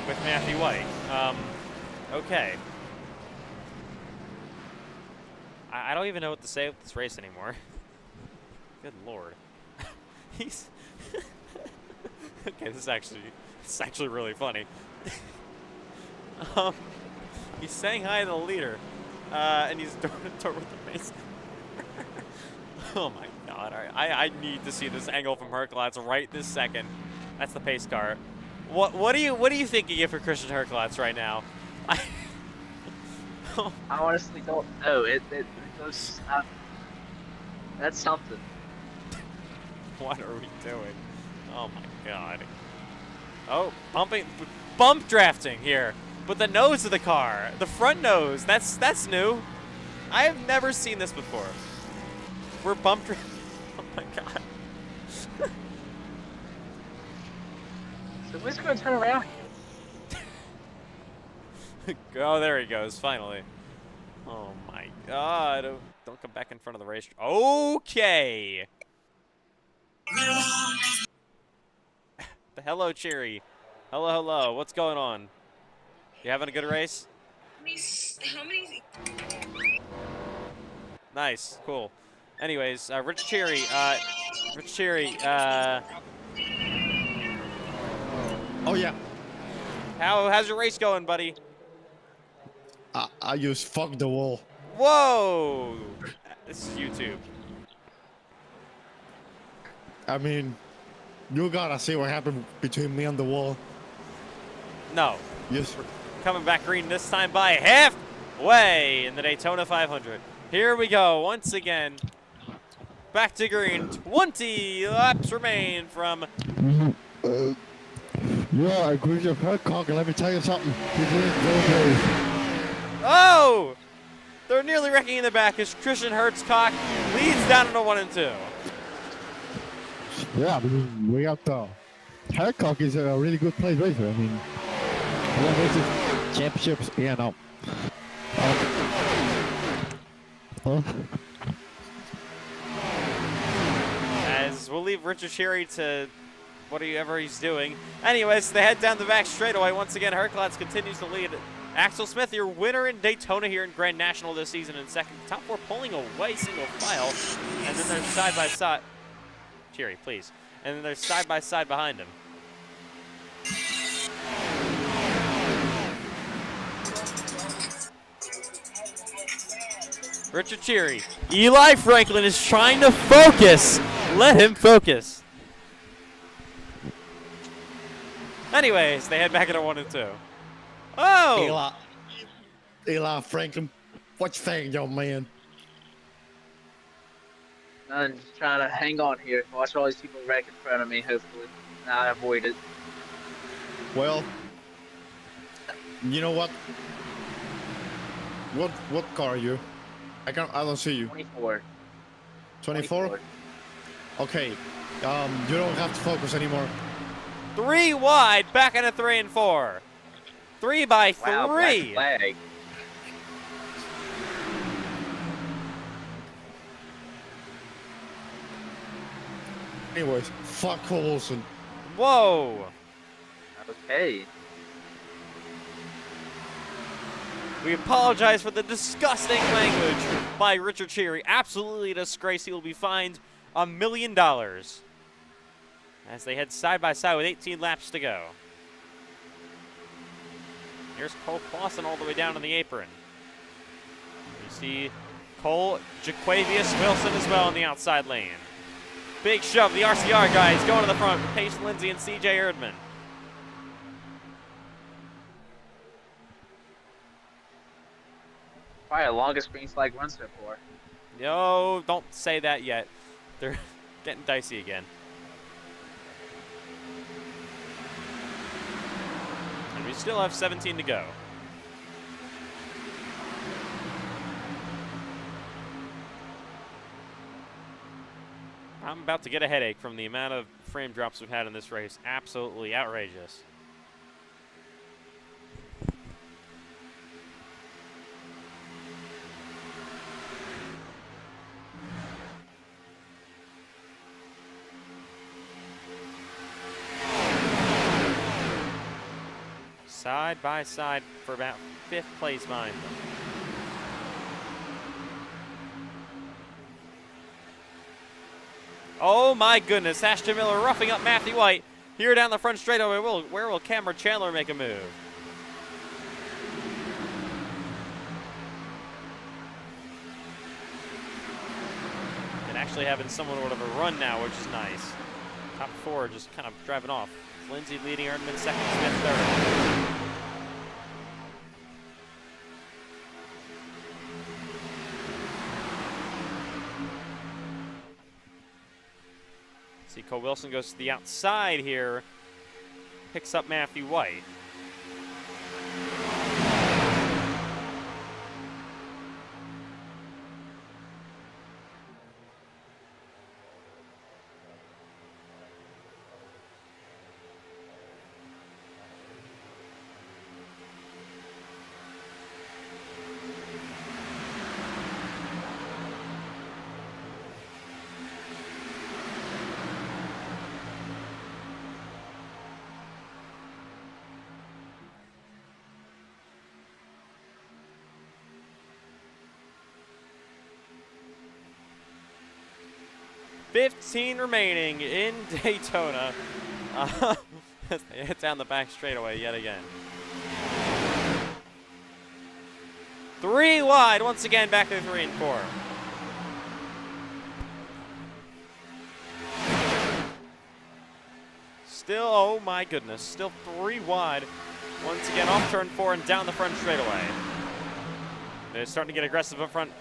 With Matthew White. Okay. I don't even know what to say with this race anymore. Good lord. He's okay. This is actually really funny. He's saying hi to the leader, and he's door to door with the pace. Oh my god! All right, I need to see this angle from Herklots right this second. That's the pace car. What are you thinking of for Christian Herklots right now? I honestly don't know. It goes. That's something. What are we doing? Oh my god. Oh, bump drafting here. But the nose of the car, the front nose, that's new. I have never seen this before. We're bump drafting. Oh my god. So who's going to turn around? Oh, there he goes, finally. Oh my god. Don't come back in front of the race. Okay. Hello, Cheery. Hello. What's going on? You having a good race? How many? Nice, cool. Anyways, Rich Cheery, Oh yeah. How's your race going, buddy? I just fucked the wall. Whoa! This is YouTube. I mean, you gotta see what happened between me and the wall. No. Yes. Coming back green this time by halfway in the Daytona 500. Here we go once again. Back to green. 20 laps remain from. Yeah, I agree with your Hancock, and let me tell you something. He's doing very Oh! They're nearly wrecking in the back as Christian Hertzcock leads down into 1 and 2. Yeah, I mean, we got Hancock is a really good place racer. I mean, he races championships, yeah, no. As we'll leave Richard Cherry to whatever he's doing. Anyways, they head down the back straightaway. Once again, Herklotz continues to lead. Axel Smith, your winner in Daytona here in Grand National this season in second. Top 4 pulling away single file. And then they're side by side. Cherry, please. And then they're side by side behind him. Richard Cherry. Eli Franklin is trying to focus. Let him focus. Anyways, they head back into 1 and 2. Oh! Eli Franklin, what you think, young man? I'm just trying to hang on here. Watch all these people wreck in front of me, hopefully. I avoid it. Well, you know what? What car are you? I don't see you. 24. 24? Okay. You don't have to focus anymore. 3 wide, back into 3 and 4. 3 by 3. Wow, black flag. Anyways, fuck Cole Wilson. Whoa. Okay. We apologize for the disgusting language by Richard Cherry. Absolutely a disgrace. He will be fined $1 million as they head side by side with 18 laps to go. Here's Cole Clausen all the way down on the apron. You see Cole Jaquavius Wilson as well in the outside lane. Big shove. The RCR guys going to the front. Pace Lindsay and CJ Erdman. Probably the longest green flag run so far. No, don't say that yet. They're getting dicey again. And we still have 17 to go. I'm about to get a headache from the amount of frame drops we've had in this race. Absolutely outrageous. Side by side for about 5th place behind them. Oh my goodness, Ashton Miller roughing up Matthew White. Here down the front straightaway, where will Cameron Chandler make a move? And actually having somewhat of a run now, which is nice. Top 4 just kind of driving off. Lindsay leading, Erdman second, Smith third. See, Cole Wilson goes to the outside here, picks up Matthew White. $15 remaining in Daytona. as they hit down the back straightaway yet again. 3 wide once again, back to 3 and 4. Still, oh my goodness, still 3 wide. Once again, off turn 4 and down the front straightaway. They're starting to get aggressive up front.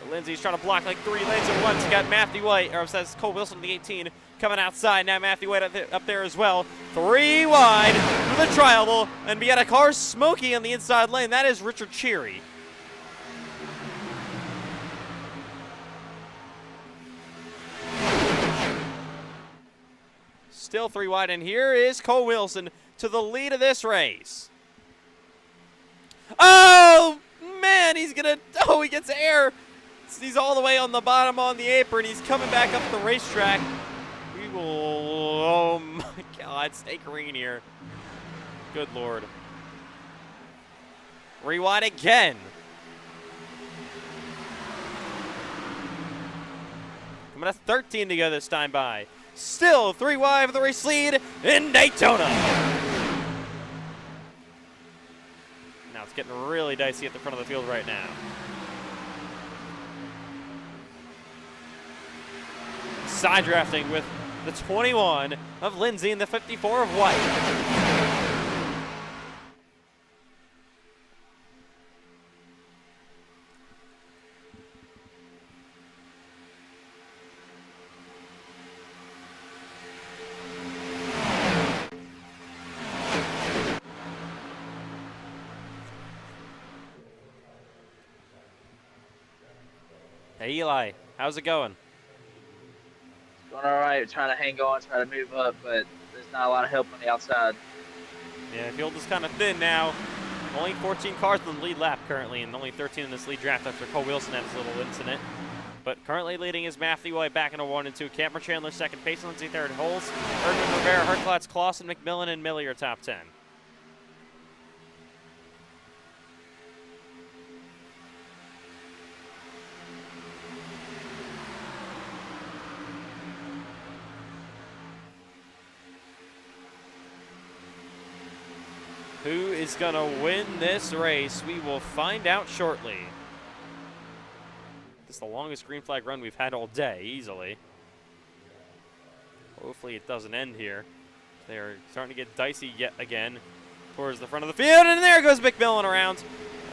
Lindsay's trying to block like 3 lanes at once. You got Matthew White, or says Cole Wilson on the 18, coming outside. Now Matthew White up there as well. 3 wide with a triangle, and we got a car smoky on the inside lane. That is Richard Cheery. Still 3 wide, and here is Cole Wilson to the lead of this race. Oh, man, he gets air. He's all the way on the bottom on the apron. He's coming back up the racetrack. We will, oh my God, stay green here. Good Lord. Rewind again. Coming at 13 to go this time by. Still 3 wide for the race lead in Daytona. Now it's getting really dicey at the front of the field right now. Side drafting with the 21 of Lindsay and the 54 of White. Hey Eli, how's it going? Going all right. Trying to hang on, trying to move up, but there's not a lot of help on the outside. Yeah, the field is kind of thin now. Only 14 cars in the lead lap currently, and only 13 in this lead draft after Cole Wilson had his little incident. But currently leading is Matthew White back into 1 and 2. Cameron Chandler second, Payson Lindsay third, Holes, Erdman Rivera, Herklotz, Clausen, McMillan, and Millie are top 10. Who is going to win this race? We will find out shortly. This is the longest green flag run we've had all day, easily. Hopefully it doesn't end here. They're starting to get dicey yet again towards the front of the field, and there goes McMillan around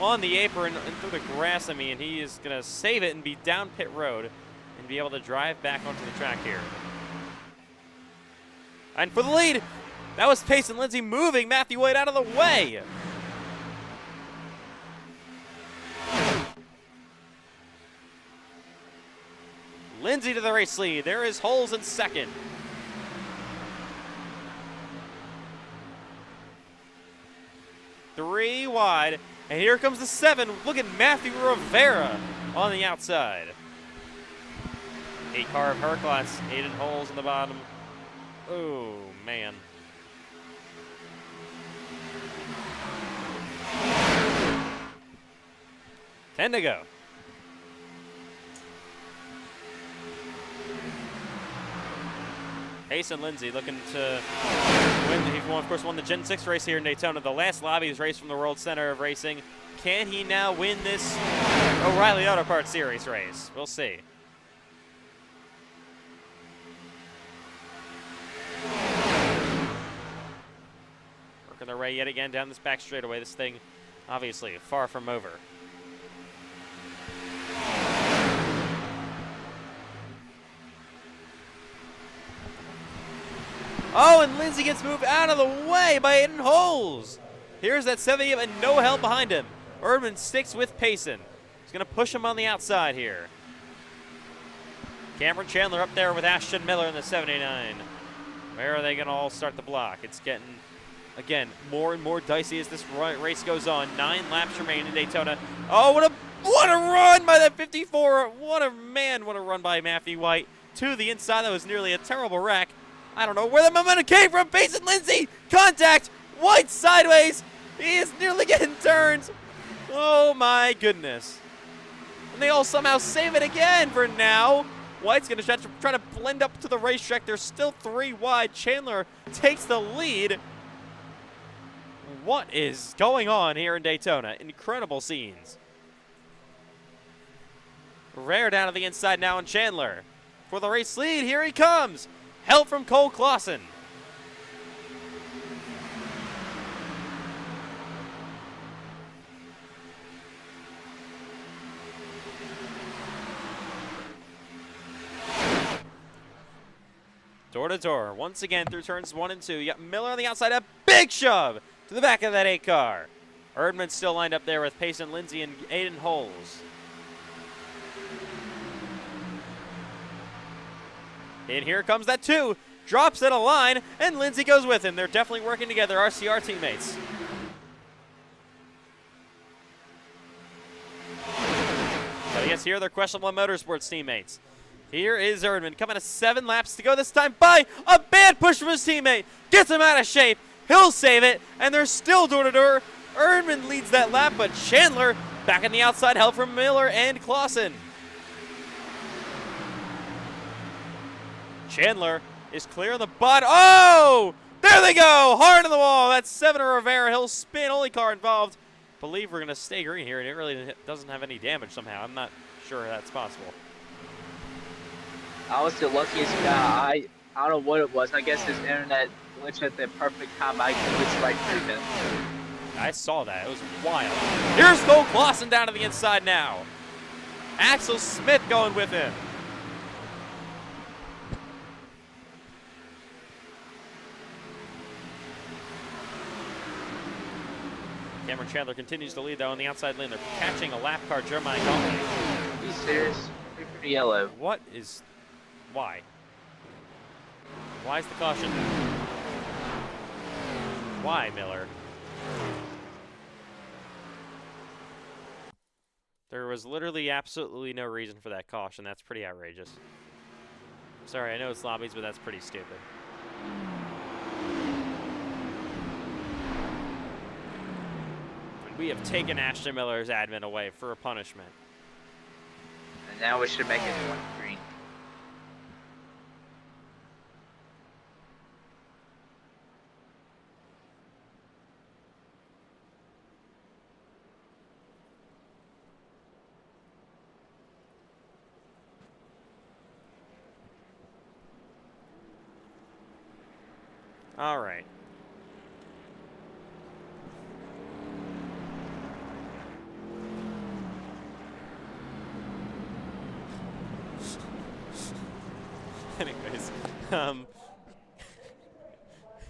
on the apron and through the grass. I mean, he is going to save it and be down pit road and be able to drive back onto the track here. And for the lead, that was Payson Lindsay moving Matthew White out of the way. Lindsay to the race lead. There is Holes in second. Three wide. And here comes the 7. Look at Matthew Rivera on the outside. 8 car of Herklotz. Aiden Holes in the bottom. Oh, man. Ten to go. Payson Lindsay looking to win. He, of course, won the Gen 6 race here in Daytona, the last Lobbies race from the World Center of Racing. Can he now win this O'Reilly Auto Parts Series race? We'll see. Working their way yet again down this back straightaway. This thing, obviously, far from over. Oh, and Lindsay gets moved out of the way by Aiden Holes. Here's that 70 and no help behind him. Erdman sticks with Payson. He's going to push him on the outside here. Cameron Chandler up there with Ashton Miller in the 79. Where are they going to all start the block? It's getting, again, more and more dicey as this race goes on. 9 laps remain in Daytona. Oh, what a run by that 54. What a run by Matthew White. To the inside, that was nearly a terrible wreck. I don't know where the momentum came from. Payson Lindsay, contact, White sideways. He is nearly getting turned. Oh my goodness. And they all somehow save it again for now. White's going to try to blend up to the racetrack. They're still 3 wide. Chandler takes the lead. What is going on here in Daytona? Incredible scenes. Rare down to the inside now, and Chandler for the race lead. Here he comes. Help from Cole Clausen. Door to door, once again through turns 1 and 2. You got Miller on the outside, a big shove to the back of that 8 car. Erdman's still lined up there with Payson Lindsay and Aiden Holes. And here comes that 2. Drops at a line, and Lindsay goes with him. They're definitely working together, RCR teammates. But I guess here they're questionable motorsports teammates. Here is Erdman coming to 7 laps to go this time by a bad push from his teammate. Gets him out of shape. He'll save it, and they're still door to door. Erdman leads that lap, but Chandler back on the outside, help from Miller and Clausen. Chandler is clear on the butt. Oh! There they go! Hard on the wall. That's 7 Rivera. He'll spin. Only car involved. Believe we're going to stay green here, and it really doesn't have any damage somehow. I'm not sure that's possible. I was the luckiest guy. I don't know what it was. I guess his internet glitched at the perfect time. I glitched right through him. I saw that. It was wild. Here's Cole Clausen down to the inside now. Axel Smith going with him. Cameron Chandler continues to lead, though, on the outside lane. They're catching a lap car, Jeremiah Conley. He's serious. Pretty yellow. What is... Why? Why is the caution? Why, Miller? There was literally absolutely no reason for that caution. That's pretty outrageous. Sorry, I know it's Lobbies, but that's pretty stupid. And we have taken Ashton Miller's admin away for a punishment. And now we should make it 1 green. All right. Anyways,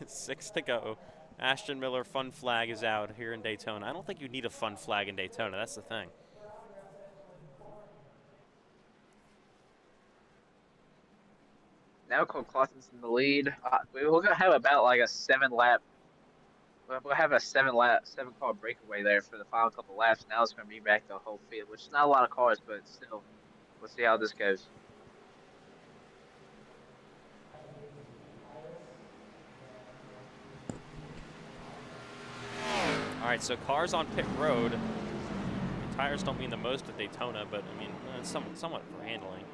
6 to go. Ashton Miller fun flag is out here in Daytona. I don't think you need a fun flag in Daytona. That's the thing. Now Cole Clausen's in the lead. We're gonna have about like a 7 lap. We'll have a 7 car breakaway there for the final couple laps. Now it's gonna be back to the whole field, which is not a lot of cars, but still, we'll see how this goes. All right, so cars on pit road. The tires don't mean the most at Daytona, but I mean, it's somewhat for handling.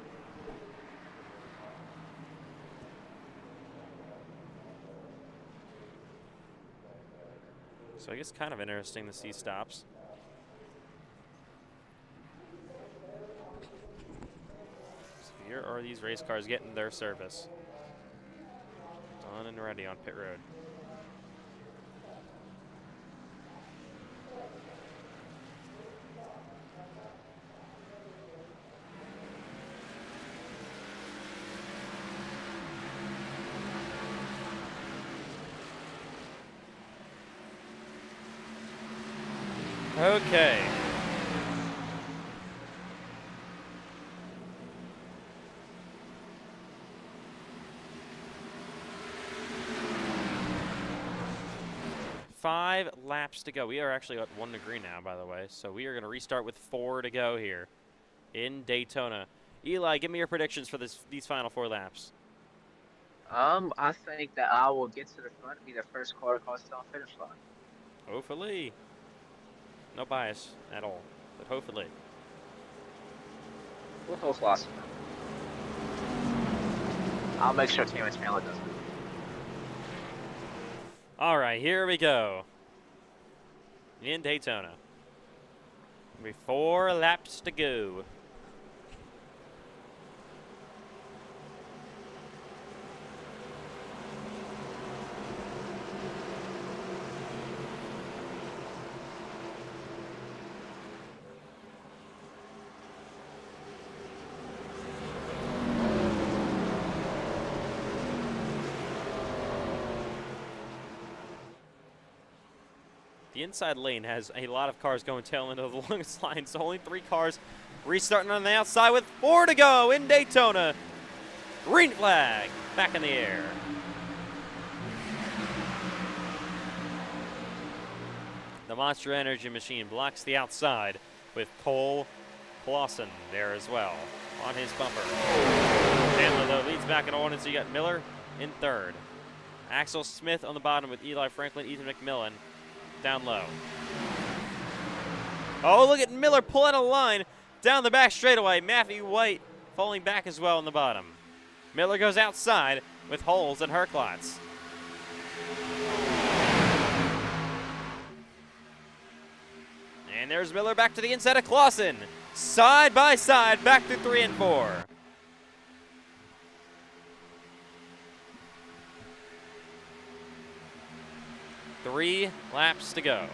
So I guess kind of interesting to see stops. So here are these race cars getting their service. Done and ready on pit road. Okay. Five laps to go. We are actually at 1 degree now, by the way. So we are going to restart with 4 to go here in Daytona. Eli, give me your predictions for these final 4 laps. I think that I will get to the front and be the first car across the finish line. Hopefully. No bias at all, but hopefully. We'll hold Clausen. I'll make sure Cameron Chandler does it. All right, here we go. in Daytona. Be 4 laps to go. The inside lane has a lot of cars going tail into the longest line, so only 3 cars restarting on the outside with 4 to go in Daytona. Green flag back in the air. The Monster Energy machine blocks the outside with Cole Clausen there as well on his bumper. Chandler, though, leads back in order, so you got Miller in 3rd. Axel Smith on the bottom with Eli Franklin, Ethan McMillan down low. Oh, look at Miller pull out a line down the back straightaway. Matthew White falling back as well in the bottom. Miller goes outside with Holes and Herklotz. And there's Miller back to the inside of Clausen. Side by side, back through 3 and 4. Three laps to go.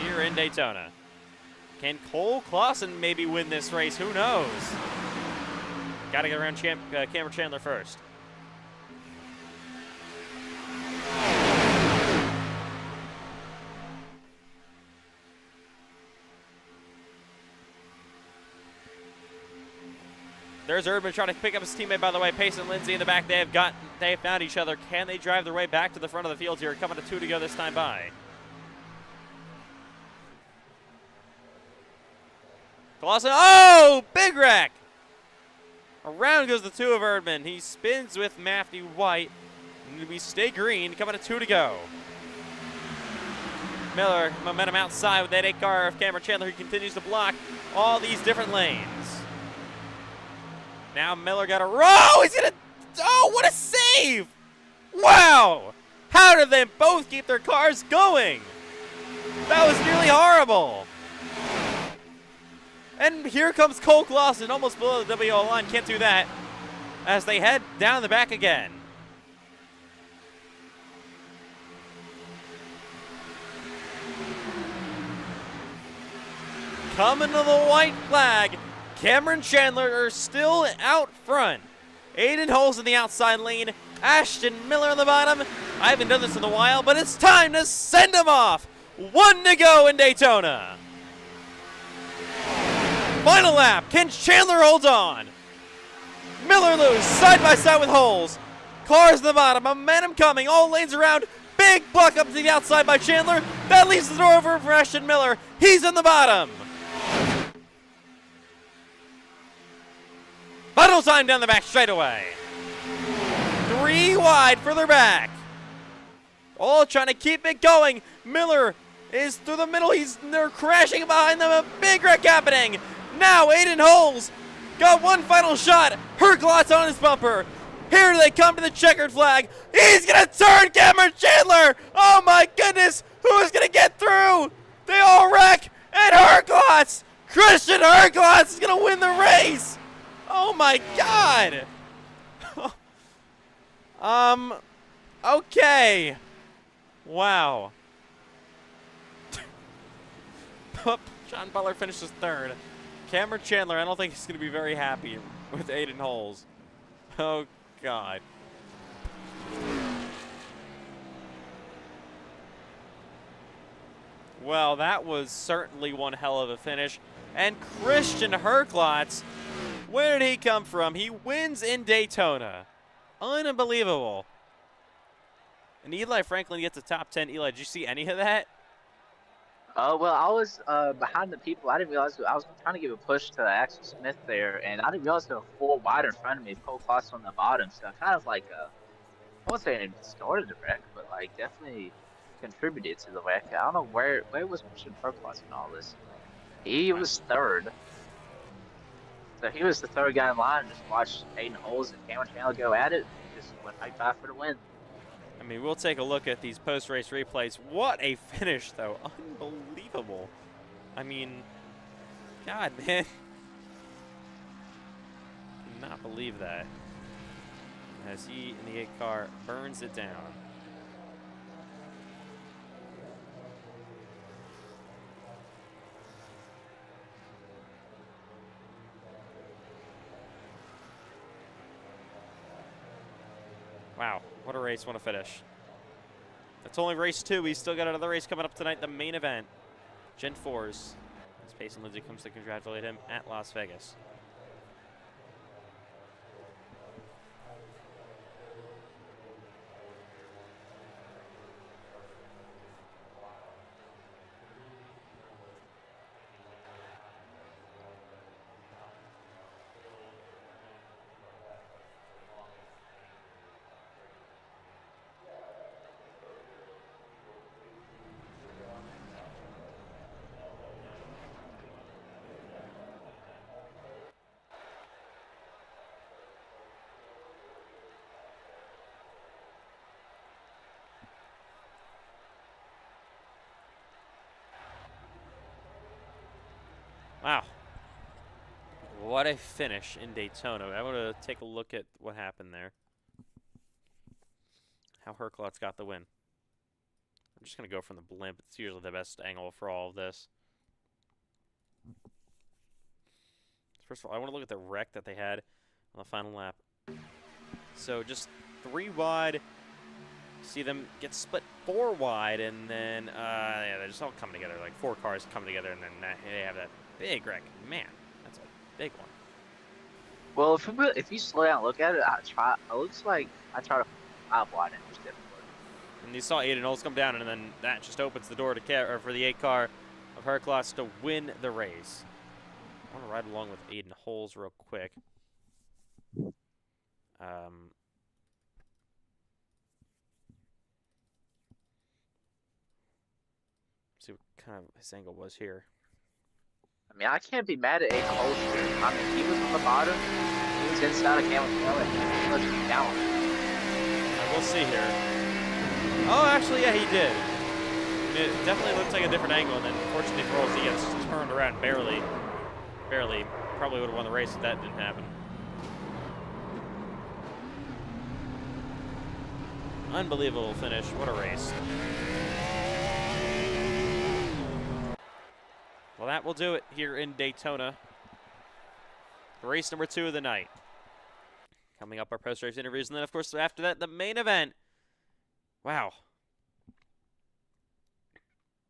Here in Daytona. Can Cole Clausen maybe win this race? Who knows? Got to get around Cameron Chandler first. There's Erdman trying to pick up his teammate, by the way. Pace and Lindsay in the back. They have found each other. Can they drive their way back to the front of the field here? Coming to 2 to go this time by. Clausen, oh, big wreck! Around goes the 2 of Erdman. He spins with Matthew White. And we stay green, coming to 2 to go. Miller, momentum outside with that 8 car of Cameron Chandler, who continues to block all these different lanes. Now Miller got a row. He's gonna. Oh, what a save! Wow! How did they both keep their cars going? That was nearly horrible. And here comes Cole Clausen, almost below the WO line. Can't do that. As they head down the back again. Coming to the white flag. Cameron Chandler are still out front. Aiden Holes in the outside lane. Ashton Miller on the bottom. I haven't done this in a while, but it's time to send him off. 1 to go in Daytona. Final lap. Can Chandler hold on? Miller loose, side by side with Holes. Cars in the bottom, momentum coming, all lanes around. Big block up to the outside by Chandler. That leaves the door over for Ashton Miller. He's in the bottom. Final time down the back straightaway. 3 wide further back. All trying to keep it going. Miller is through the middle. They're crashing behind them. A big wreck happening. Now Aiden Holes got one final shot. Herklotz on his bumper. Here they come to the checkered flag. He's going to turn Cameron Chandler. Oh my goodness. Who is going to get through? They all wreck. And Herklotz. Christian Herklotz is going to win the race. Oh my God! Okay. Wow. John Butler finishes 3rd. Cameron Chandler, I don't think he's going to be very happy with Aiden Holes. Oh God. Well, that was certainly one hell of a finish. And Christian Herklotz, where did he come from? He wins in Daytona. Unbelievable. And Eli Franklin gets a top 10. Eli, did you see any of that? Well, I was behind the people. I didn't realize I was trying to give a push to Axel Smith there, and I didn't realize there were 4 wide in front of me. Cole Clausen on the bottom, so I kind of like I won't say it started the wreck, but like definitely contributed to the wreck. I don't know where was Christian Herklotz in all this. He was 3rd. So he was the 3rd guy in line and just watched Aiden Holes and Cameron Chandler go at it. just went right by for the win. I mean, we'll take a look at these post-race replays. What a finish, though. Unbelievable. I mean, God, man. Cannot believe that. As he, in the 8 car, burns it down. Wow, what a race, what a finish. That's only race 2. He's still got another race coming up tonight, the main event. Gen 4s. As Pace and Lindsay comes to congratulate him at Las Vegas. Wow. What a finish in Daytona. I want to take a look at what happened there. How Herklot's got the win. I'm just going to go from the blimp. It's usually the best angle for all of this. First of all, I want to look at the wreck that they had on the final lap. So just 3 wide. See them get split 4 wide, and then yeah, they just all come together. Like 4 cars come together, and then they have that big wreck. Man, that's a big one. Well, if you slow down and look at it, it looks like I try to 5 wide and it was difficult. And you saw Aiden Knowles come down, and then that just opens the door to for the 8 car of Herklot's to win the race. I want to ride along with Aiden Knowles real quick. See what kind of his angle was here. I mean, I can't be mad at Aiden Holster. I mean, he was on the bottom. He was inside of Cameron Kelly. He was down. We'll see here. Oh, actually, yeah, he did. It definitely looks like a different angle, and then fortunately for us, he gets turned around barely. Barely. Probably would have won the race if that didn't happen. Unbelievable finish. What a race. Well, that will do it here in Daytona. Race number 2 of the night. Coming up, our post-race interviews, and then, of course, after that, the main event. Wow.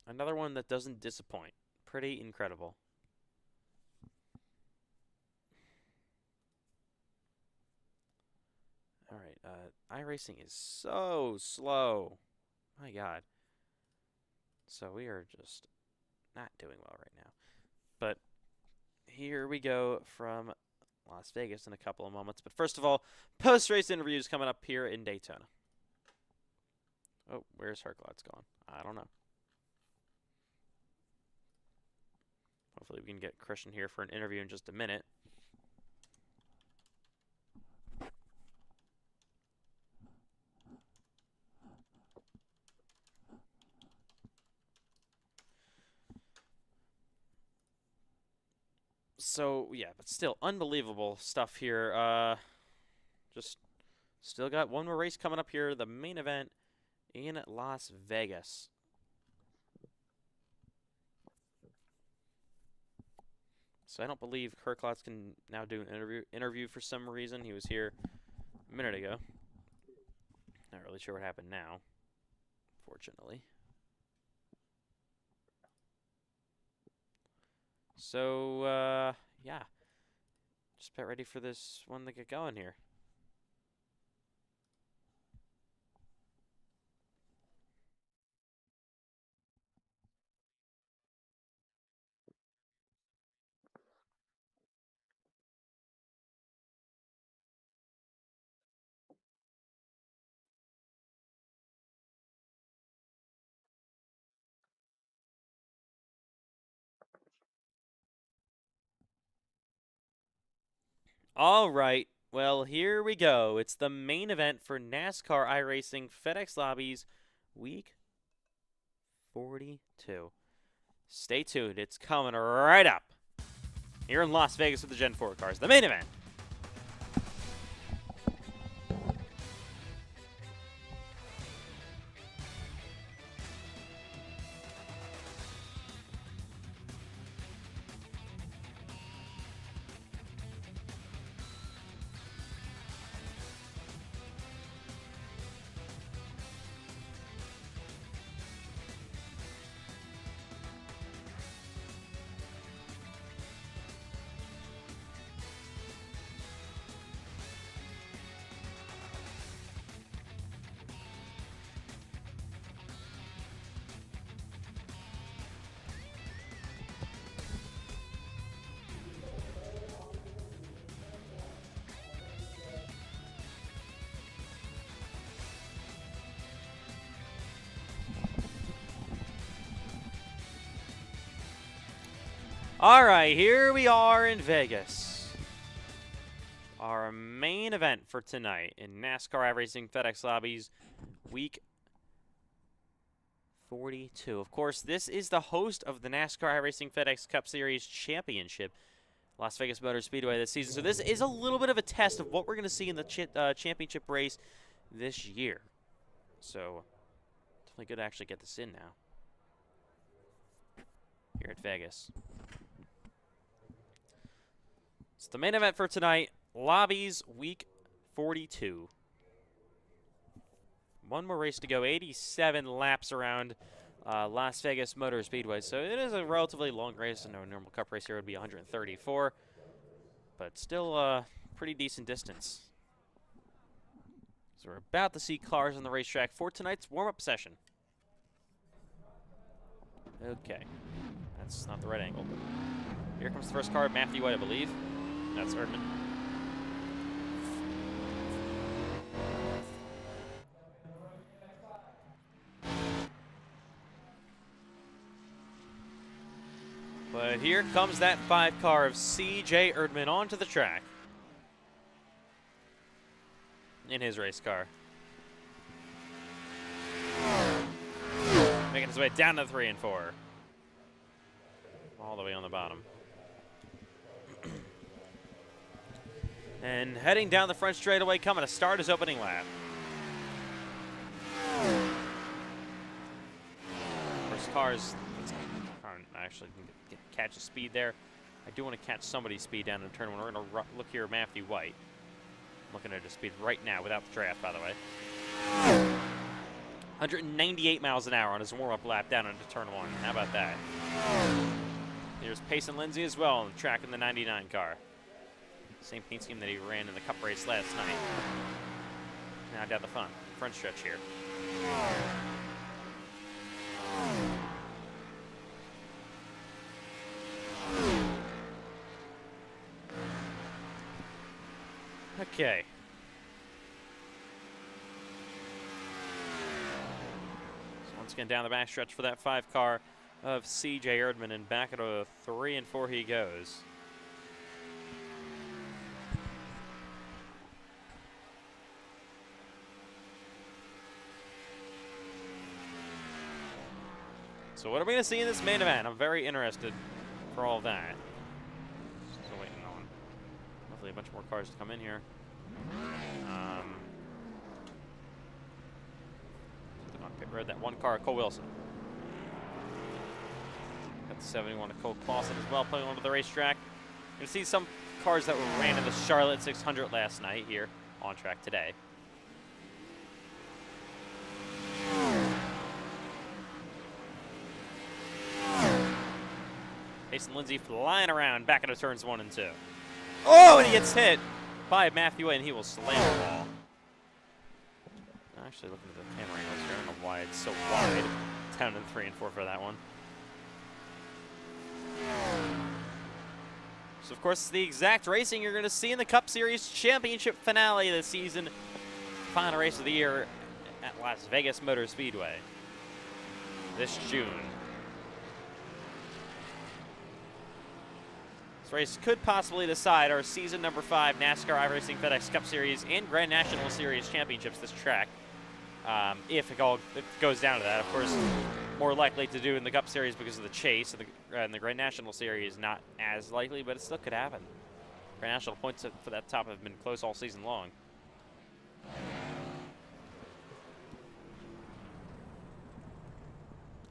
Another one that doesn't disappoint. Pretty incredible. All right, iRacing is so slow. My God. So we are just not doing well right now. But here we go from Las Vegas in a couple of moments. But first of all, post-race interviews coming up here in Daytona. Oh, where's Herklot's gone? I don't know. Hopefully we can get Christian here for an interview in just a minute. So, yeah, but still, unbelievable stuff here. Just still got one more race coming up here, the main event in Las Vegas. So I don't believe Herklot's can now do an interview for some reason. He was here a minute ago. Not really sure what happened now, fortunately. So, yeah. Just get ready for this one to get going here. All right. Well, here we go. It's the main event for NASCAR iRacing FedEx Lobbies Week 42. Stay tuned. It's coming right up here in Las Vegas with the Gen 4 cars. The main event. All right, here we are in Vegas. Our main event for tonight in NASCAR iRacing FedEx Lobbies Week 42. Of course, this is the host of the NASCAR iRacing FedEx Cup Series Championship, Las Vegas Motor Speedway this season. So this is a little bit of a test of what we're going to see in the championship race this year. So definitely good to actually get this in now here at Vegas. It's the main event for tonight, Lobbies Week 42. One more race to go, 87 laps around Las Vegas Motor Speedway. So it is a relatively long race. I know a normal cup race here would be 134, but still a pretty decent distance. So we're about to see cars on the racetrack for tonight's warm-up session. Okay, that's not the right angle. Here comes the first car, Matthew White, I believe. That's Erdman. But here comes that 5 car of C.J. Erdman onto the track in his race car. Making his way down to 3 and 4. All the way on the bottom. And heading down the front straightaway, coming to start his opening lap. First cars aren't actually catch the speed there. I do want to catch somebody's speed down in turn one. We're going to look here at Matthew White. Looking at his speed right now without the draft, by the way. 198 miles an hour on his warm-up lap down into turn 1. How about that? Here's Payson Lindsay as well on the track in the 99 car. Same paint scheme that he ran in the cup race last night. Now down the front stretch here. Okay. So once again down the back stretch for that 5 car of C.J. Erdman, and back into a 3 and 4 he goes. So what are we going to see in this main event? I'm very interested for all that. Still waiting on hopefully a bunch more cars to come in here. On pit road, that 1 car, Cole Wilson. Got the 71 of Cole Clausen as well, playing onto the racetrack. You're going to see some cars that were ran in the Charlotte 600 last night here on track today. Payson Lindsay flying around back into turns 1 and 2. Oh, and he gets hit by Matthew White, and he will slam the ball. Actually, looking at the camera angles here, I don't know why it's so wide. Down in 3 and 4 for that one. So, of course, the exact racing you're going to see in the Cup Series Championship finale of the season. Final race of the year at Las Vegas Motor Speedway this June. race could possibly decide our season number 5 NASCAR iRacing FedEx Cup Series and Grand National Series championships. This track, if it goes down to that, of course, more likely to do in the Cup Series because of the chase, and the Grand National Series not as likely, but it still could happen. Grand National points for that top have been close all season long.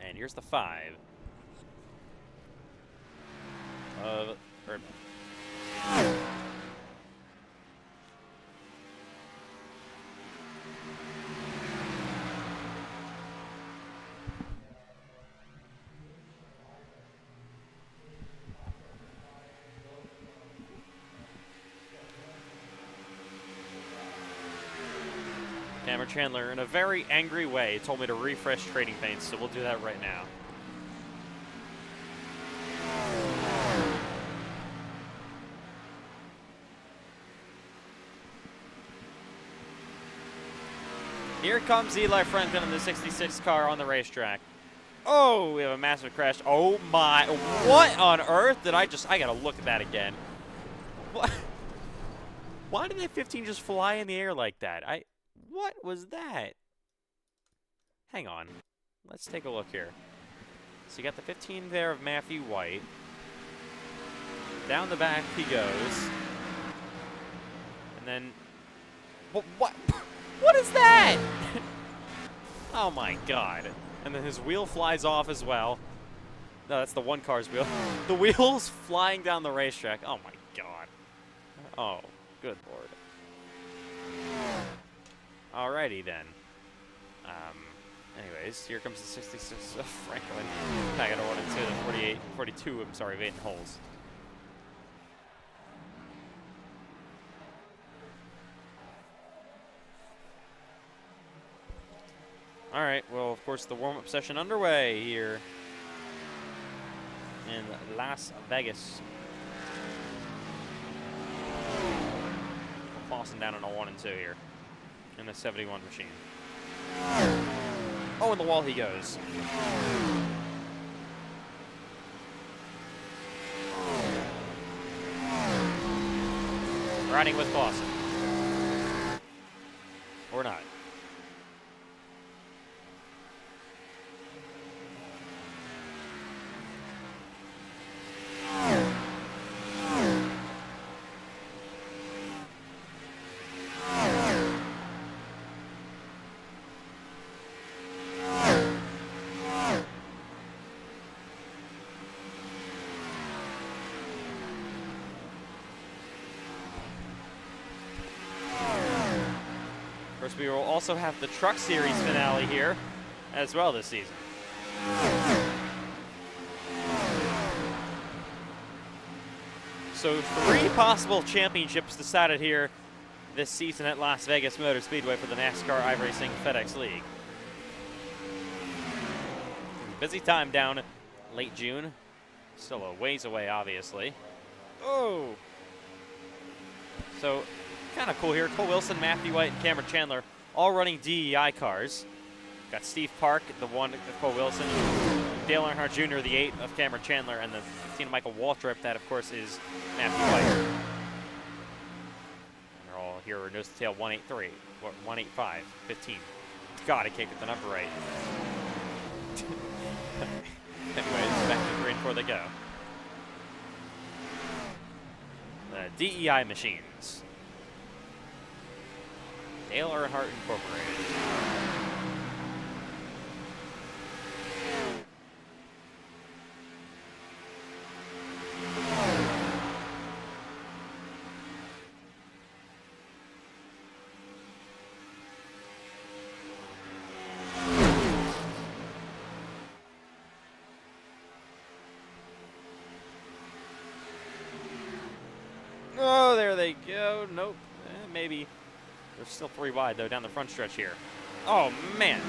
And here's the 5. Cameron Chandler, in a very angry way, told me to refresh trading paints, so we'll do that right now. Here comes Eli Franklin in the 66 car on the racetrack. Oh, we have a massive crash. Oh my, what on earth did I gotta look at that again. What? Why did that 15 just fly in the air like that? What was that? Hang on, let's take a look here. So you got the 15 there of Matthew White. Down the back he goes. And then, what? What is that? Oh my god. And then his wheel flies off as well. No, that's the one car's wheel. The wheel's flying down the racetrack. Oh my god. Oh, good lord. Alrighty then. Anyways, here comes the 66 of Franklin. Back at 1 and 2, the 42, I'm sorry, of Aiden holes. All right, well, of course, the warm-up session underway here in Las Vegas. Clausen down in a 1 and 2 here in the 71 machine. Oh, and the wall he goes. Riding with Clausen. Or not. Of course, we will also have the Truck Series finale here as well this season. So 3 possible championships decided here this season at Las Vegas Motor Speedway for the NASCAR iRacing FedEx League. Busy time down late June. Still a ways away, obviously. Oh! So, kind of cool here. Cole Wilson, Matthew White, and Cameron Chandler all running DEI cars. Got Steve Park, the 1 of Cole Wilson, Dale Earnhardt Jr., the 8 of Cameron Chandler, and the 15 of Michael Waltrip, that of course is Matthew White. And they're all here nose to tail 183, 185, 15. God, I can't get the number right. Anyways, back to 3 and 4 they go. The DEI machines. Dale Earnhardt Incorporated. Oh, there they go. Nope. Maybe. There's still 3 wide, though, down the front stretch here. Oh, man.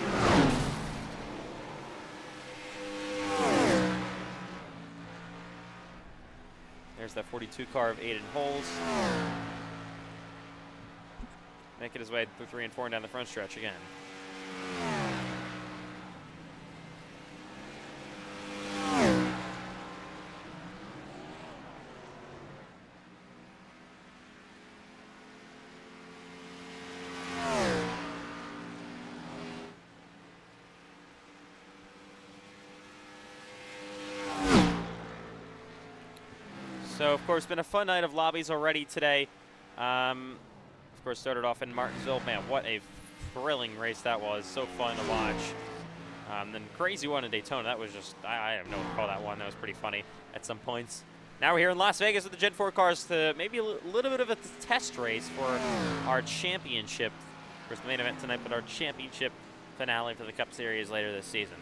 There's that 42 car of Aiden Holes. Making his way through 3 and 4 and down the front stretch again. So, of course, been a fun night of lobbies already today. Of course, started off in Martinsville. Man, what a thrilling race that was. So fun to watch. Then crazy one in Daytona. That was just, I don't know what to call that one. That was pretty funny at some points. Now we're here in Las Vegas with the Gen 4 cars to maybe a little bit of a test race for our championship. Of course, the main event tonight, but our championship finale for the Cup Series later this season.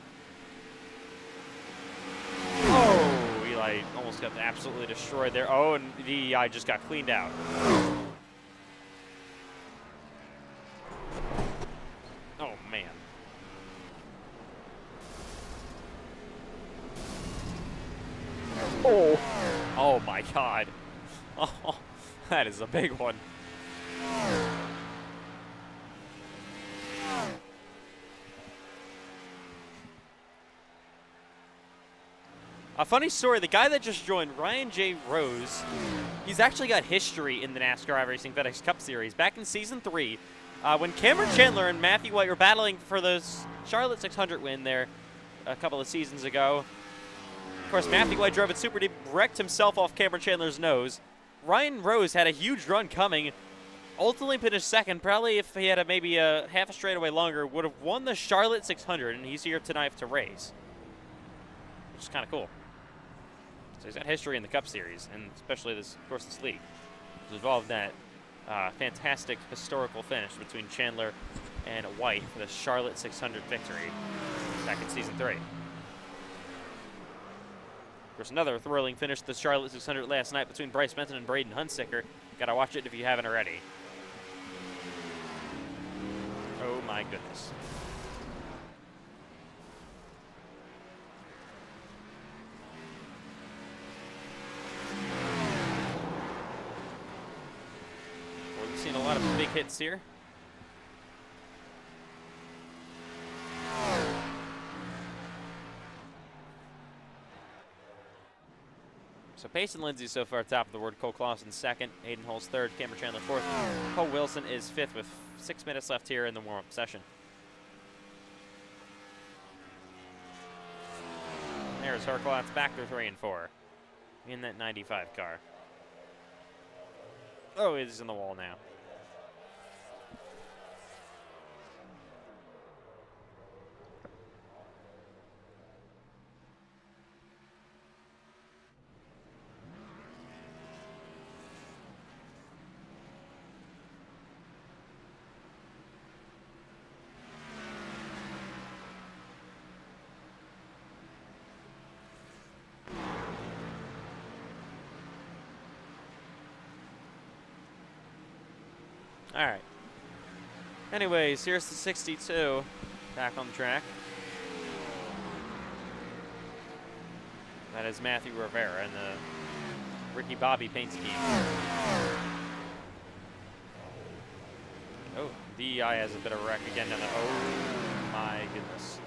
Oh, Eli almost got absolutely destroyed there. Oh, and the EI just got cleaned out. Oh, man. Oh. Oh, my God. Oh, that is a big one. A funny story, the guy that just joined, Ryan J. Rose, he's actually got history in the NASCAR iRacing FedEx Cup Series. Back in Season 3, when Cameron Chandler and Matthew White were battling for the Charlotte 600 win there a couple of seasons ago, of course, Matthew White drove it super deep, wrecked himself off Cameron Chandler's nose. Ryan Rose had a huge run coming, ultimately finished second. Probably if he had maybe a half a straightaway longer, would have won the Charlotte 600, and he's here tonight to race, which is kind of cool. So he's got history in the Cup Series, and especially this, of course, this league. It's involved in that fantastic historical finish between Chandler and White for the Charlotte 600 victory back in Season 3. Of course, another thrilling finish to the Charlotte 600 last night between Bryce Benton and Braden Hunsicker. Gotta watch it if you haven't already. Oh my goodness. We've seen a lot of big hits here. So Payson Lindsay so far top of the board. Cole Clausen second. Aiden Hull's third. Cameron Chandler fourth. Cole Wilson is fifth with 6 minutes left here in the warm-up session. There's Herklotz back to 3 and 4 in that 95 car. Oh, he's in the wall now. All right. Anyways, here's the 62 back on the track. That is Matthew Rivera in the Ricky Bobby paint scheme. Oh, DEI has a bit of a wreck again down there. Oh my goodness.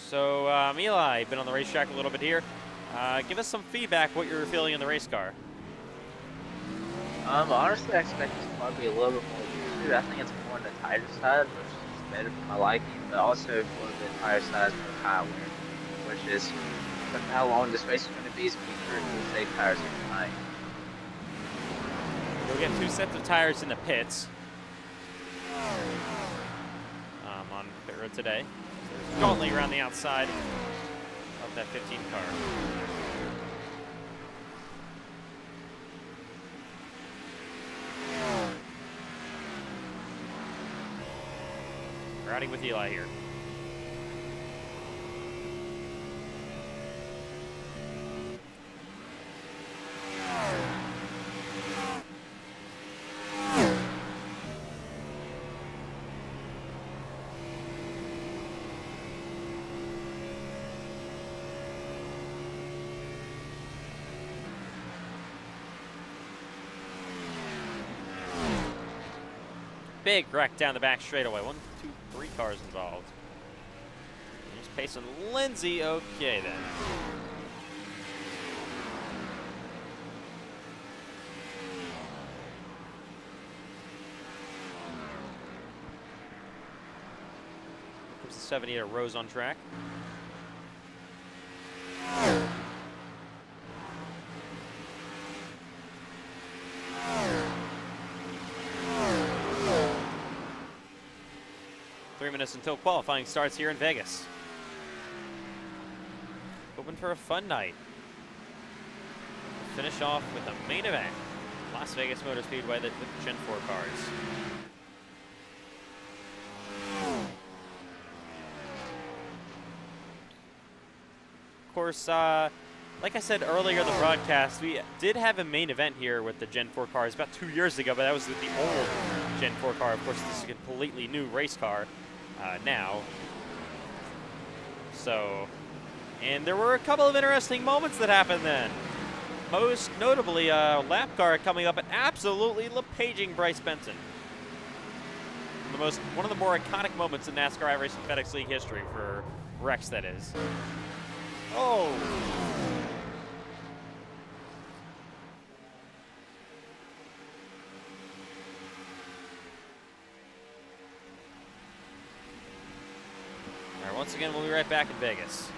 So, Eli, been on the racetrack a little bit here. Give us some feedback what you're feeling in the race car. Honestly, I expect this car to be a little bit more used. I think it's more on the tighter side, which is better for my liking, but also for the tire size for high wear, which is how long this race is going to be, is pretty critical to save tires overnight. We'll get 2 sets of tires in the pits on pit road today. So there's Gauntlet around the outside of that 15 car. Riding with Eli here. Big wreck down the back straightaway. 1, 2, 3 cars involved. Here's Payson Lindsay. Okay, then. Comes the 78 Rose on track. 3 minutes until qualifying starts here in Vegas. Hoping for a fun night. We'll finish off with the main event. Las Vegas Motor Speedway with Gen 4 cars. Of course, like I said earlier in the broadcast, we did have a main event here with the Gen 4 cars about 2 years ago, but that was with the old Gen 4 car. Of course, this is a completely new race car now. So, and there were a couple of interesting moments that happened then. Most notably, lap car coming up and absolutely LePaging Bryce Benson. One of the more iconic moments in NASCAR iRacing FedEx League history for Rex, that is. Oh! All right, once again, we'll be right back in Vegas.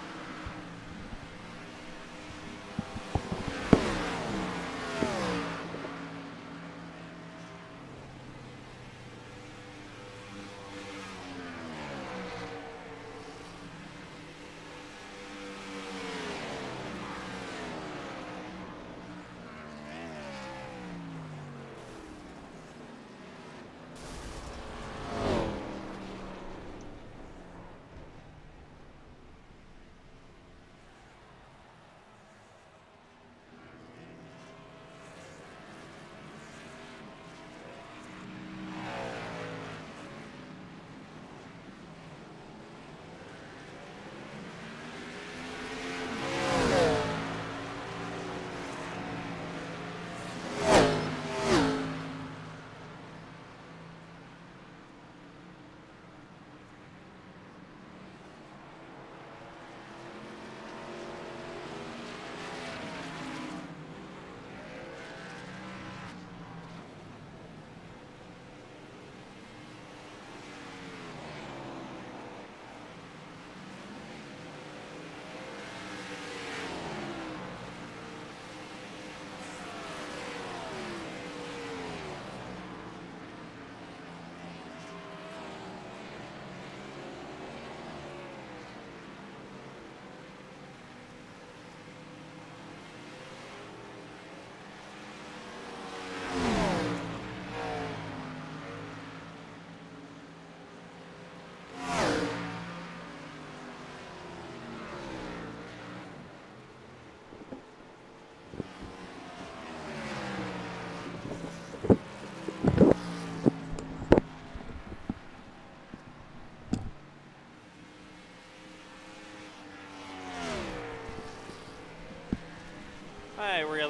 Alright, we're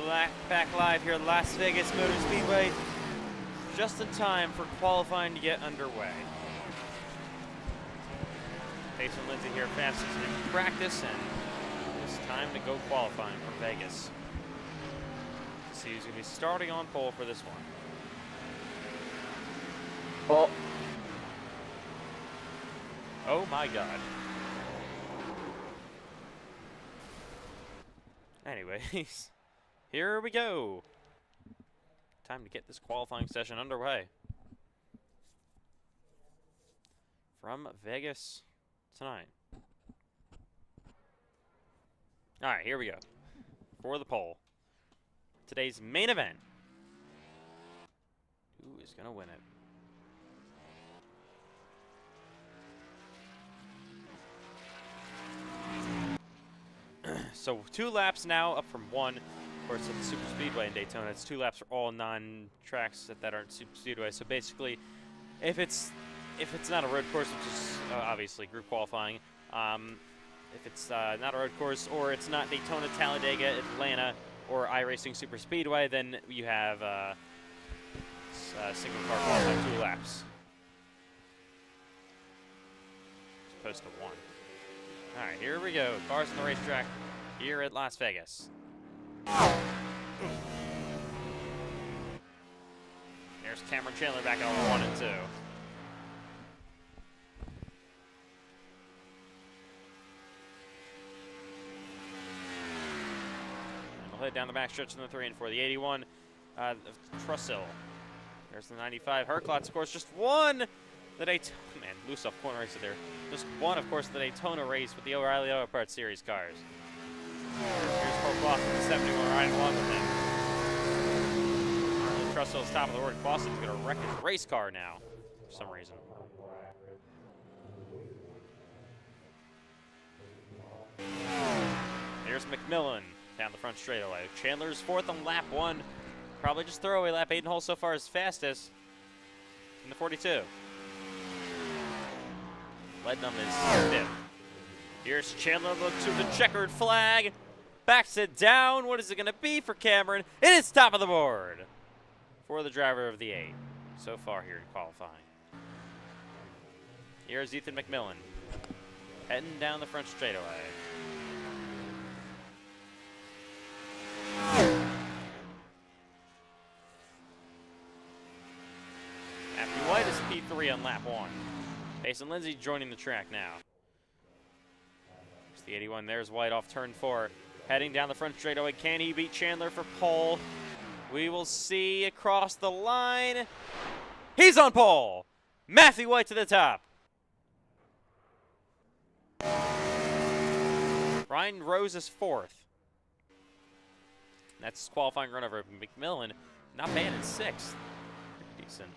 back live here at Las Vegas Motor Speedway, just in time for qualifying to get underway. Pace and Lindsay here fastest in practice, and it's time to go qualifying for Vegas. To see who's going to be starting on pole for this one. Oh, Oh my god. Anyways, here we go. Time to get this qualifying session underway. From Vegas tonight. Alright, here we go. For the pole. Today's main event. Who is going to win it? So 2 laps now, up from 1. Of course, at the Super Speedway in Daytona, it's 2 laps for all non-tracks that aren't Super Speedway. So basically, if it's not a road course, which is obviously group qualifying, if it's not a road course or it's not Daytona, Talladega, Atlanta, or iRacing Super Speedway, then you have single car qualifying 2 laps, as opposed to 1. All right, here we go. Cars on the racetrack here at Las Vegas. There's Cameron Chandler back on 1 and 2. And we'll head down the backstretch in the 3 and 4. The 81 of Trussill. There's the 95. Herklotz, of course, just 1 the Daytona, man, loose off corner racer there. Just won, of course, the Daytona race with the O'Reilly Auto Parts Series cars. Here's Cole Clausen, the 71, riding along with him. Trussell's top of the order. Clausen's going to wreck his race car now, for some reason. Here's McMillan down the front straightaway. Chandler's fourth on lap 1. Probably just throwaway lap. Aiden Hole so far is fastest in the 42. Lednum is fifth. Here's Chandler to the checkered flag. Backs it down. What is it going to be for Cameron? It is top of the board for the driver of the 8 so far here in qualifying. Here's Ethan McMillan heading down the front straightaway. Matthew White is P3 on lap 1. Mason Lindsay joining the track now. There's the 81. There's White off turn 4. Heading down the front straightaway. Can he beat Chandler for pole? We will see across the line. He's on pole. Matthew White to the top. Ryan Rose is 4th. That's qualifying run over McMillan. Not bad in 6th. Decent.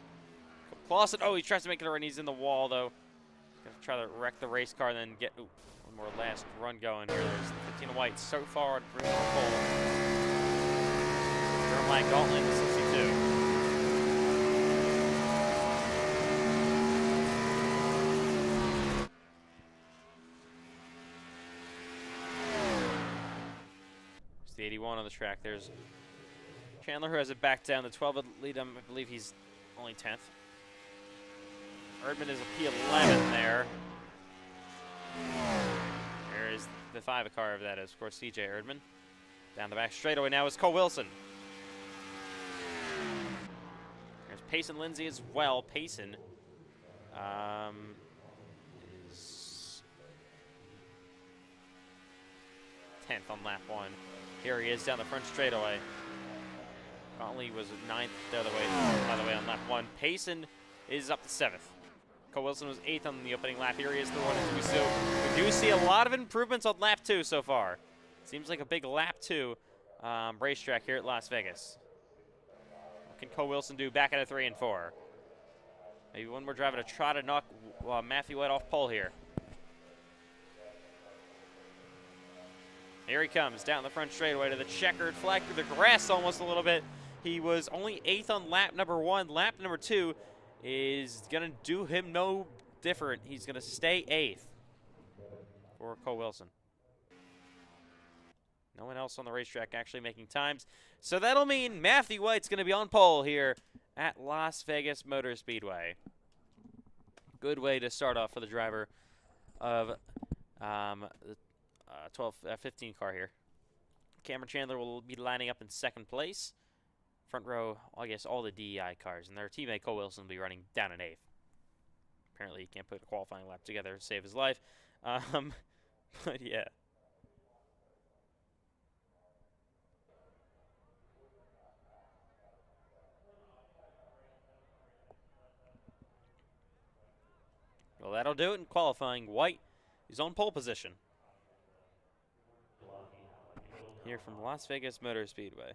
Clausen, oh, he tries to make it a run. He's in the wall, though. Gonna try to wreck the race car, then get one more last run going here. There's 15 White so far to bring on pole. Jeremiah Gauntlet to 62. The 81 on the track. There's Chandler, who has it back down. The 12 would lead him. I believe he's only 10th. Erdman is a P11 there. There is the 5 car of that is, of course, CJ Erdman. Down the back straightaway now is Cole Wilson. There's Payson Lindsay as well. Payson is 10th on lap 1. Here he is down the front straightaway. Conley was 9th the other way, by the way, on lap 1. Payson is up to 7th. Cole Wilson was 8th on the opening lap. Here he is, the 1 and 2. So we do see a lot of improvements on lap 2 so far. Seems like a big lap 2 racetrack here at Las Vegas. What can Cole Wilson do back out of 3 and 4? Maybe one more driver to try to knock Matthew White off pole here. Here he comes down the front straightaway to the checkered flag through the grass almost a little bit. He was only 8th on lap number 1. Lap number 2 is going to do him no different. He's going to stay 8th for Cole Wilson. No one else on the racetrack actually making times. So that'll mean Matthew White's going to be on pole here at Las Vegas Motor Speedway. Good way to start off for the driver of the 15 car here. Cameron Chandler will be lining up in 2nd place. Front row, I guess, all the DEI cars. And their teammate Cole Wilson will be running down in 8th. Apparently he can't put a qualifying lap together to save his life. But yeah. Well, that'll do it in qualifying. White is on pole position here from Las Vegas Motor Speedway.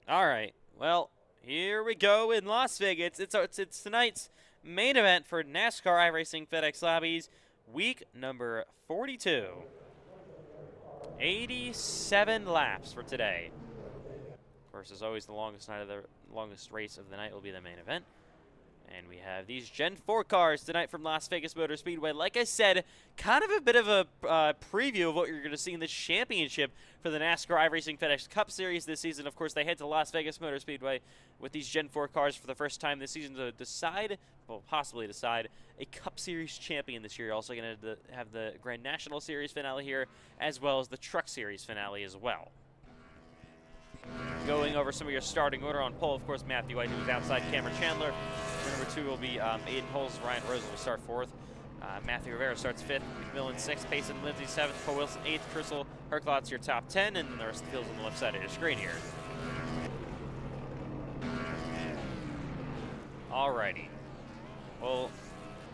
All right, well, here we go in Las Vegas. It's tonight's main event for NASCAR iRacing FedEx Lobbies, week number 42. 87 laps for today. Of course, as always, the longest race of the night will be the main event. And we have these Gen 4 cars tonight from Las Vegas Motor Speedway. Like I said, kind of a bit of a preview of what you're going to see in this championship for the NASCAR iRacing FedEx Cup Series this season. Of course, they head to Las Vegas Motor Speedway with these Gen 4 cars for the first time this season to decide, well, possibly decide, a Cup Series champion this year. You're also going to have the Grand National Series finale here, as well as the Truck Series finale as well. Going over some of your starting order on pole, of course, Matthew White, who's outside Cameron Chandler. Number 2 will be Aiden Holes. Ryan Rose will start 4th. Matthew Rivera starts 5th, McMillan 6th, Payson Lindsay 7th, Cole Wilson 8th, Crystal Herklot's your top 10, and the rest of the field's on the left side of your screen here. Alrighty. Well,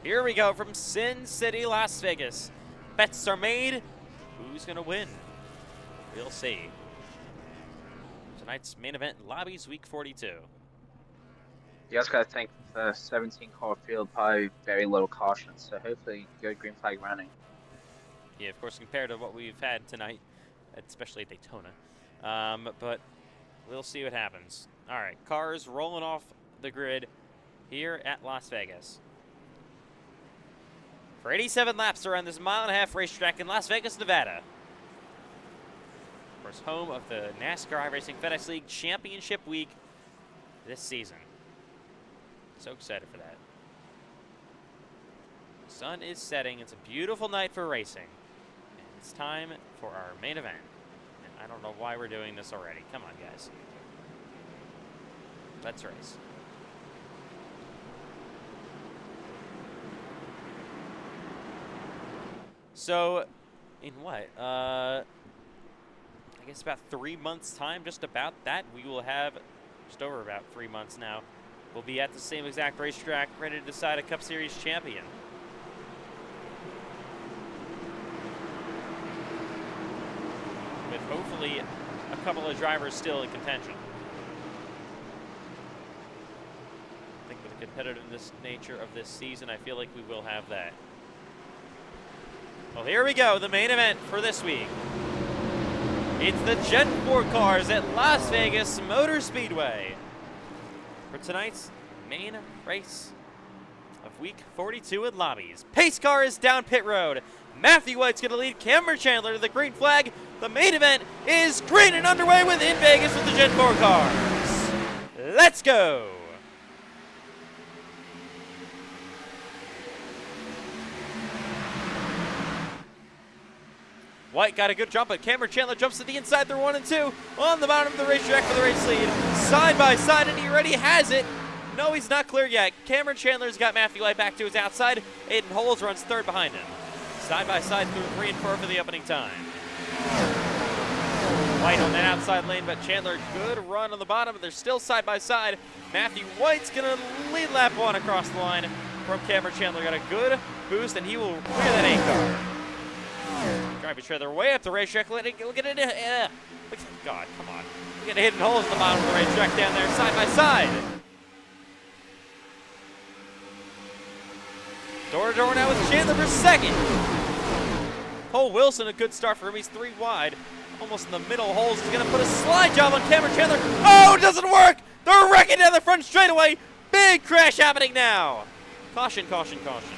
here we go from Sin City, Las Vegas. Bets are made. Who's going to win? We'll see. Tonight's main event, Lobbies, week 42. You guys gotta think the 17-car field, probably very little caution, so hopefully good green flag running. Yeah, of course, compared to what we've had tonight, especially at Daytona. But we'll see what happens. All right, cars rolling off the grid here at Las Vegas. For 87 laps around this mile-and-a-half racetrack in Las Vegas, Nevada. Of course, home of the NASCAR iRacing FedEx League Championship Week this season. So excited for that. Sun is setting. It's a beautiful night for racing. And it's time for our main event. And I don't know why we're doing this already. Come on, guys. Let's race. So, in what? I guess about 3 months' time, just about that, we will have, just over about 3 months now, we'll be at the same exact racetrack, ready to decide a Cup Series champion. With hopefully a couple of drivers still in contention. I think with the competitiveness nature of this season, I feel like we will have that. Well, here we go, the main event for this week. It's the Gen 4 cars at Las Vegas Motor Speedway for tonight's main race of week 42 at Lobbies. Pace car is down pit road. Matthew White's going to lead Cameron Chandler to the green flag. The main event is green and underway within Vegas with the Gen 4 cars. Let's go! White got a good jump, but Cameron Chandler jumps to the inside through 1 and 2 on the bottom of the racetrack for the race lead. Side by side, and he already has it. No, he's not clear yet. Cameron Chandler's got Matthew White back to his outside. Aiden Holes runs 3rd behind him. Side by side through 3 and 4 for the opening time. White on that outside lane, but Chandler, good run on the bottom, but they're still side by side. Matthew White's gonna lead lap 1 across the line from Cameron Chandler. Got a good boost, and he will clear that 8 car. Drive each other way up the racetrack. Look at it. God, come on. Look at the hidden holes at the bottom of the racetrack down there, side by side. Door to door now with Chandler for 2nd. Cole Wilson, a good start for him. He's 3 wide. Almost in the middle holes. He's going to put a slide job on Cameron Chandler. Oh, it doesn't work. They're wrecking down the front straightaway. Big crash happening now. Caution, caution, caution.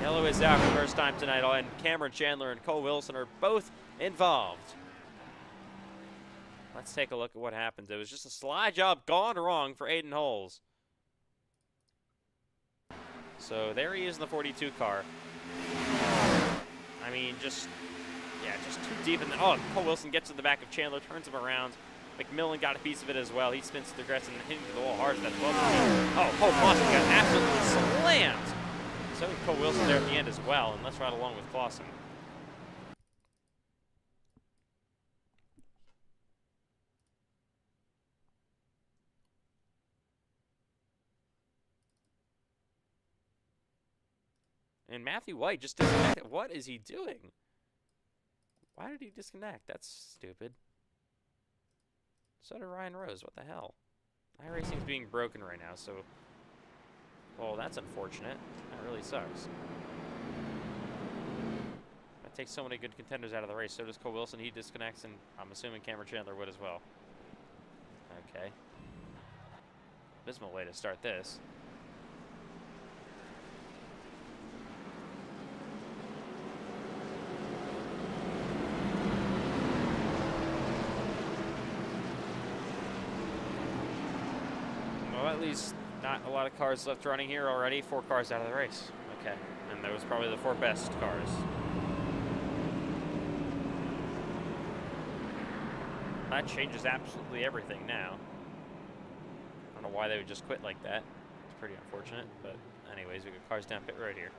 Yellow is out for the first time tonight, and Cameron Chandler and Cole Wilson are both involved. Let's take a look at what happens. It was just a slide job gone wrong for Aiden Holes. So there he is in the 42 car. I mean, just too deep in the, oh, Cole Wilson gets to the back of Chandler, turns him around. McMillan got a piece of it as well. He spins to the grass and hitting the wall hard. That's well. Oh, Cole Clausen got absolutely slammed. So did Cole Wilson there at the end as well, and let's ride along with Clausen. And Matthew White just disconnected. What is he doing? Why did he disconnect? That's stupid. So did Ryan Rose. What the hell? iRacing's being broken right now, so... Well, that's unfortunate. That really sucks. That takes so many good contenders out of the race. So does Cole Wilson. He disconnects, and I'm assuming Cameron Chandler would as well. Okay. Abysmal way to start this. Well, at least not a lot of cars left running here already. 4 cars out of the race. Okay. And those probably the 4 best cars. That changes absolutely everything now. I don't know why they would just quit like that. pretty unfortunate, but anyways, we got cars down pit road here.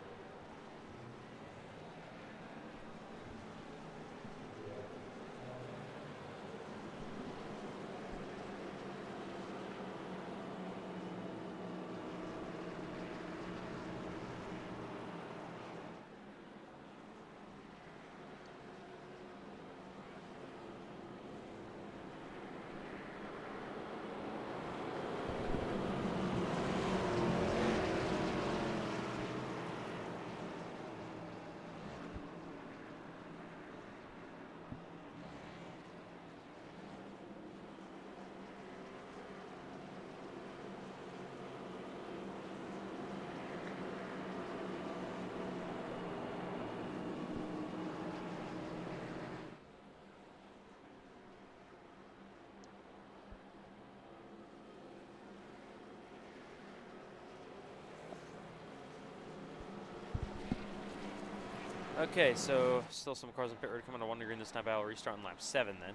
Okay, so still some cars on pit road coming to 1 green this time. I'll restart on lap 7 then.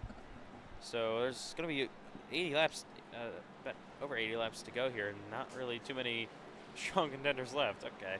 So there's going to be 80 laps, about over 80 laps to go here, and not really too many strong contenders left. Okay.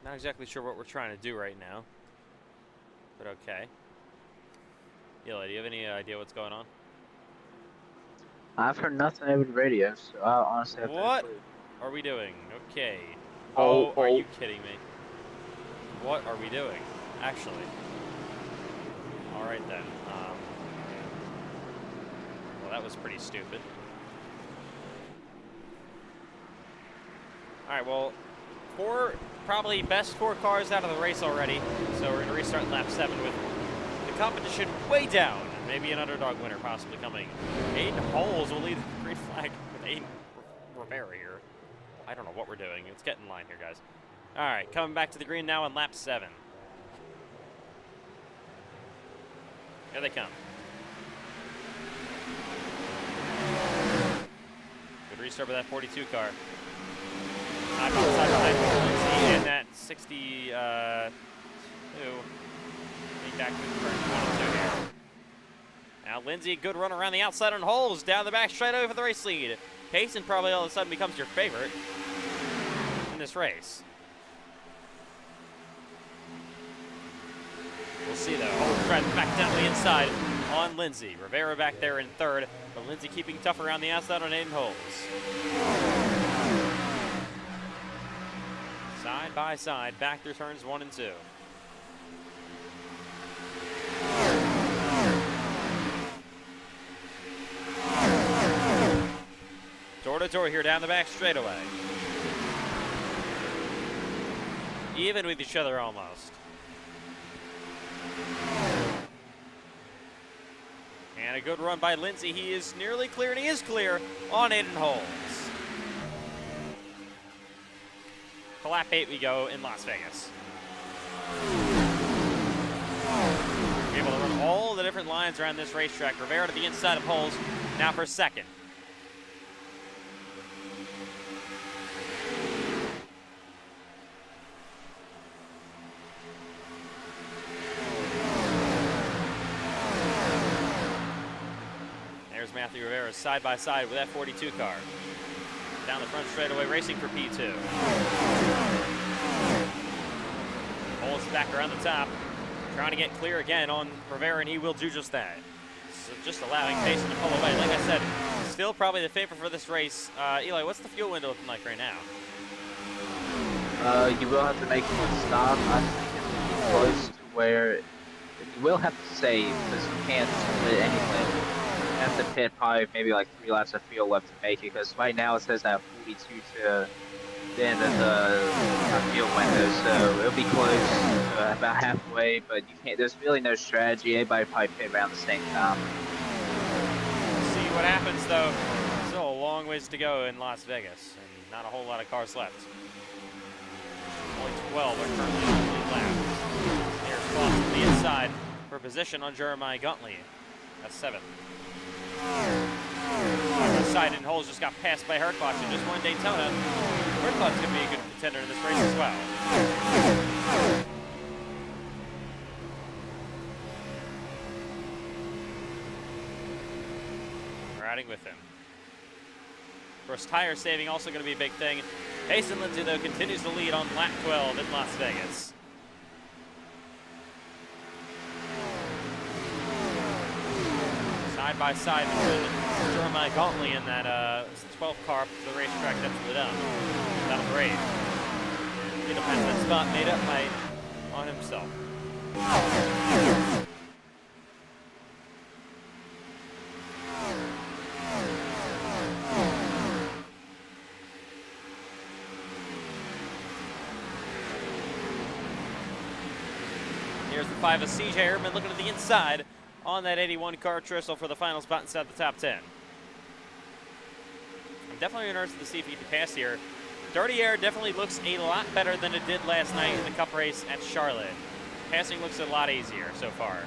Not exactly sure what we're trying to do right now, but okay. Yella, do you have any idea what's going on? I've heard nothing over the radio, so I honestly have no What clue. are we doing? Okay. Oh, Are oh. you kidding me? What are we doing? Actually. All right then. Well, that was pretty stupid. All right. Well, probably best 4 cars out of the race already. So we're gonna restart lap 7 with the competition way down. Maybe an underdog winner possibly coming. Aiden Holes will lead the green flag with Aiden Rivera here. I don't know what we're doing. Let's get in line here, guys. All right, coming back to the green now on lap 7. Here they come. Good restart with that 42 car. Side behind Lindsay and that 62. Back to turn 1 and 2 here. Now Lindsay, good run around the outside on Holes, down the back straight away for the race lead. Payson probably all of a sudden becomes your favorite in this race. We'll see though. Holes driving back down the inside on Lindsay. Rivera back there in 3rd, but Lindsay keeping tough around the outside on Aiden Holes. Side by side, back through turns 1 and 2. Door to door here down the back straightaway. Even with each other almost. And a good run by Lindsay. He is nearly clear, and he is clear on Aiden Holes. To lap 8 we go in Las Vegas. We're able to run all the different lines around this racetrack. Rivera to the inside of Holes, now for 2nd. There's Matthew Rivera side by side with that 42 car. Down the front straightaway, racing for P2. Holes back around the top, trying to get clear again on Rivera, and he will do just that. So just allowing Payson to pull away. Like I said, Still probably the favorite for this race. Eli, what's the fuel window looking like right now? You will have to make one stop. I think it's close to where you will have to save because you can't split anything. You have to pit probably maybe like 3 laps of fuel left to make it because right now it says that 42 to the end of the fuel window, so it'll be close to about halfway. But you can't. There's really no strategy. Everybody probably pit around the same time. See what happens though. Still a long ways to go in Las Vegas, and not a whole lot of cars left. Only 12 are currently on the lead lap. Here's Foss to the inside for position on Jeremiah Guntley. That's 7th. Side and Holes just got passed by Herklotz who just won Daytona. Herklotz going to be a good contender in this race as well. Riding with him. Of course, tire saving also going to be a big thing. Payson Lindsay, though, continues to lead on lap 12 in Las Vegas. Side by side between Jeremiah Guntley and that 12th car to the racetrack that's split up. That'll be great. He depends that spot made up on himself. Here's the 5 of CJ Erdman looking at the inside on that 81 car Tristle for the final spot inside the top 10. I'm definitely interested to see if he can pass here. Dirty Air definitely looks a lot better than it did last night in the Cup race at Charlotte. Passing looks a lot easier so far.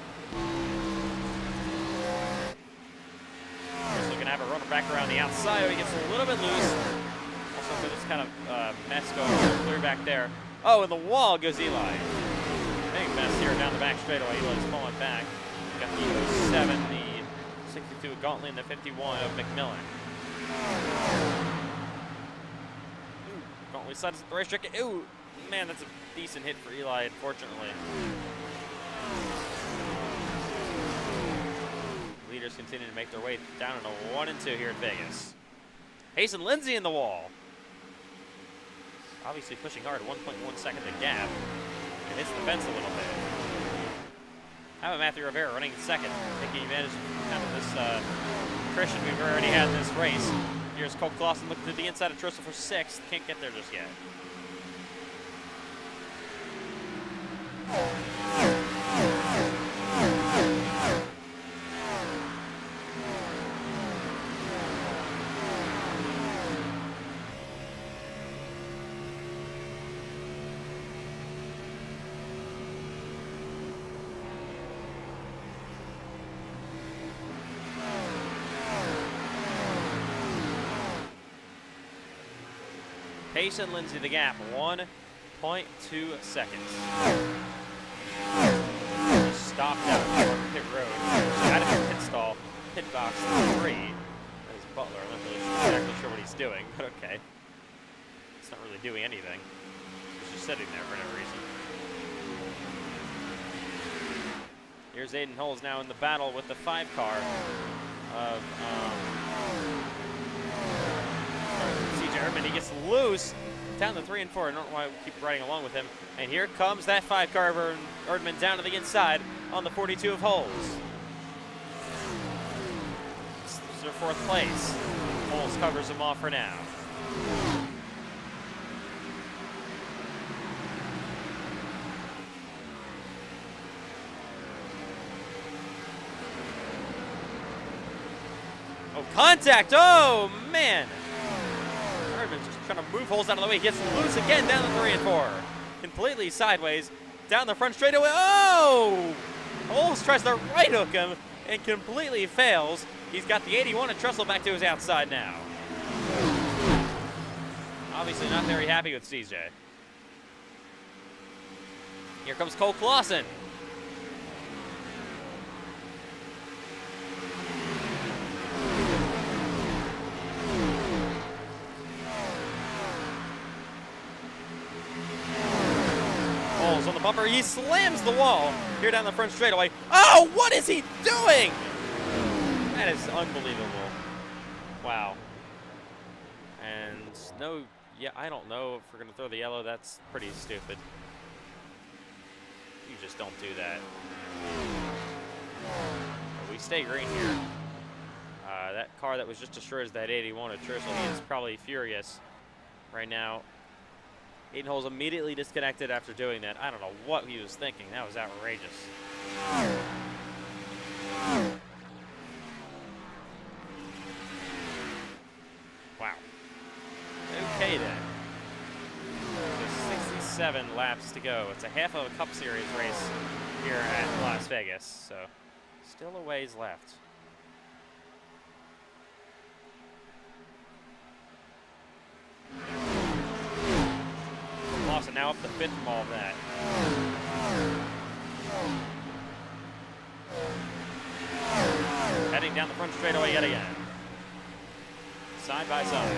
Just looking to have a runner back around the outside. He gets a little bit loose. Also for this kind of mess going on, clear back there. Oh, and the wall goes Eli. Big mess here down the back straightaway. Eli's falling back. Got the 07, the 62 of Guntley, and the 51 of McMillan. Guntley slides at the racetrack. Ooh, man, that's a decent hit for Eli, unfortunately. Leaders continue to make their way down in a 1 and 2 here at Vegas. Hasten Lindsay in the wall. Obviously pushing hard, 1.1 second to gap. And hits the fence a little bit. How about Matthew Rivera running in second, taking advantage of kind of this Christian we've already had in this race. Here's Cole Clausen looking to the inside of Tristle for 6th. Can't get there just yet. Pace and Lindsay the gap, 1.2 seconds. Stopped out on pit road. Out of the pit stall, pit box 3. That is Butler. I'm not really exactly sure what he's doing, but okay. It's not really doing anything. He's just sitting there for no reason. Here's Aiden Holes now in the battle with the 5 car of CJ Erdman. He gets loose down the 3 and 4. I don't know why we keep riding along with him. And here comes that 5 car of Erdman down to the inside on the 42 of Holes. This is their 4th place. Holes covers him off for now. Oh, contact! Oh, man! Erdman's just trying to move Holes out of the way. He gets loose again down the 3 and 4. Completely sideways. Down the front straightaway. Oh! Holes tries to right hook him and completely fails. He's got the 81 and Tristle back to his outside now. Obviously not very happy with CJ. Here comes Cole Clausen. Holes on the bumper. He slams the wall here down the front straightaway. Oh, what is he doing? That is unbelievable. no, yeah, I don't know if we're going to throw the yellow. That's pretty stupid. You just don't do that. But we stay green here. That car that was just destroyed is that 81 at Churchill. He is probably furious right now. Aiden Hole's immediately disconnected after doing that. I don't know what he was thinking. That was outrageous. Wow. Okay then. So 67 laps to go. It's a half of a Cup Series race here at Las Vegas. So still a ways left. Lawson now up to 5th from all of that. Heading down the front straightaway yet again. Side by side.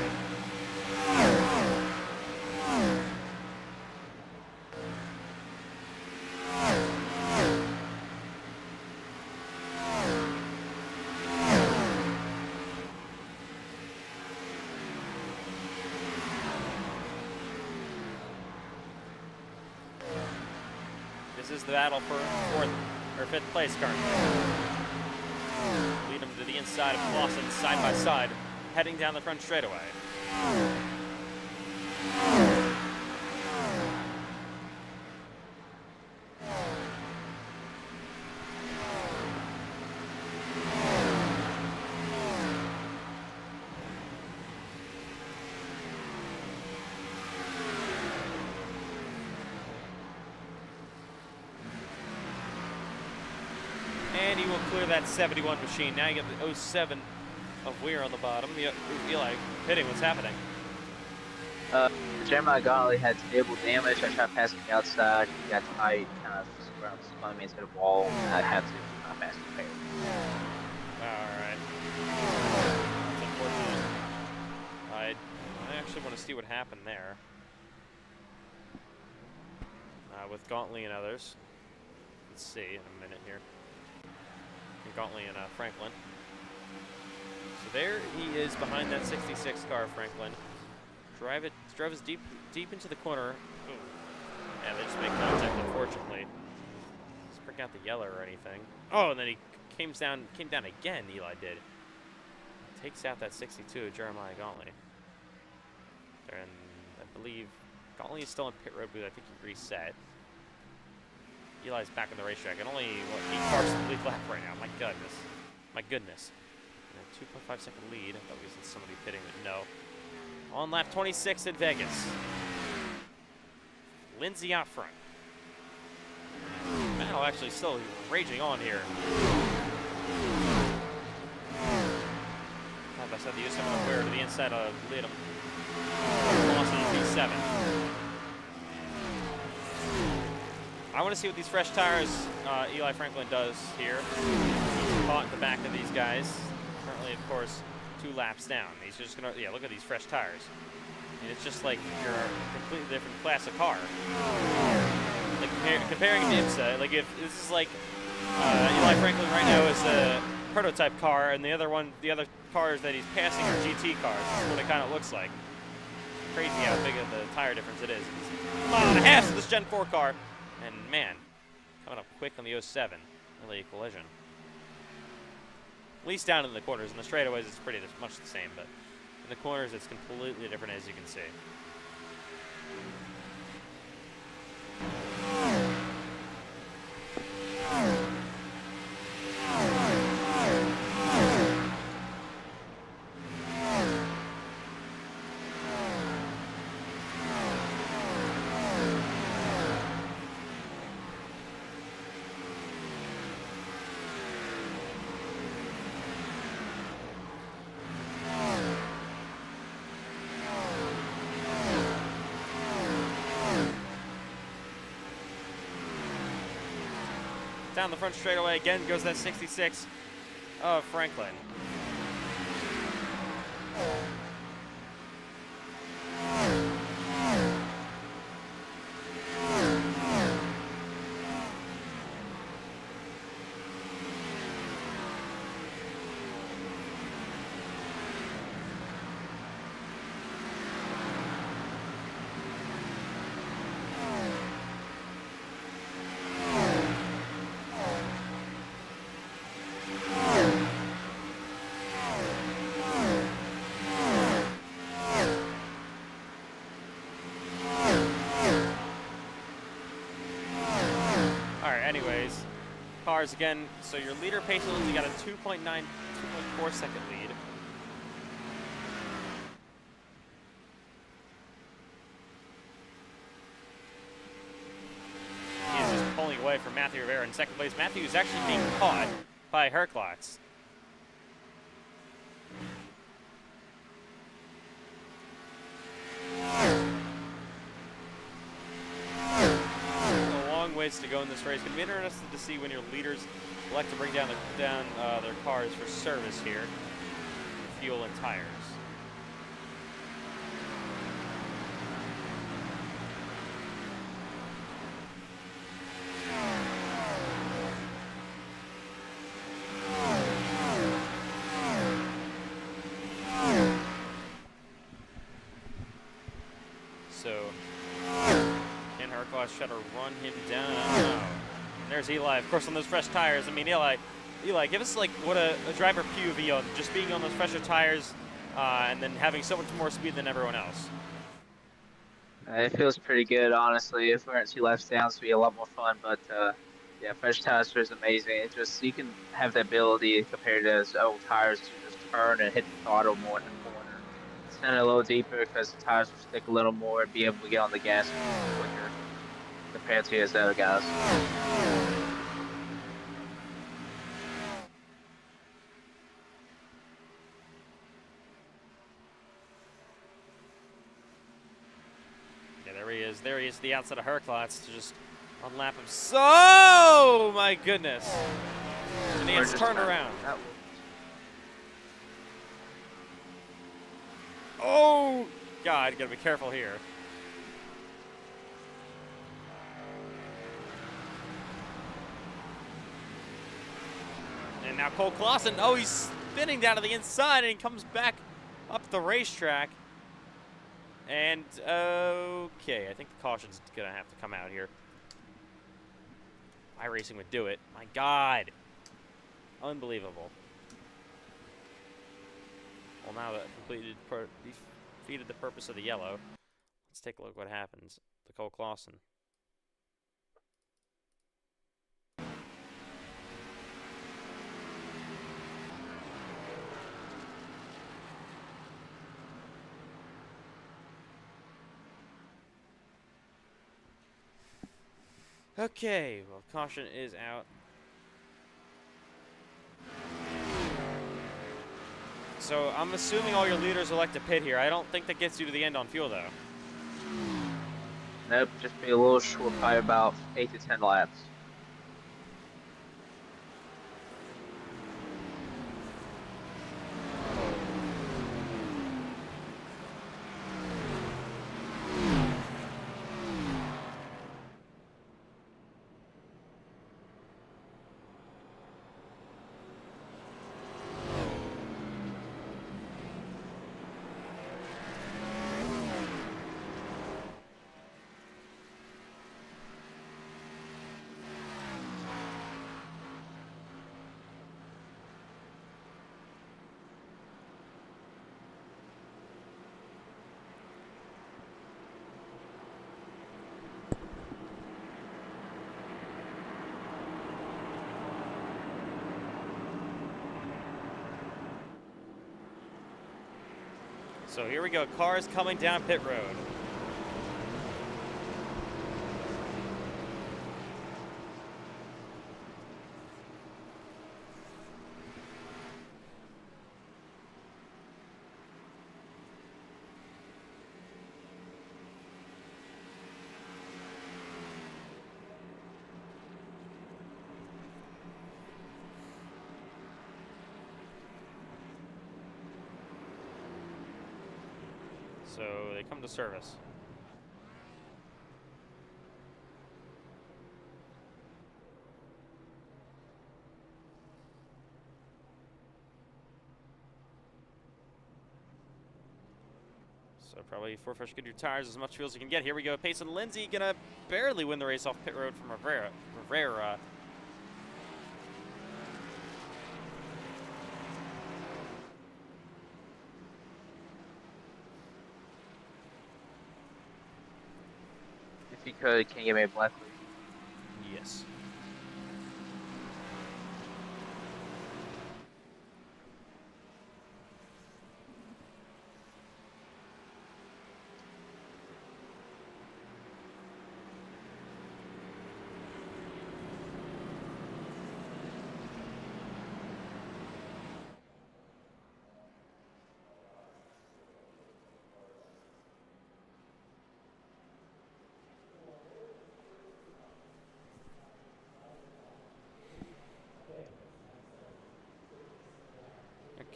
This is the battle for 4th or 5th place currently. Lead them to the inside of Clausen, side by side, heading down the front straightaway. And he will clear that 71 machine. Now you get the 07 of Weir on the bottom. Eli hitting, what's happening? Jeremiah Gottlieb had table damage. I tried passing the outside. He got tight, kind of spun me into the wall, and I had to pass the pair. Alright. That's unfortunate. I actually want to see what happened there. With Gauntly and others. Let's see in a minute here. Gauntly and Franklin. So there he is behind that 66 car, Franklin. Drives deep into the corner. Ooh. Yeah, they just make contact, unfortunately. Let's break out the yellow or anything. Oh, and then he came down again, Eli did. Takes out that 62 of Jeremiah Gauntly. And I believe Gauntly is still in pit road, but I think he reset. Eli's back on the racetrack, and only, what, 8 cars to lead lap right now. My goodness. My goodness. And a 2.5 second lead. I thought we said somebody pitting, but no. On lap 26 at Vegas. Lindsay out front. Battle actually still raging on here. As I said, the U7 Weir to the inside of Lidham. Lawson P7. I want to see what these fresh tires Eli Franklin does here. He's caught in the back of these guys. Currently, of course, 2 laps down. He's just going to, yeah, look at these fresh tires. And it's just like you're a completely different class of car. Like comparing to IMSA, like if this is like Eli Franklin right now is a prototype car, and the other cars that he's passing are GT cars. That's what it kind of looks like. Crazy how big of the tire difference it is. It's a mile and a half to this Gen 4 car. And man, coming up quick on the 07. Really a collision. At least down in the corners. In the straightaways, it's pretty much the same, but in the corners, it's completely different, as you can see. Down the front straightaway again goes that 66 of Franklin. cars again. So your leader, Payson Lindsay, got a 2.4 second lead. He's just pulling away from Matthew Rivera in second place. Matthew is actually being caught by Herklotz. A long ways to go in this race. Going to be interested to see when your leaders elect to bring down their cars for service here, for fuel and tires. So, can Herklotz try to run him down? I don't know. And there's Eli, of course, on those fresh tires. I mean, Eli, give us like what a driver POV on just being on those fresher tires and then having so much more speed than everyone else. It feels pretty good, honestly. If we weren't 2 laps down, it'd be a lot more fun. But yeah, fresh tires is amazing. It just you can have the ability compared to those old tires to just turn and hit the throttle more in the corner. Send it a little deeper because the tires will stick a little more and be able to get on the gas quicker compared to his other guys. Yeah, there he is. There he is to the outside of Herklotz to just unlap him. So, my goodness. And he gets turned around. Oh, God, you gotta be careful here. And now Cole Clausen, oh, he's spinning down to the inside and he comes back up the racetrack. And, okay, I think the caution's gonna have to come out here. iRacing would do it. My God. Unbelievable. Well, now that defeated the purpose of the yellow. Let's take a look what happens to Cole Clausen. Okay, well, caution is out. So I'm assuming all your leaders elect to pit here. I don't think that gets you to the end on fuel, though. Nope, just be a little short by about 8 to 10 laps. So here we go, cars coming down pit road. So they come to service. So probably fresh good your tires as much fuel as you can get. Here we go. Payson Lindsay gonna barely win the race off pit road from Rivera. If you could, can you give me a black? Yes.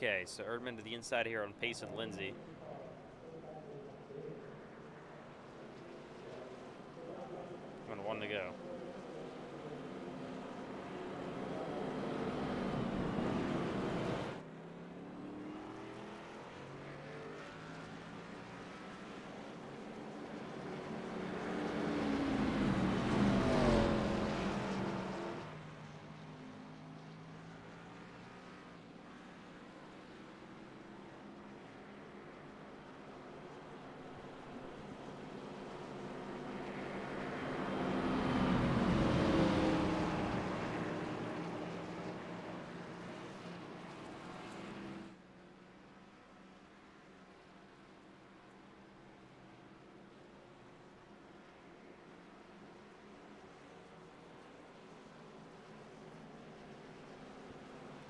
Okay, so Erdman to the inside here on Pace and Lindsay. And 1 to go.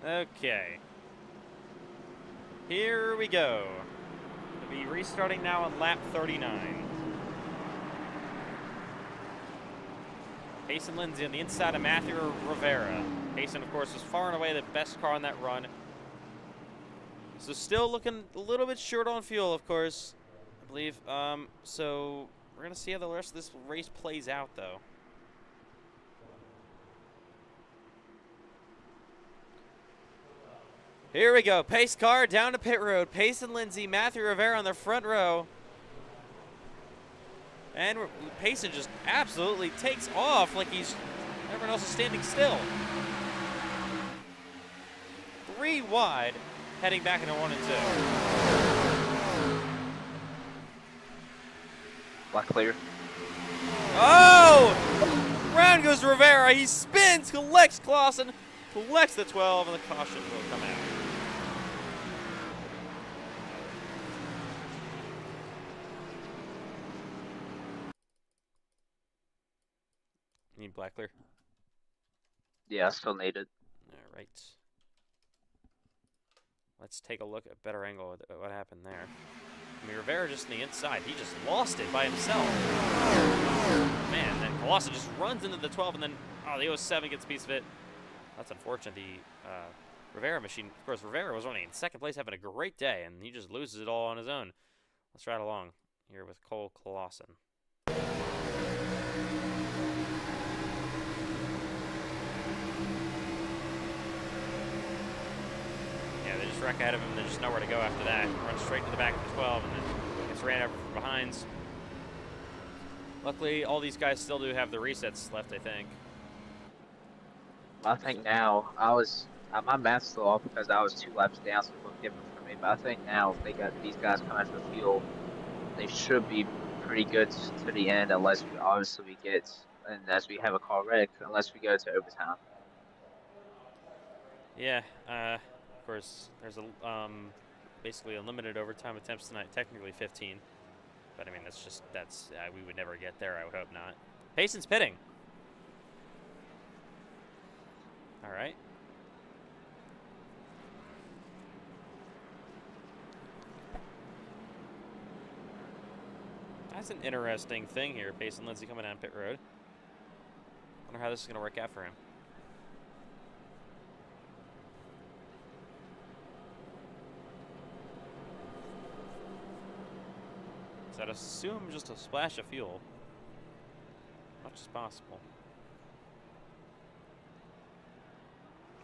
Okay. Here we go. We'll be restarting now on lap 39. Payson Lindsay on the inside of Matthew Rivera. Payson, of course, was far and away the best car on that run. So still looking a little bit short on fuel, of course, I believe. So we're going to see how the rest of this race plays out, though. Here we go. Pace car down to pit road. Pace and Lindsay, Matthew Rivera on the front row. And Payson just absolutely takes off like everyone else is standing still. 3 wide, heading back into 1 and 2. Black clear. Oh! Round goes Rivera. He spins, collects Clausen, collects the 12, and the caution will come out. Need black clear? Yeah, I still need it. All right. Let's take a look at a better angle at what happened there. I mean, Rivera just on the inside. He just lost it by himself. Man, then Clausen just runs into the 12, and then, the 07 gets a piece of it. That's unfortunate. The Rivera machine, of course, Rivera was only in second place, having a great day, and he just loses it all on his own. Let's ride along here with Cole Clausen. They just wreck ahead of him, and there's just nowhere to go after that. Runs straight to the back of the 12, and then gets ran over from behind. Luckily, all these guys still do have the resets left, I think. I think now, my math's still off because I was 2 laps down, so it looked different for me. But I think now, if they got these guys coming for fuel, they should be pretty good to the end, unless we we have a car wreck, unless we go to overtime. Yeah, of course, there's basically unlimited overtime attempts tonight, technically 15. But I mean, we would never get there, I would hope not. Payson's pitting. All right. That's an interesting thing here, Payson Lindsay coming down pit road. Wonder how this is going to work out for him. So I'd assume just a splash of fuel. Much as possible.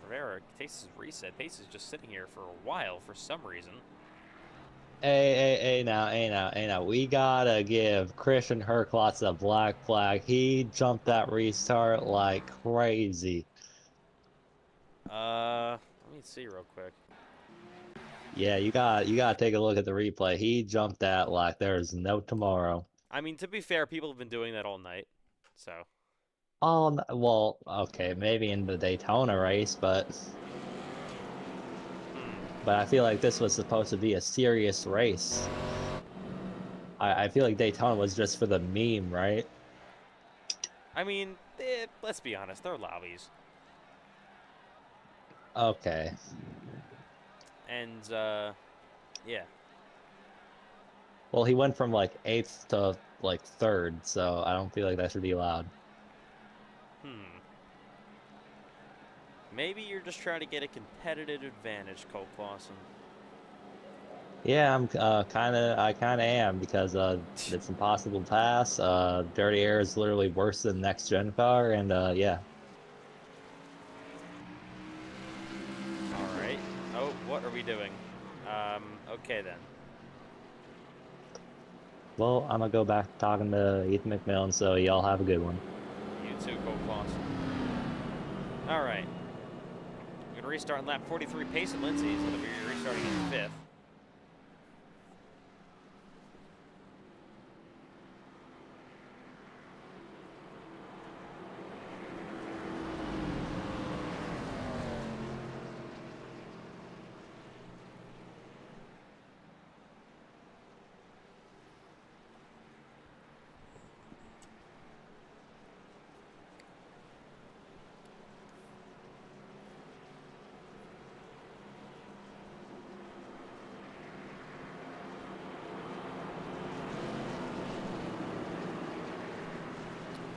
Rivera takes his reset. Pace is just sitting here for a while for some reason. Hey now. We gotta give Christian Herklotz a black flag. He jumped that restart like crazy. Let me see real quick. Yeah, you gotta take a look at the replay. He jumped that like there's no tomorrow. I mean, to be fair, people have been doing that all night, so. Well, okay, maybe in the Daytona race, but I feel like this was supposed to be a serious race. I feel like Daytona was just for the meme, right? I mean, let's be honest, they're lobbies. Okay. And, yeah. Well, he went from like 8th to like 3rd, so I don't feel like that should be allowed. Maybe you're just trying to get a competitive advantage, Cole Clausen. Yeah, I kind of am because it's impossible to pass. Dirty Air is literally worse than next gen car, and yeah. All right. Oh, what are we doing? Okay then. Well, I'm gonna go back talking to Ethan McMillan, so y'all have a good one. You too, Cole Clausen. All right. We're gonna restart in lap 43. Payson Lindsay's gonna be restarting in 5th.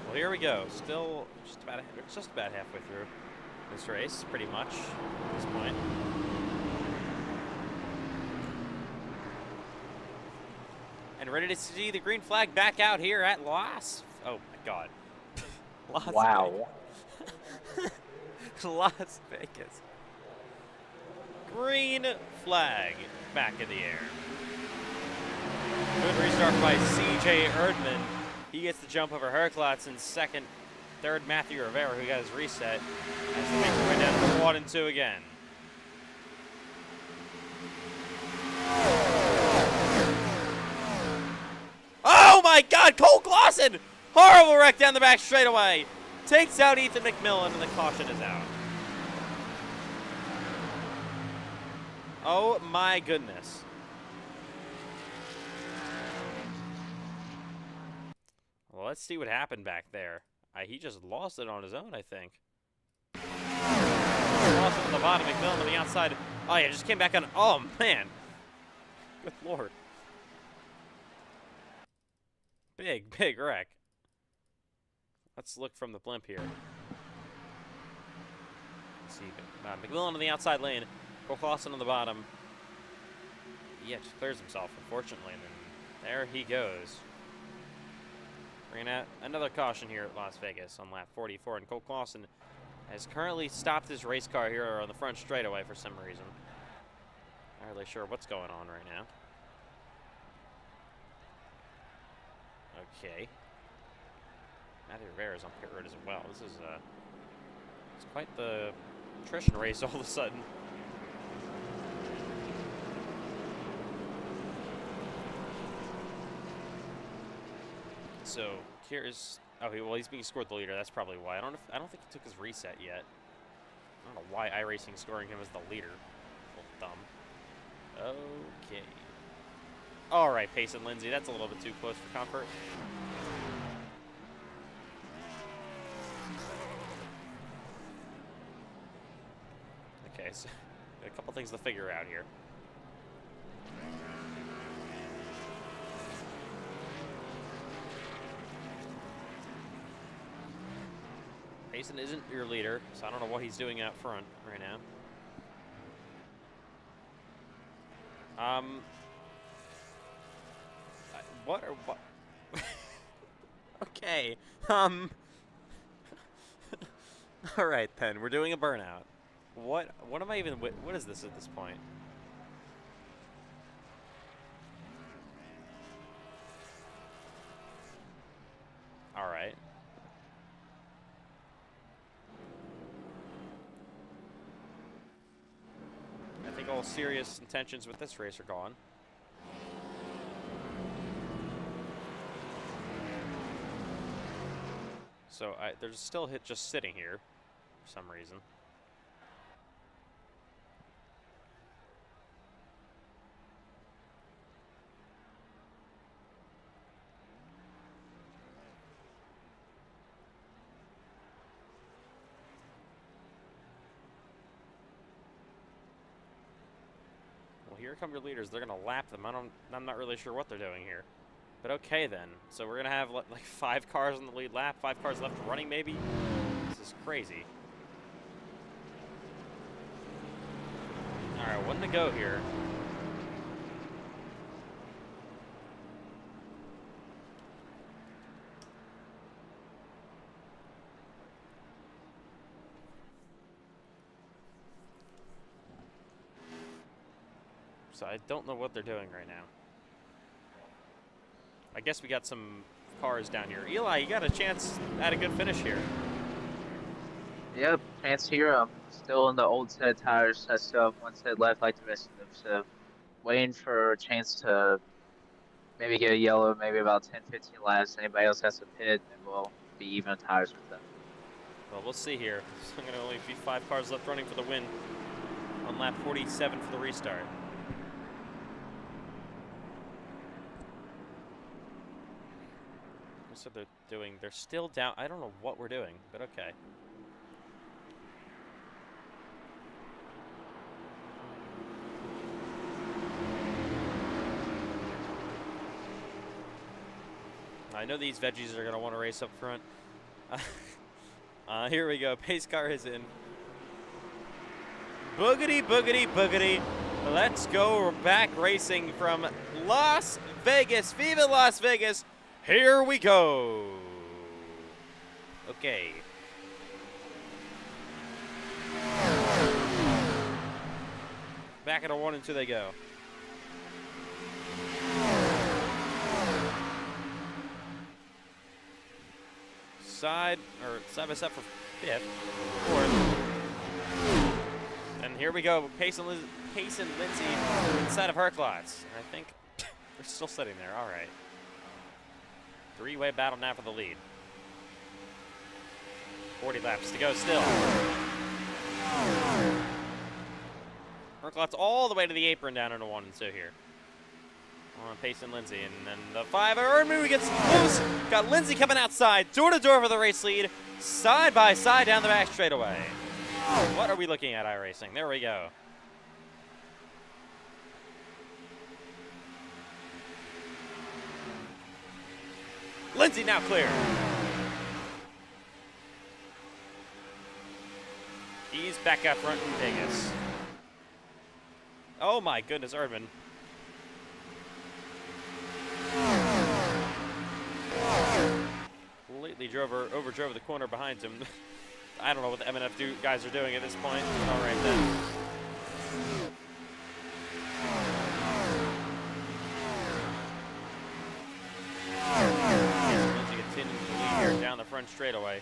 Well, here we go. Still just about halfway through this race, pretty much at this point. And ready to see the green flag back out here at Las. Oh my God. Las Wow. Vegas. Las Vegas. Green flag back in the air. Good restart by CJ Erdman. He gets the jump over Herklotz in second. Third, Matthew Rivera, who got his reset, as they make their way down to 1 and 2 again. Oh my God, Cole Clausen! Horrible wreck down the back straightaway. Takes out Ethan McMillan, and the caution is out. Oh my goodness. Well, let's see what happened back there. He just lost it on his own, I think. Lost it on the bottom, McMillan on the outside. Oh yeah, just came back on. Oh man. Good Lord. Big wreck. Let's look from the blimp here. Let's see. McMillan on the outside lane. Cole Clausen on the bottom. Yeah, just clears himself, unfortunately. And then there he goes. Bringing out another caution here at Las Vegas on lap 44. And Cole Clausen has currently stopped his race car here on the front straightaway for some reason. Not really sure what's going on right now. Okay. Matthew Rivera's on pit road as well. This is it's quite the attrition race all of a sudden. So here's he's being scored the leader. That's probably why. I don't think he took his reset yet. I don't know why iRacing scoring him as the leader. Little dumb. Okay. All right, Payson Lindsay. That's a little bit too close for comfort. Okay, so a couple things to figure out here. Payson isn't your leader, so I don't know what he's doing out front right now. What or what? Okay. All right then. We're doing a burnout. What am I even? What is this at this point? All right. I think all serious intentions with this race are gone. So they're still just sitting here for some reason. Well, here come your leaders. They're gonna lap them. I'm not really sure what they're doing here. But okay then. So we're gonna have like 5 cars on the lead lap, 5 cars left running maybe. This is crazy. right, 1 to go here. So I don't know what they're doing right now. I guess we got some cars down here. Eli, you got a chance at a good finish here. Yep, chance here. I'm still in the old set of tires. I still have 1 set left like the rest of them. So waiting for a chance to maybe get a yellow, maybe about 10, 15 laps. Anybody else has to pit, and we'll be even on tires with them. Well, we'll see here. There's going to only be 5 cars left running for the win on lap 47 for the restart. So they're doing, they're still down. I don't know what we're doing, but okay. I know these veggies are going to want to race up front. Here we go. Pace car is in. Boogity, boogity, boogity. Let's go. We're back racing from Las Vegas. Viva Las Vegas. Here we go. Okay. Back at a 1 and 2 they go. Side by side for 5th, 4th. And here we go. Pace and Lindsay inside of Herklots. I think they're still sitting there. All right. 3-way battle now for the lead. 40 laps to go still. Herklots all the way to the apron down in a 1 and 2 here. On Pace and Lindsay, and then the 5. Erdman gets loose. Got Lindsay coming outside, door to door for the race lead, side by side down the back straightaway. What are we looking at, iRacing? There we go. Lindsay now clear. He's back out front in Vegas. Oh my goodness, Erdman. Completely overdrove the corner behind him. I don't know what the M&F guys are doing at this point. All right then. Lindsay continues to lead here down the front straightaway.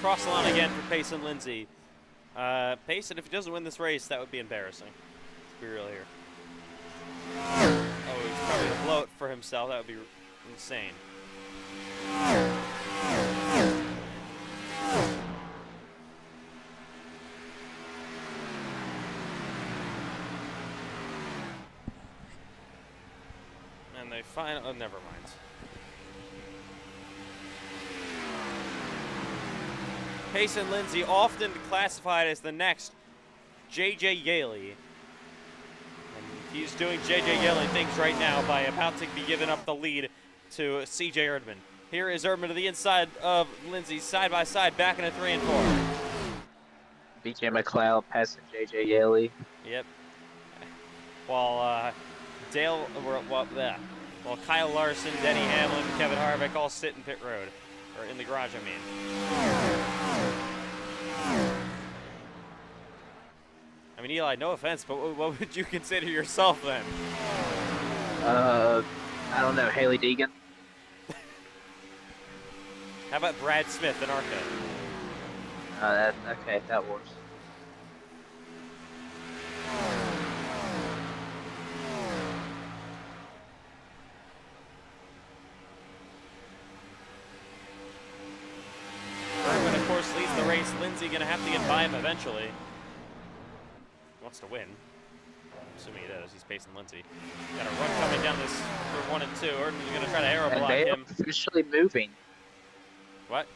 Cross the line again for Pace and Lindsay. Pace, if he doesn't win this race, that would be embarrassing. Let's be real here. Oh, he's probably going to blow it for himself. That would be insane. And they find... Oh, never mind. Pace and Lindsay often classified as the next J.J. Yaley. And he's doing J.J. Yaley things right now by about to be giving up the lead to C.J. Erdman. Here is Erdman to the inside of Lindsay, side by side, back in a 3 and 4. BJ McLeod passing J.J. Yaley. Yep. While while Kyle Larson, Denny Hamlin, Kevin Harvick all sit in pit road. Or in the garage, I mean. I mean, Eli, no offense, but what would you consider yourself then? I don't know, Haley Deegan. How about Brad Smith in ARCA? Okay, that works. Bergman, of course, leads the race. Lindsay going to have to get by him eventually. He wants to win. Assuming he does. He's pacing Lindsay. Got a run coming down this for 1 and 2. Erdman's going to try to arrow And block they are him. officially moving. What?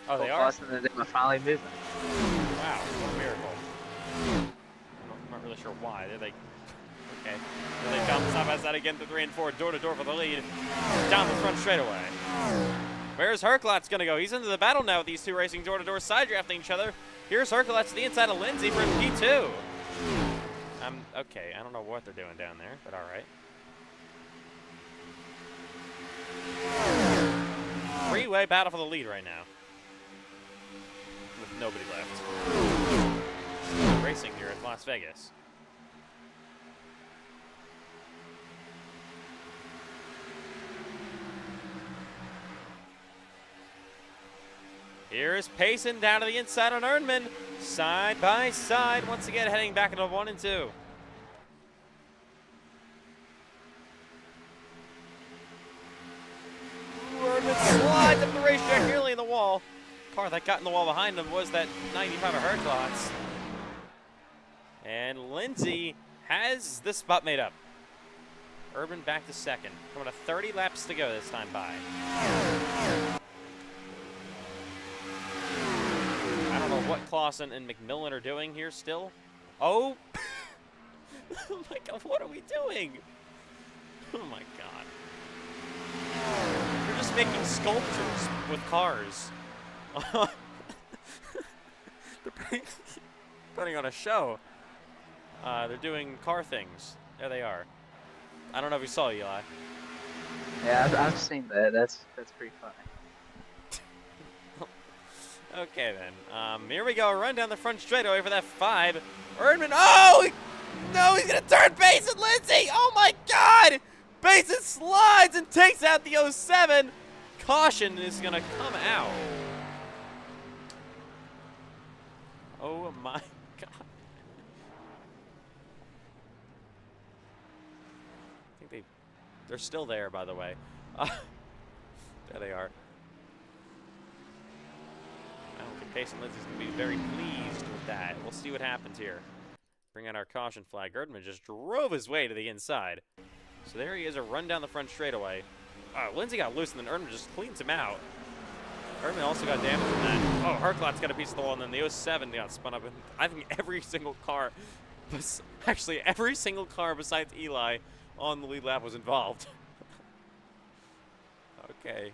Oh, they are? Boston and them are finally moving. Wow, what a miracle. I'm not really sure why. They're like, okay. Then they jump side by side again to 3 and 4, door to door for the lead. Down the front straightaway. Where's Herklotz going to go? He's into the battle now with these two racing door to door, side drafting each other. Here's Herklotz to the inside of Lindsay for P2. Okay, I don't know what they're doing down there, but all right. Three-way battle for the lead right now. With nobody left. Racing here at Las Vegas. Here is Payson down to the inside on Erdman. Side by side, once again heading back into 1 and 2. Erdman slides up the racetrack, nearly in the wall. Car that got in the wall behind him was that 95 of Herklotz. And Lindsay has this spot made up. Erdman back to second. Coming to 30 laps to go this time by. I don't know what Clausen and McMillan are doing here still. Oh! Oh my god, what are we doing? Oh my god. They're just making sculptures with cars. They're putting on a show. They're doing car things. There they are. I don't know if you saw, Eli. Yeah, I've seen that. That's pretty funny. Okay then. Here we go. Run down the front straightaway for that 5. Erdman. Oh! No, he's gonna turn Basin Lindsay! Oh my god! Basin slides and takes out the 07. Caution is gonna come out. Oh my god. I think they're still there, by the way. There they are. I don't think Payson Lindsay's going to be very pleased with that. We'll see what happens here. Bring out our caution flag. Erdman just drove his way to the inside. So there he is, a run down the front straightaway. Lindsay got loose, and then Erdman just cleans him out. Erdman also got damage from that. Oh, Herklotz got a piece of the wall, and then the 07 got spun up. And I think every single car, actually every single car besides Eli on the lead lap was involved. Okay.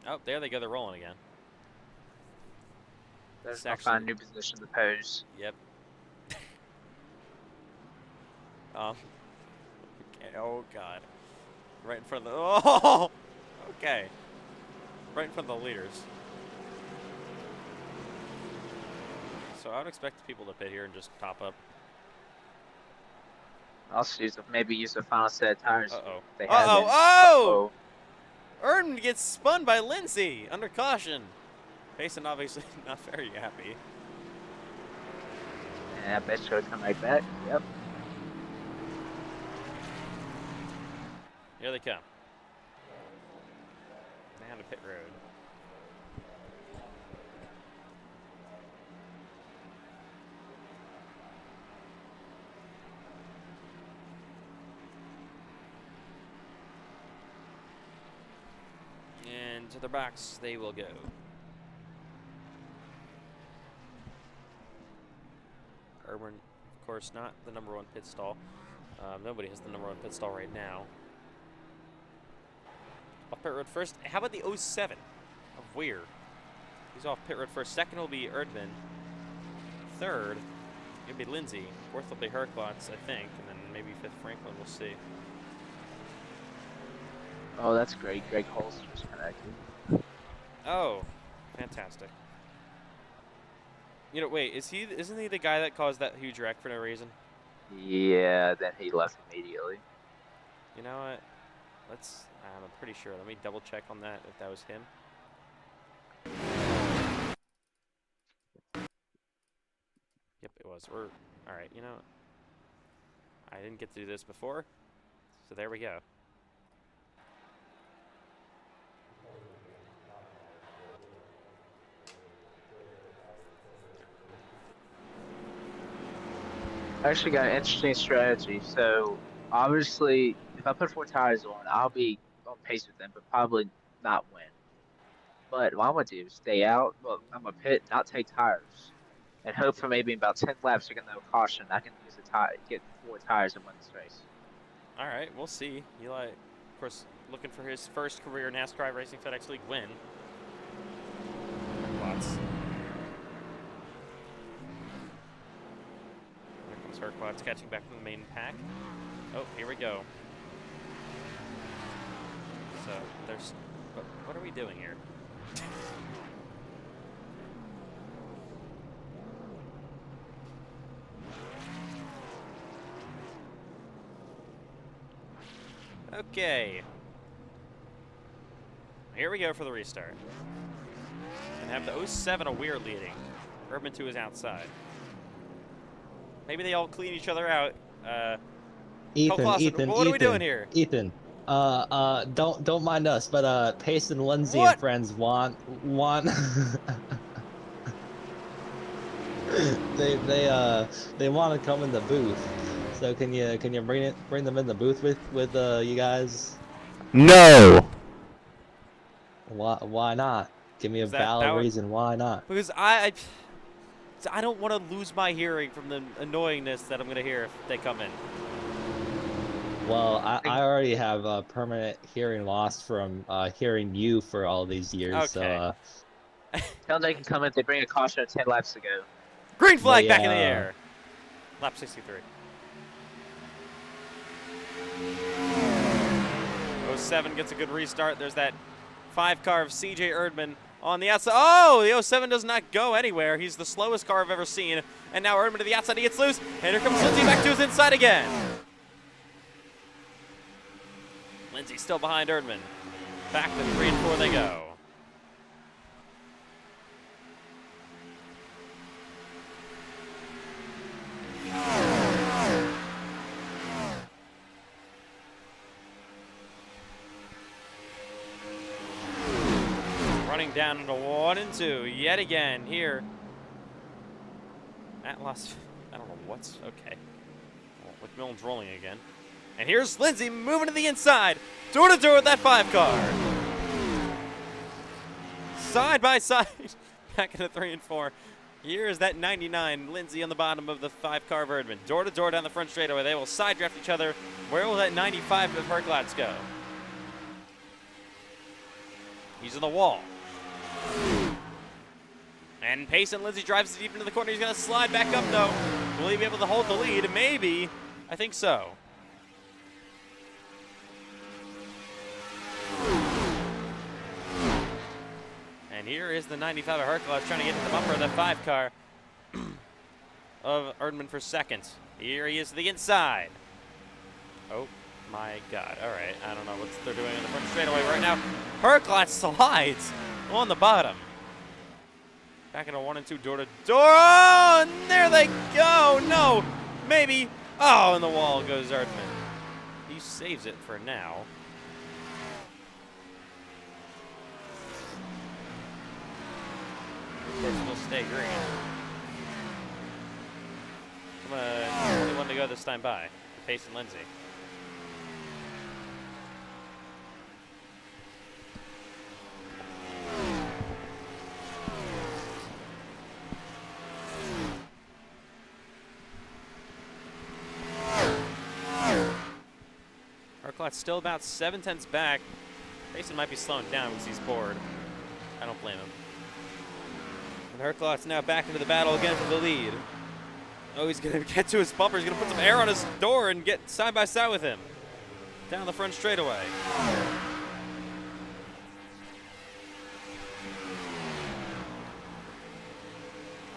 Oh, there they go. They're rolling again. There's no find new position to pose. Yep. Okay. Oh god. Right in front of the. Oh. Okay. Right in front of the leaders. So I would expect people to pit here and just top up. I'll maybe use the final set of tires. Uh-oh. They Uh-oh. haven't. Oh! Erdman gets spun by Lindsay under caution. Payson obviously not very happy. Yeah, I bet she'll come right back. Yep. Here they come. Down to pit road. And to the box they will go. Erdman, of course, not the #1 pit stall. Nobody has the #1 pit stall right now. Off pit road first. How about the 07 of Weir? He's off pit road first. Second will be Erdman. Third, it'll be Lindsay. Fourth will be Herklotz, I think. And then maybe fifth Franklin, we'll see. Oh, that's great. Greg Holster's connected. Oh, fantastic. You know, wait, isn't he the guy that caused that huge wreck for no reason? Yeah, then he left immediately. You know what? I'm pretty sure. Let me double check on that if that was him. Yep, it was. All right, you know, I didn't get to do this before, so there we go. I actually got an interesting strategy. So obviously, if I put 4 tires on, I'll be on pace with them, but probably not win. But what I'm gonna do is stay out. Well, I'm gonna pit, not take tires, and hope for maybe about 10 laps to get no caution. I can use the tire, get 4 tires and win this race. All right, we'll see. Eli, of course, looking for his first career NASCAR Racing FedEx League win. Lots. There comes Herquats catching back from the main pack. Oh, here we go. So there's, what are we doing here? Okay. Here we go for the restart. And have the 07 a weird leading. Urban 2 is outside. Maybe they all clean each other out. Ethan, what are we doing here? Ethan, don't mind us, but Pace and Lindsay What? and friends want they want to come in the booth. So can you bring them in the booth with you guys? No. Why not? Give me a That valid would- reason why not. Because I don't want to lose my hearing from the annoyingness that I'm going to hear if they come in. Well, I already have a permanent hearing loss from hearing you for all these years. Okay. So Tell them they can come if they bring a caution at 10 laps to go. Green flag back in the yeah. air. Lap 63. 07 gets a good restart. There's that 5-car of CJ Erdman on the outside. Oh, the 07 does not go anywhere. He's the slowest car I've ever seen. And now Erdman to the outside. He gets loose. And here comes Lindsay back to his inside again. Lindsay still behind Erdman. Back to 3 and 4 they go. Running down into 1 and 2 yet again here at Las. I don't know what's okay. Well, McMillan's rolling again, and here's Lindsay moving to the inside, door to door with that 5-car, side by side, back into 3 and 4. Here is that 99 Lindsay on the bottom of the 5-car Verdman, door to door down the front straightaway. They will side draft each other. Where will that 95 of Herklotz go? He's in the wall. And Pace and Lindsay drives deep into the corner. He's going to slide back up, though. Will he be able to hold the lead? Maybe. I think so. And here is the 95 of Hercules trying to get to the bumper of that 5-car of Erdman for second. Here he is to the inside. Oh, my God. All right. I don't know what they're doing in the front straightaway right now. Hercules slides on the bottom. Back into 1 and 2, door to door. Oh, and there they go. No, maybe. Oh, and the wall goes Erdman. He saves it for now. Of course, we'll stay green. Come on, only one to go this time by. Pace and Lindsay. Herklot's still about 7/10 back. Mason might be slowing down because he's bored. I don't blame him. And Herklot's now back into the battle again for the lead. Oh, he's going to get to his bumper. He's going to put some air on his door and get side by side with him. Down the front straightaway.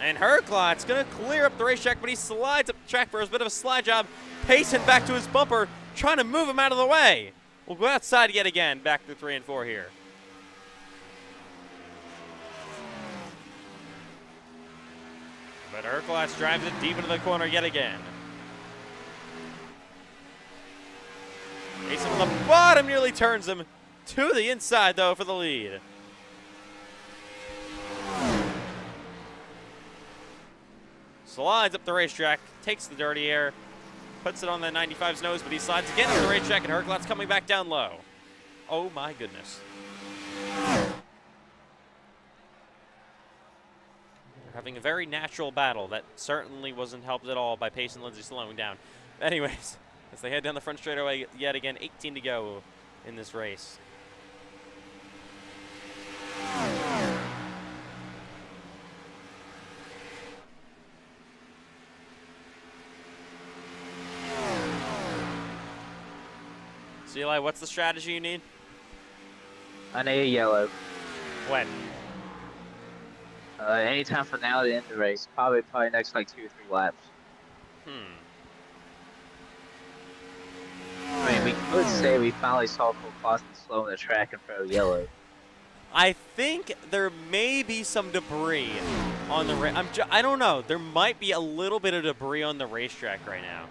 And Herklot's going to clear up the racetrack, but he slides up the track for a bit of a slide job. Payson back to his bumper, trying to move him out of the way. We'll go outside yet again, back to 3 and 4 here. But Herklot's drives it deep into the corner yet again. Payson on the bottom nearly turns him to the inside, though, for the lead. Slides up the racetrack, takes the dirty air, puts it on the 95's nose, but he slides again up the racetrack, and Herklot's coming back down low. Oh my goodness. They're having a very natural battle that certainly wasn't helped at all by Pace and Lindsay slowing down. Anyways, as they head down the front straightaway yet again, 18 to go in this race. So Eli, what's the strategy you need? I need a yellow. When? Anytime from now to end the race. Probably next like 2 or 3 laps. I mean, we could say we finally saw Cole Clausen slow in the track and throw yellow. I think there may be some debris on the I don't know. There might be a little bit of debris on the racetrack right now.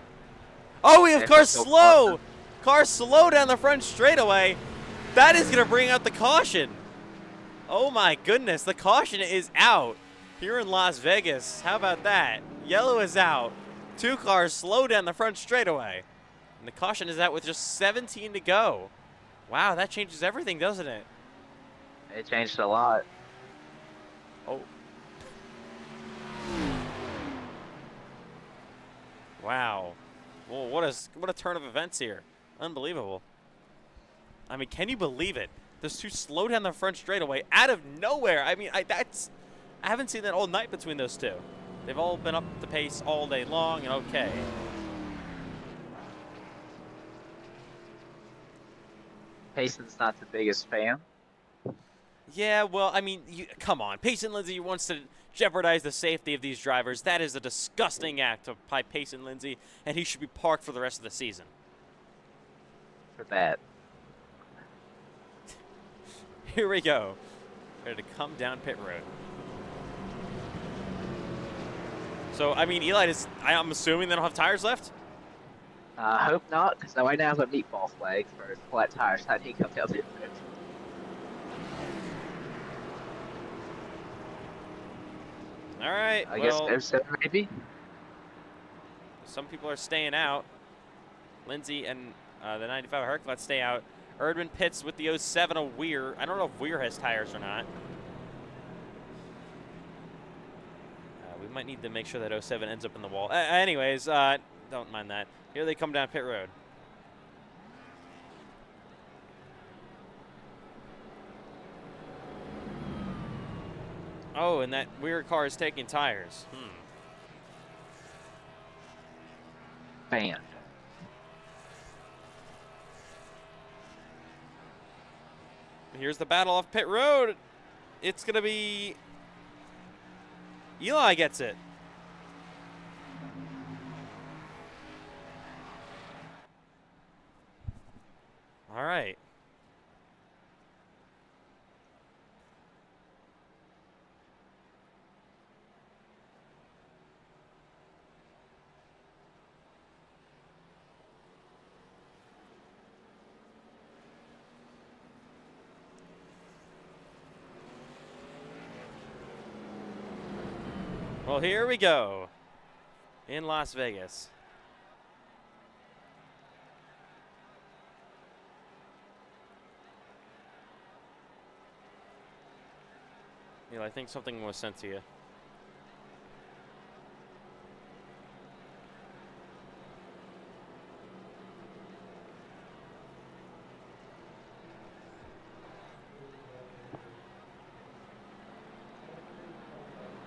Oh, we have cars slow! Cars slow down the front straightaway. That is going to bring out the caution. Oh my goodness, the caution is out here in Las Vegas. How about that? Yellow is out. 2 cars slow down the front straightaway. And the caution is out with just 17 to go. Wow, that changes everything, doesn't it? It changed a lot. Oh. Wow. Well, what a turn of events here. Unbelievable. I mean, can you believe it? Those 2 slow down the front straightaway out of nowhere. I mean, I haven't seen that all night between those 2. They've all been up the pace all day long and okay. Payson's not the biggest fan. Yeah, well, I mean, come on. Payson Lindsay wants to jeopardize the safety of these drivers. That is a disgusting act by Payson Lindsay, and he should be parked for the rest of the season. For that. Here we go. Ready to come down pit road. So, I mean, Eli, I'm assuming they don't have tires left? I hope not, because right now I have a meatball flag for flat tires. How do you come down pit road? All right. I well, guess 07 maybe? Some people are staying out. Lindsay and the 95 Herklot stay out. Erdman pits with the 07 of Weir. I don't know if Weir has tires or not. We might need to make sure that 07 ends up in the wall. Anyways, don't mind that. Here they come down pit road. Oh, and that Weir car is taking tires. Banned. Here's the battle off pit road. It's going to be... Eli gets it. All right. Well, here we go in Las Vegas. Neil, I think something was sent to you.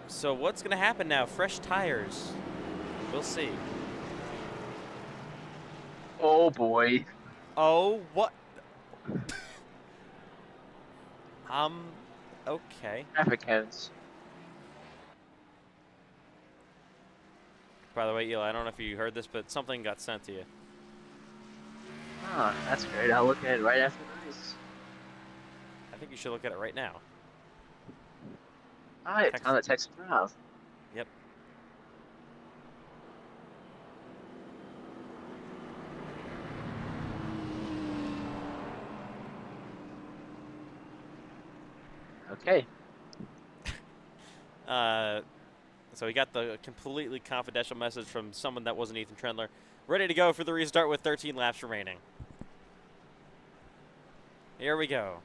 So what's going to happen now? Fresh tires. We'll see. Oh boy. Oh, what? Okay. Traffic cones. By the way, Eli, I don't know if you heard this, but something got sent to you. Ah, that's great. I'll look at it right after the race. I think you should look at it right now. All right, Text. time to text Ralph. Yep. Okay. So we got the completely confidential message from someone that wasn't Ethan Trendler. Ready to go for the restart with 13 laps remaining. Here we go.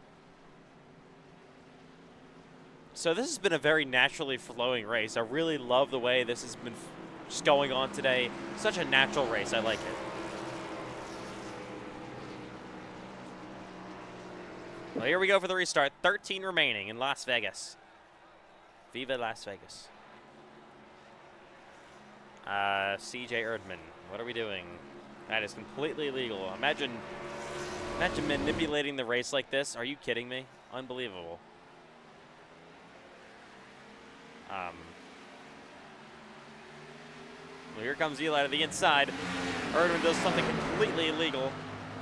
So this has been a very naturally flowing race. I really love the way this has been just going on today. Such a natural race. I like it. Well, here we go for the restart. 13 remaining in Las Vegas. Viva Las Vegas. CJ Erdman, what are we doing? That is completely illegal. Imagine manipulating the race like this. Are you kidding me? Unbelievable. Well, here comes Eli to the inside. Erdman does something completely illegal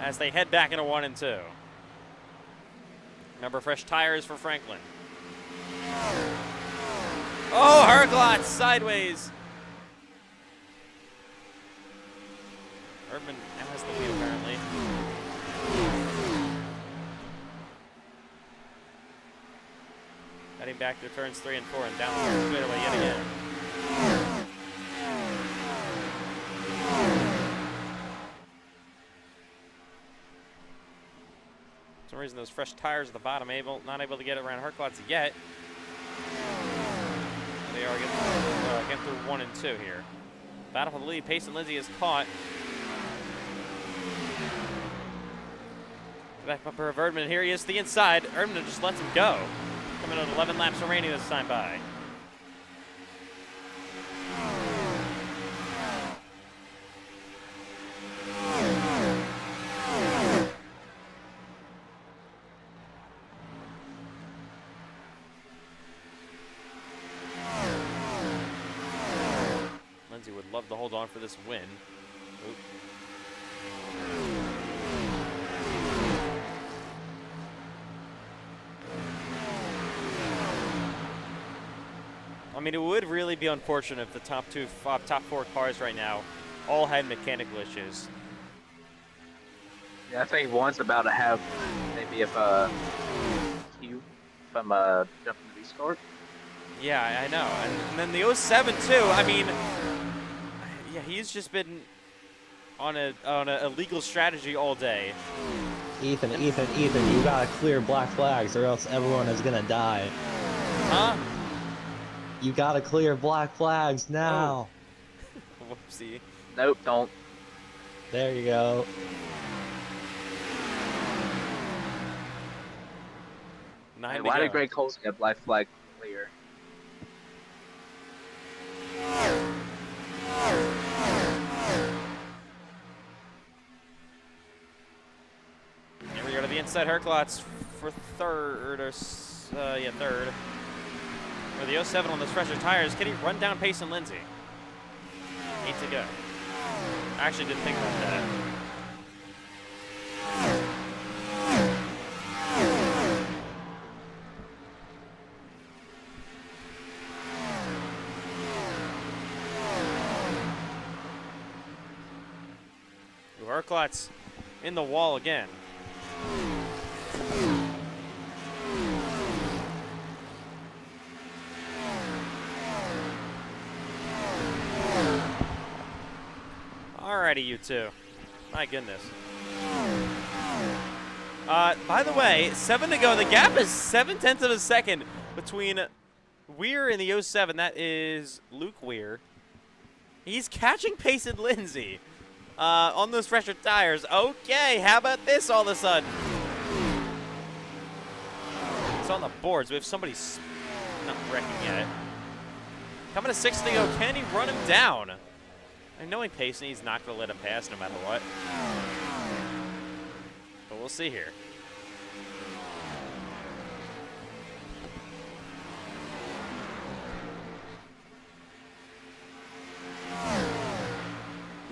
as they head back into 1 and 2. Remember, fresh tires for Franklin. Oh, Herglotz sideways. Erdman now has the lead, apparently. Heading back to turns 3 and 4 and down the straightaway yet again. For some reason, those fresh tires at the bottom not able to get around Herglotz yet. They are getting through 1 and 2 here. Battle for the lead. Payson Lindsay is caught. Back bumper of Erdman. Here he is to the inside. Erdman just lets him go. Coming in 11 laps remaining this time by. Lindsay would love to hold on for this win. Oop. I mean, it would really be unfortunate if the top 4 cars right now all had mechanical issues. Yeah, I think one's about to have maybe if Q from jumping the restart. Yeah, I know. And then the 07 too. I mean, yeah, he's just been on a illegal strategy all day. Ethan, you gotta clear black flags or else everyone is gonna die. Huh? You gotta clear black flags now. Oh. Whoopsie. Nope, don't. There you go. Hey, why did Greg Coles get black flag clear? Here we go to the inside. Herglotz for third, or third. For the 07 on those fresher tires, can he run down Payson Lindsay? 8 to go. I actually didn't think about that. Herglotz in the wall again. Alrighty, you two. My goodness. By the way, 7 to go. The gap is 0.7 of a second between Weir and the 07. That is Luke Weir. He's catching Payson Lindsay on those fresher tires. Okay, how about this all of a sudden? It's on the boards. We have somebody not wrecking yet. Coming to 6 to go. Can he run him down? And knowing Payson, he's not going to let him pass no matter what. But we'll see here.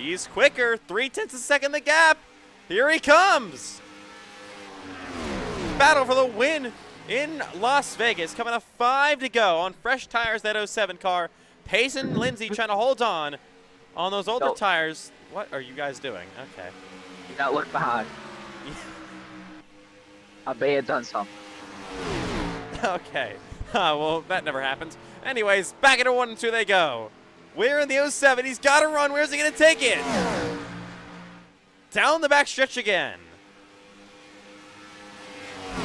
He's quicker. 0.3 a second the gap. Here he comes. Battle for the win in Las Vegas. Coming up 5 to go on fresh tires, that 07 car. Payson Lindsay trying to hold on those older tires. What are you guys doing? Okay. You gotta look behind. I bet you done something. Okay. Well, that never happens. Anyways, back into 1 and 2 they go. We're in the 07. He's got to run. Where's he going to take it? Down the back stretch again.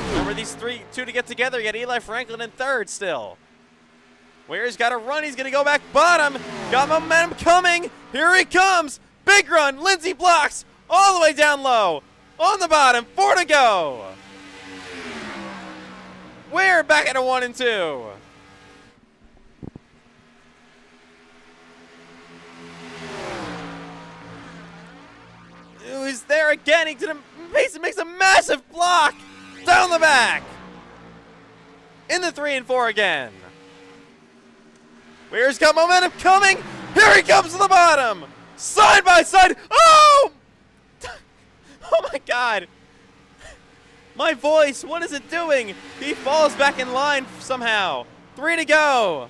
Remember these two to get together. You got Eli Franklin in third still. Ware's got to run. He's going to go back bottom. Got momentum coming. Here he comes. Big run. Lindsay blocks all the way down low. On the bottom. 4 to go. Ware back into 1 and 2. Ooh, he's there again. Mason makes a massive block down the back. In the 3 and 4 again. Ware's got momentum coming. Here he comes to the bottom. Side by side. Oh! Oh my God. My voice, what is it doing? He falls back in line somehow. 3 to go.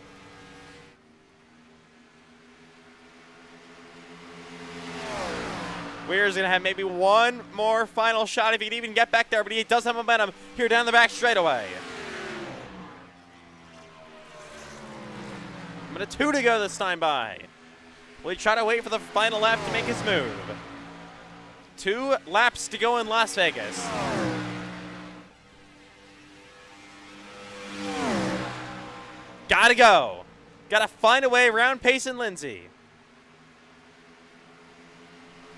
Weir's going to have maybe one more final shot if he can even get back there, but he does have momentum here down the back straightaway. But a 2 to go this time by. Will he try to wait for the final lap to make his move? 2 laps to go in Las Vegas. Gotta go. Gotta find a way around Payson Lindsay.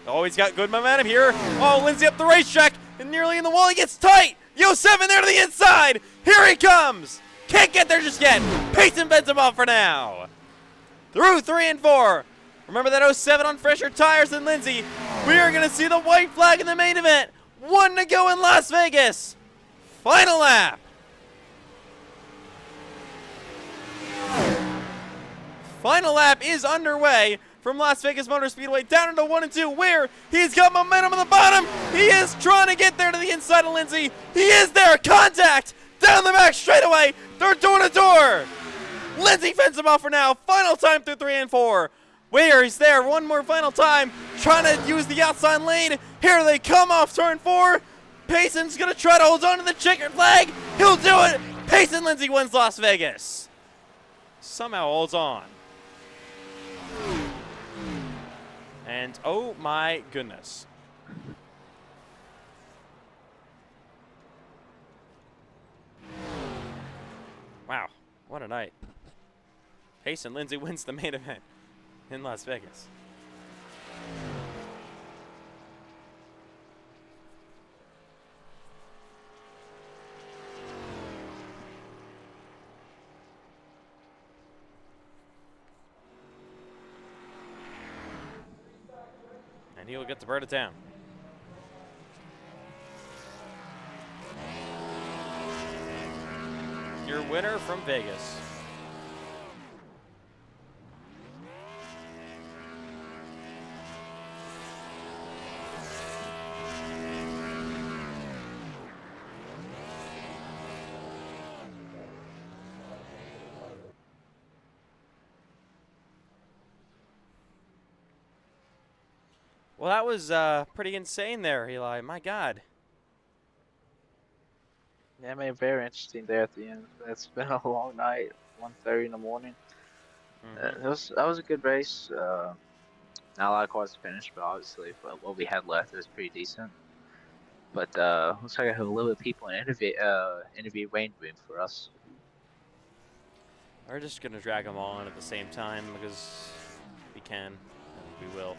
Oh, he's got good momentum here. Oh, Lindsay up the racetrack and nearly in the wall. He gets tight. Yo, 7 there to the inside. Here he comes. Can't get there just yet. Payson bends him off for now. Through 3 and 4. Remember that 07 on fresher tires than Lindsay. We are going to see the white flag in the main event. 1 to go in Las Vegas. Final lap. Final lap is underway from Las Vegas Motor Speedway down into 1 and 2, where he's got momentum on the bottom. He is trying to get there to the inside of Lindsay. He is there. Contact down the back straightaway. They're door to door. Lindsay fends him off for now. Final time through 3 and 4. Where he's there. One more final time. Trying to use the outside lane. Here they come off turn 4. Payson's going to try to hold on to the checkered flag. He'll do it. Payson Lindsay wins Las Vegas. Somehow holds on. And oh my goodness. Wow, what a night. Payson Lindsay wins the main event in Las Vegas. And he'll get to burn it down. Your winner from Vegas. Well, that was pretty insane there, Eli. My God. Yeah, I mean, very interesting there at the end. It's been a long night, 1:30 in the morning. Mm-hmm. That was a good race. Not a lot of cars to finish, but obviously what we had left was pretty decent. But looks like I have a little bit of people in interview range room for us. We're just gonna drag them all in at the same time because we can, and we will.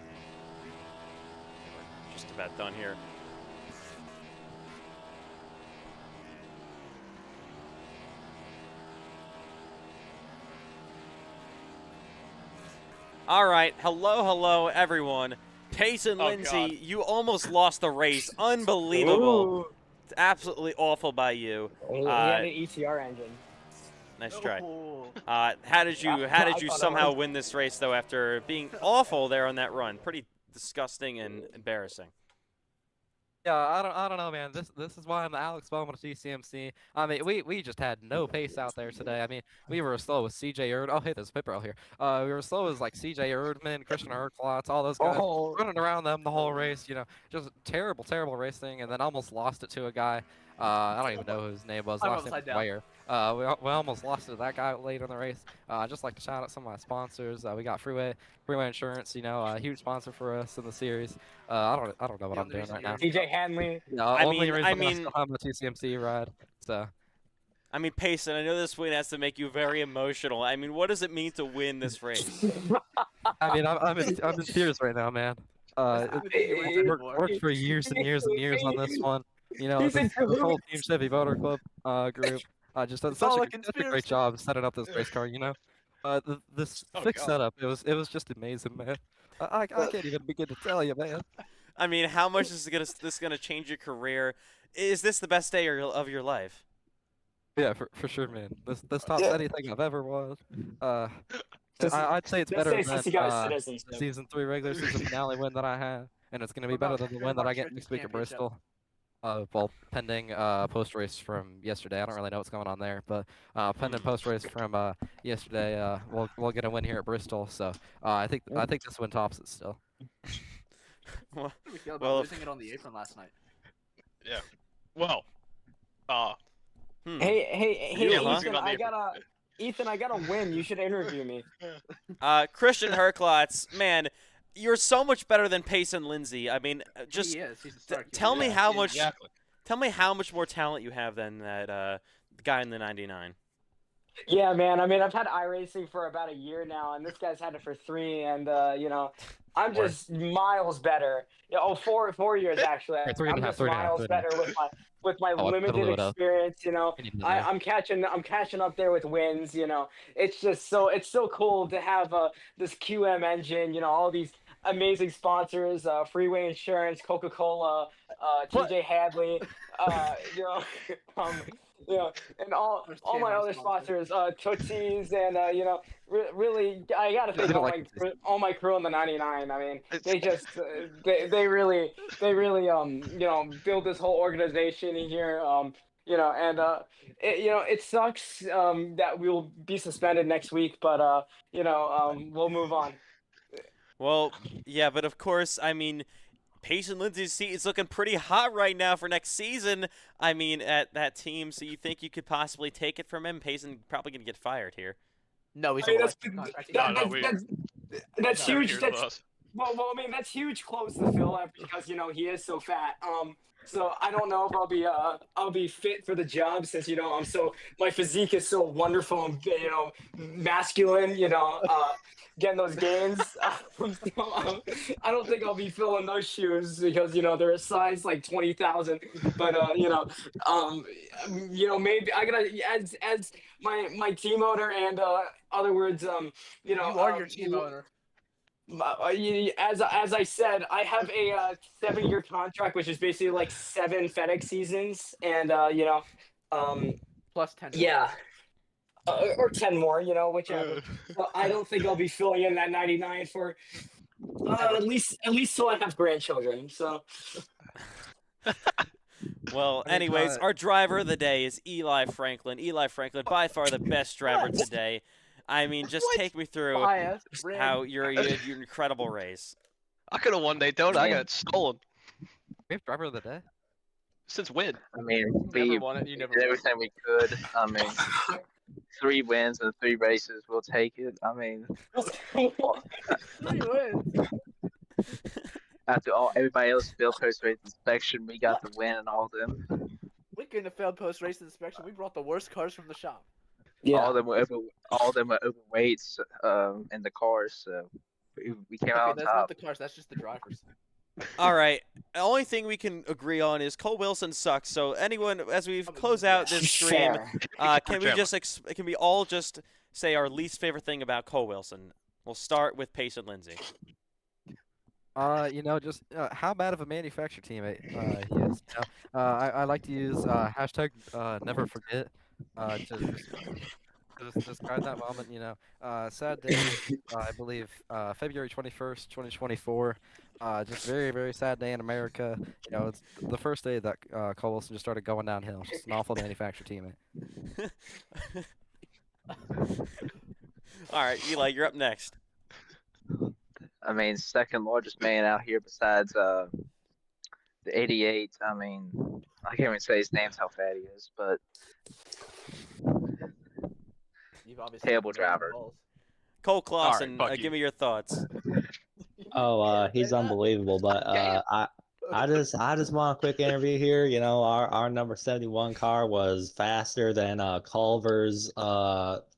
Just about done here. All right, hello, everyone. Payson Lindsay, God. you almost lost the race. Unbelievable. It's absolutely awful by you. He had an ECR engine. Nice try. How did you somehow win this race though after being awful there on that run? Pretty disgusting and embarrassing. Yeah, I don't know, man. This is why I'm the Alex Bowman of TCMC. I mean, we just had no pace out there today. I mean, we were as slow as CJ Erd. Oh, hey, there's a paper out here. We were as slow as like CJ Erdman, Christian Herklotz, all those guys running around them the whole race. You know, just terrible racing, and then almost lost it to a guy. I don't even know who his name was. Last name was Wire. We almost lost it to that guy late in the race. I'd just like to shout out some of my sponsors. We got Freeway Insurance, you know, a huge sponsor for us in the series. I don't know what I'm doing right now. DJ Hanley. No, I only mean- reason I mean- still have the TCMC ride. So I mean, Payson, I know this win has to make you very emotional. I mean, what does it mean to win this race? I mean, I'm in tears right now, man. Worked for years and years and years on this one. You know, this whole Team Chevy Motor Club group just done such a great job setting up this race car. You know, this fixed setup, it was just amazing, man. I can't even begin to tell you, man. I mean, how much is this gonna change your career? Is this the best day of your life? Yeah, for sure, man. This tops anything I've ever was. I'd say it's better than season 3 regular season finale win that I had, and it's gonna be better than the win that I get next week at Bristol. Well, pending post race from yesterday. I don't really know what's going on there, but pending post race from yesterday, we'll get a win here at Bristol. So I think this win tops it still. How do we feel about losing it on the apron last night? Yeah. Well. Hey, Yeah, Ethan, I got a win. You should interview me. Christian Herklotz, man, you're so much better than Payson Lindsay. I mean, just He is. He's a star tell me how much. Exactly. Tell me how much more talent you have than that guy in the 99. Yeah, man. I mean, I've had iRacing for about a year now, and this guy's had it for 3, and you know, I'm just miles better. Yeah, 4 years actually. I'm just miles better with my limited experience. You know, I'm catching up there with wins. You know, it's so cool to have this QM engine. You know, all these amazing sponsors, Freeway Insurance, Coca-Cola, TJ Hadley, you know, you know, and all my other sponsors, Tootsies, and you know, really, I gotta thank all my crew on the 99. I mean, they just, they really, you know, build this whole organization in here. You know, and you know, it sucks that we'll be suspended next week, but you know, we'll move on. Well, yeah, but of course, I mean, Payson Lindsay's seat is looking pretty hot right now for next season. I mean, at that team, so you think you could possibly take it from him? Payson probably gonna get fired here. No, he's that's huge. Well, I mean, that's huge close to fill because you know he is so fat. So I don't know if I'll be fit for the job since you know my physique is so wonderful and you know masculine. You know. Getting those gains. I don't think I'll be filling those shoes because you know they're a size like 20,000. But you know maybe I gotta as my team owner and other words you know you are your team owner. As I said, I have a 7-year contract, which is basically like 7 FedEx seasons, and you know plus 10. Yeah. Or 10 more, you know, whichever. But I don't think I'll be filling in that 99 for at least till I have grandchildren. So. Well, anyways, our driver of the day is Eli Franklin. Eli Franklin, by far the best driver today. I mean, just take me through how your incredible race. I could have won Daytona. I got stolen. We have driver of the day. Since when? I mean, You we never won it. You never did everything we could. I mean, 3 wins and 3 races. We'll take it. I mean, 3 wins. after everybody else failed post-race inspection, we got the win and all of them. We couldn't have failed post-race inspection. We brought the worst cars from the shop. Yeah. All of them were overweights in the cars, so we came out on that's top. not the cars. That's just the drivers. All right. The only thing we can agree on is Cole Wilson sucks. So anyone, as we close out this stream, can we all just say our least favorite thing about Cole Wilson? We'll start with Payson Lindsay. You know, just how bad of a manufacturer teammate he is. You know, I like to use hashtag never forget. Just just describe that moment. Sad day. I believe February 21st, 2024. Just very, very sad day in America. It's the first day that Cole Wilson just started going downhill. Just an awful manufacturer teammate. All right, Eli, you're up next. I mean, second largest man out here besides the 88. I mean, I can't even say his name's how fat he is, but terrible driver. Cole Clausen, fuck you. give me your thoughts. Oh, he's unbelievable. But I just want a quick interview here. Our number 71 car was faster than Culver's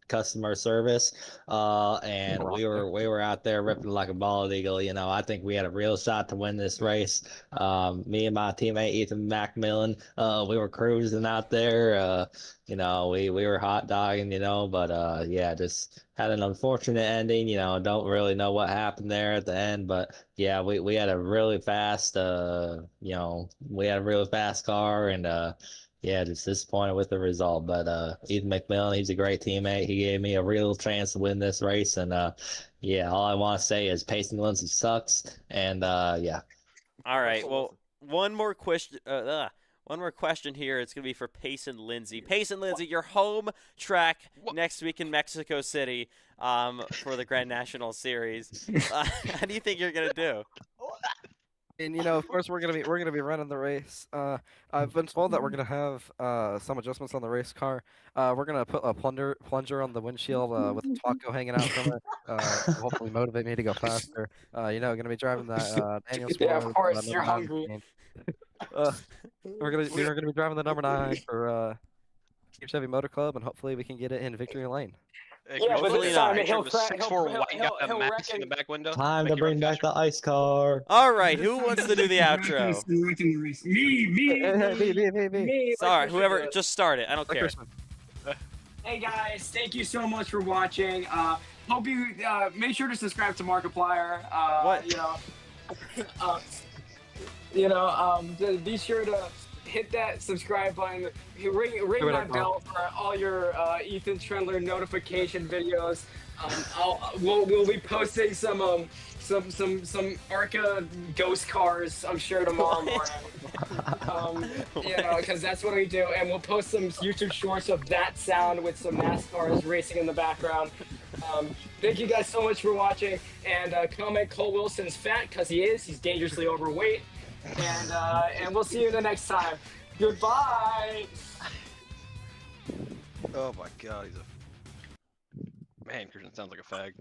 customer service, and we were out there ripping like a bald eagle. I think we had a real shot to win this race. Me and my teammate Ethan Macmillan, we were cruising out there. We were hot dogging. But yeah, just had an unfortunate ending. Don't really know what happened there at the end, but yeah, we had a really fast we had a really fast car, and yeah, just disappointed with the result. But Ethan McMillan, he's a great teammate. He gave me a real chance to win this race, and yeah, all I want to say is Payson Lindsay sucks, and yeah. All right, well, one more question. One more question here. It's going to be for Payson Lindsay. Payson Lindsay, your home track next week in Mexico City for the Grand National Series. How do you think you're going to do? And of course, we're gonna be running the race. I've been told that we're gonna have some adjustments on the race car. We're gonna put a plunger on the windshield with taco hanging out from it. To hopefully motivate me to go faster. Gonna be driving that Daniel Suarez. Yeah, of course, number you're 9 hungry. machine. We're gonna be driving the number 9 for Chevy Motor Club, and hopefully we can get it in victory lane. Yeah, but this time he'll a 6'4" white guy with a mask in the back window. Time to bring back the ice car. All right, who wants to do the outro? Me. Sorry, whoever, just start it. I don't care. Hey guys, thank you so much for watching. Hope you make sure to subscribe to Markiplier. Be sure to hit that subscribe button. Ring that bell for all your Ethan Trendler notification videos. We'll be posting some ARCA ghost cars, I'm sure, tomorrow morning. Because that's what we do, and we'll post some YouTube shorts of that sound with some NASCARs racing in the background. Thank you guys so much for watching, and comment Cole Wilson's fat, because he is. He's dangerously overweight, and we'll see you the next time. Goodbye. Oh my God, man, Christian sounds like a fag.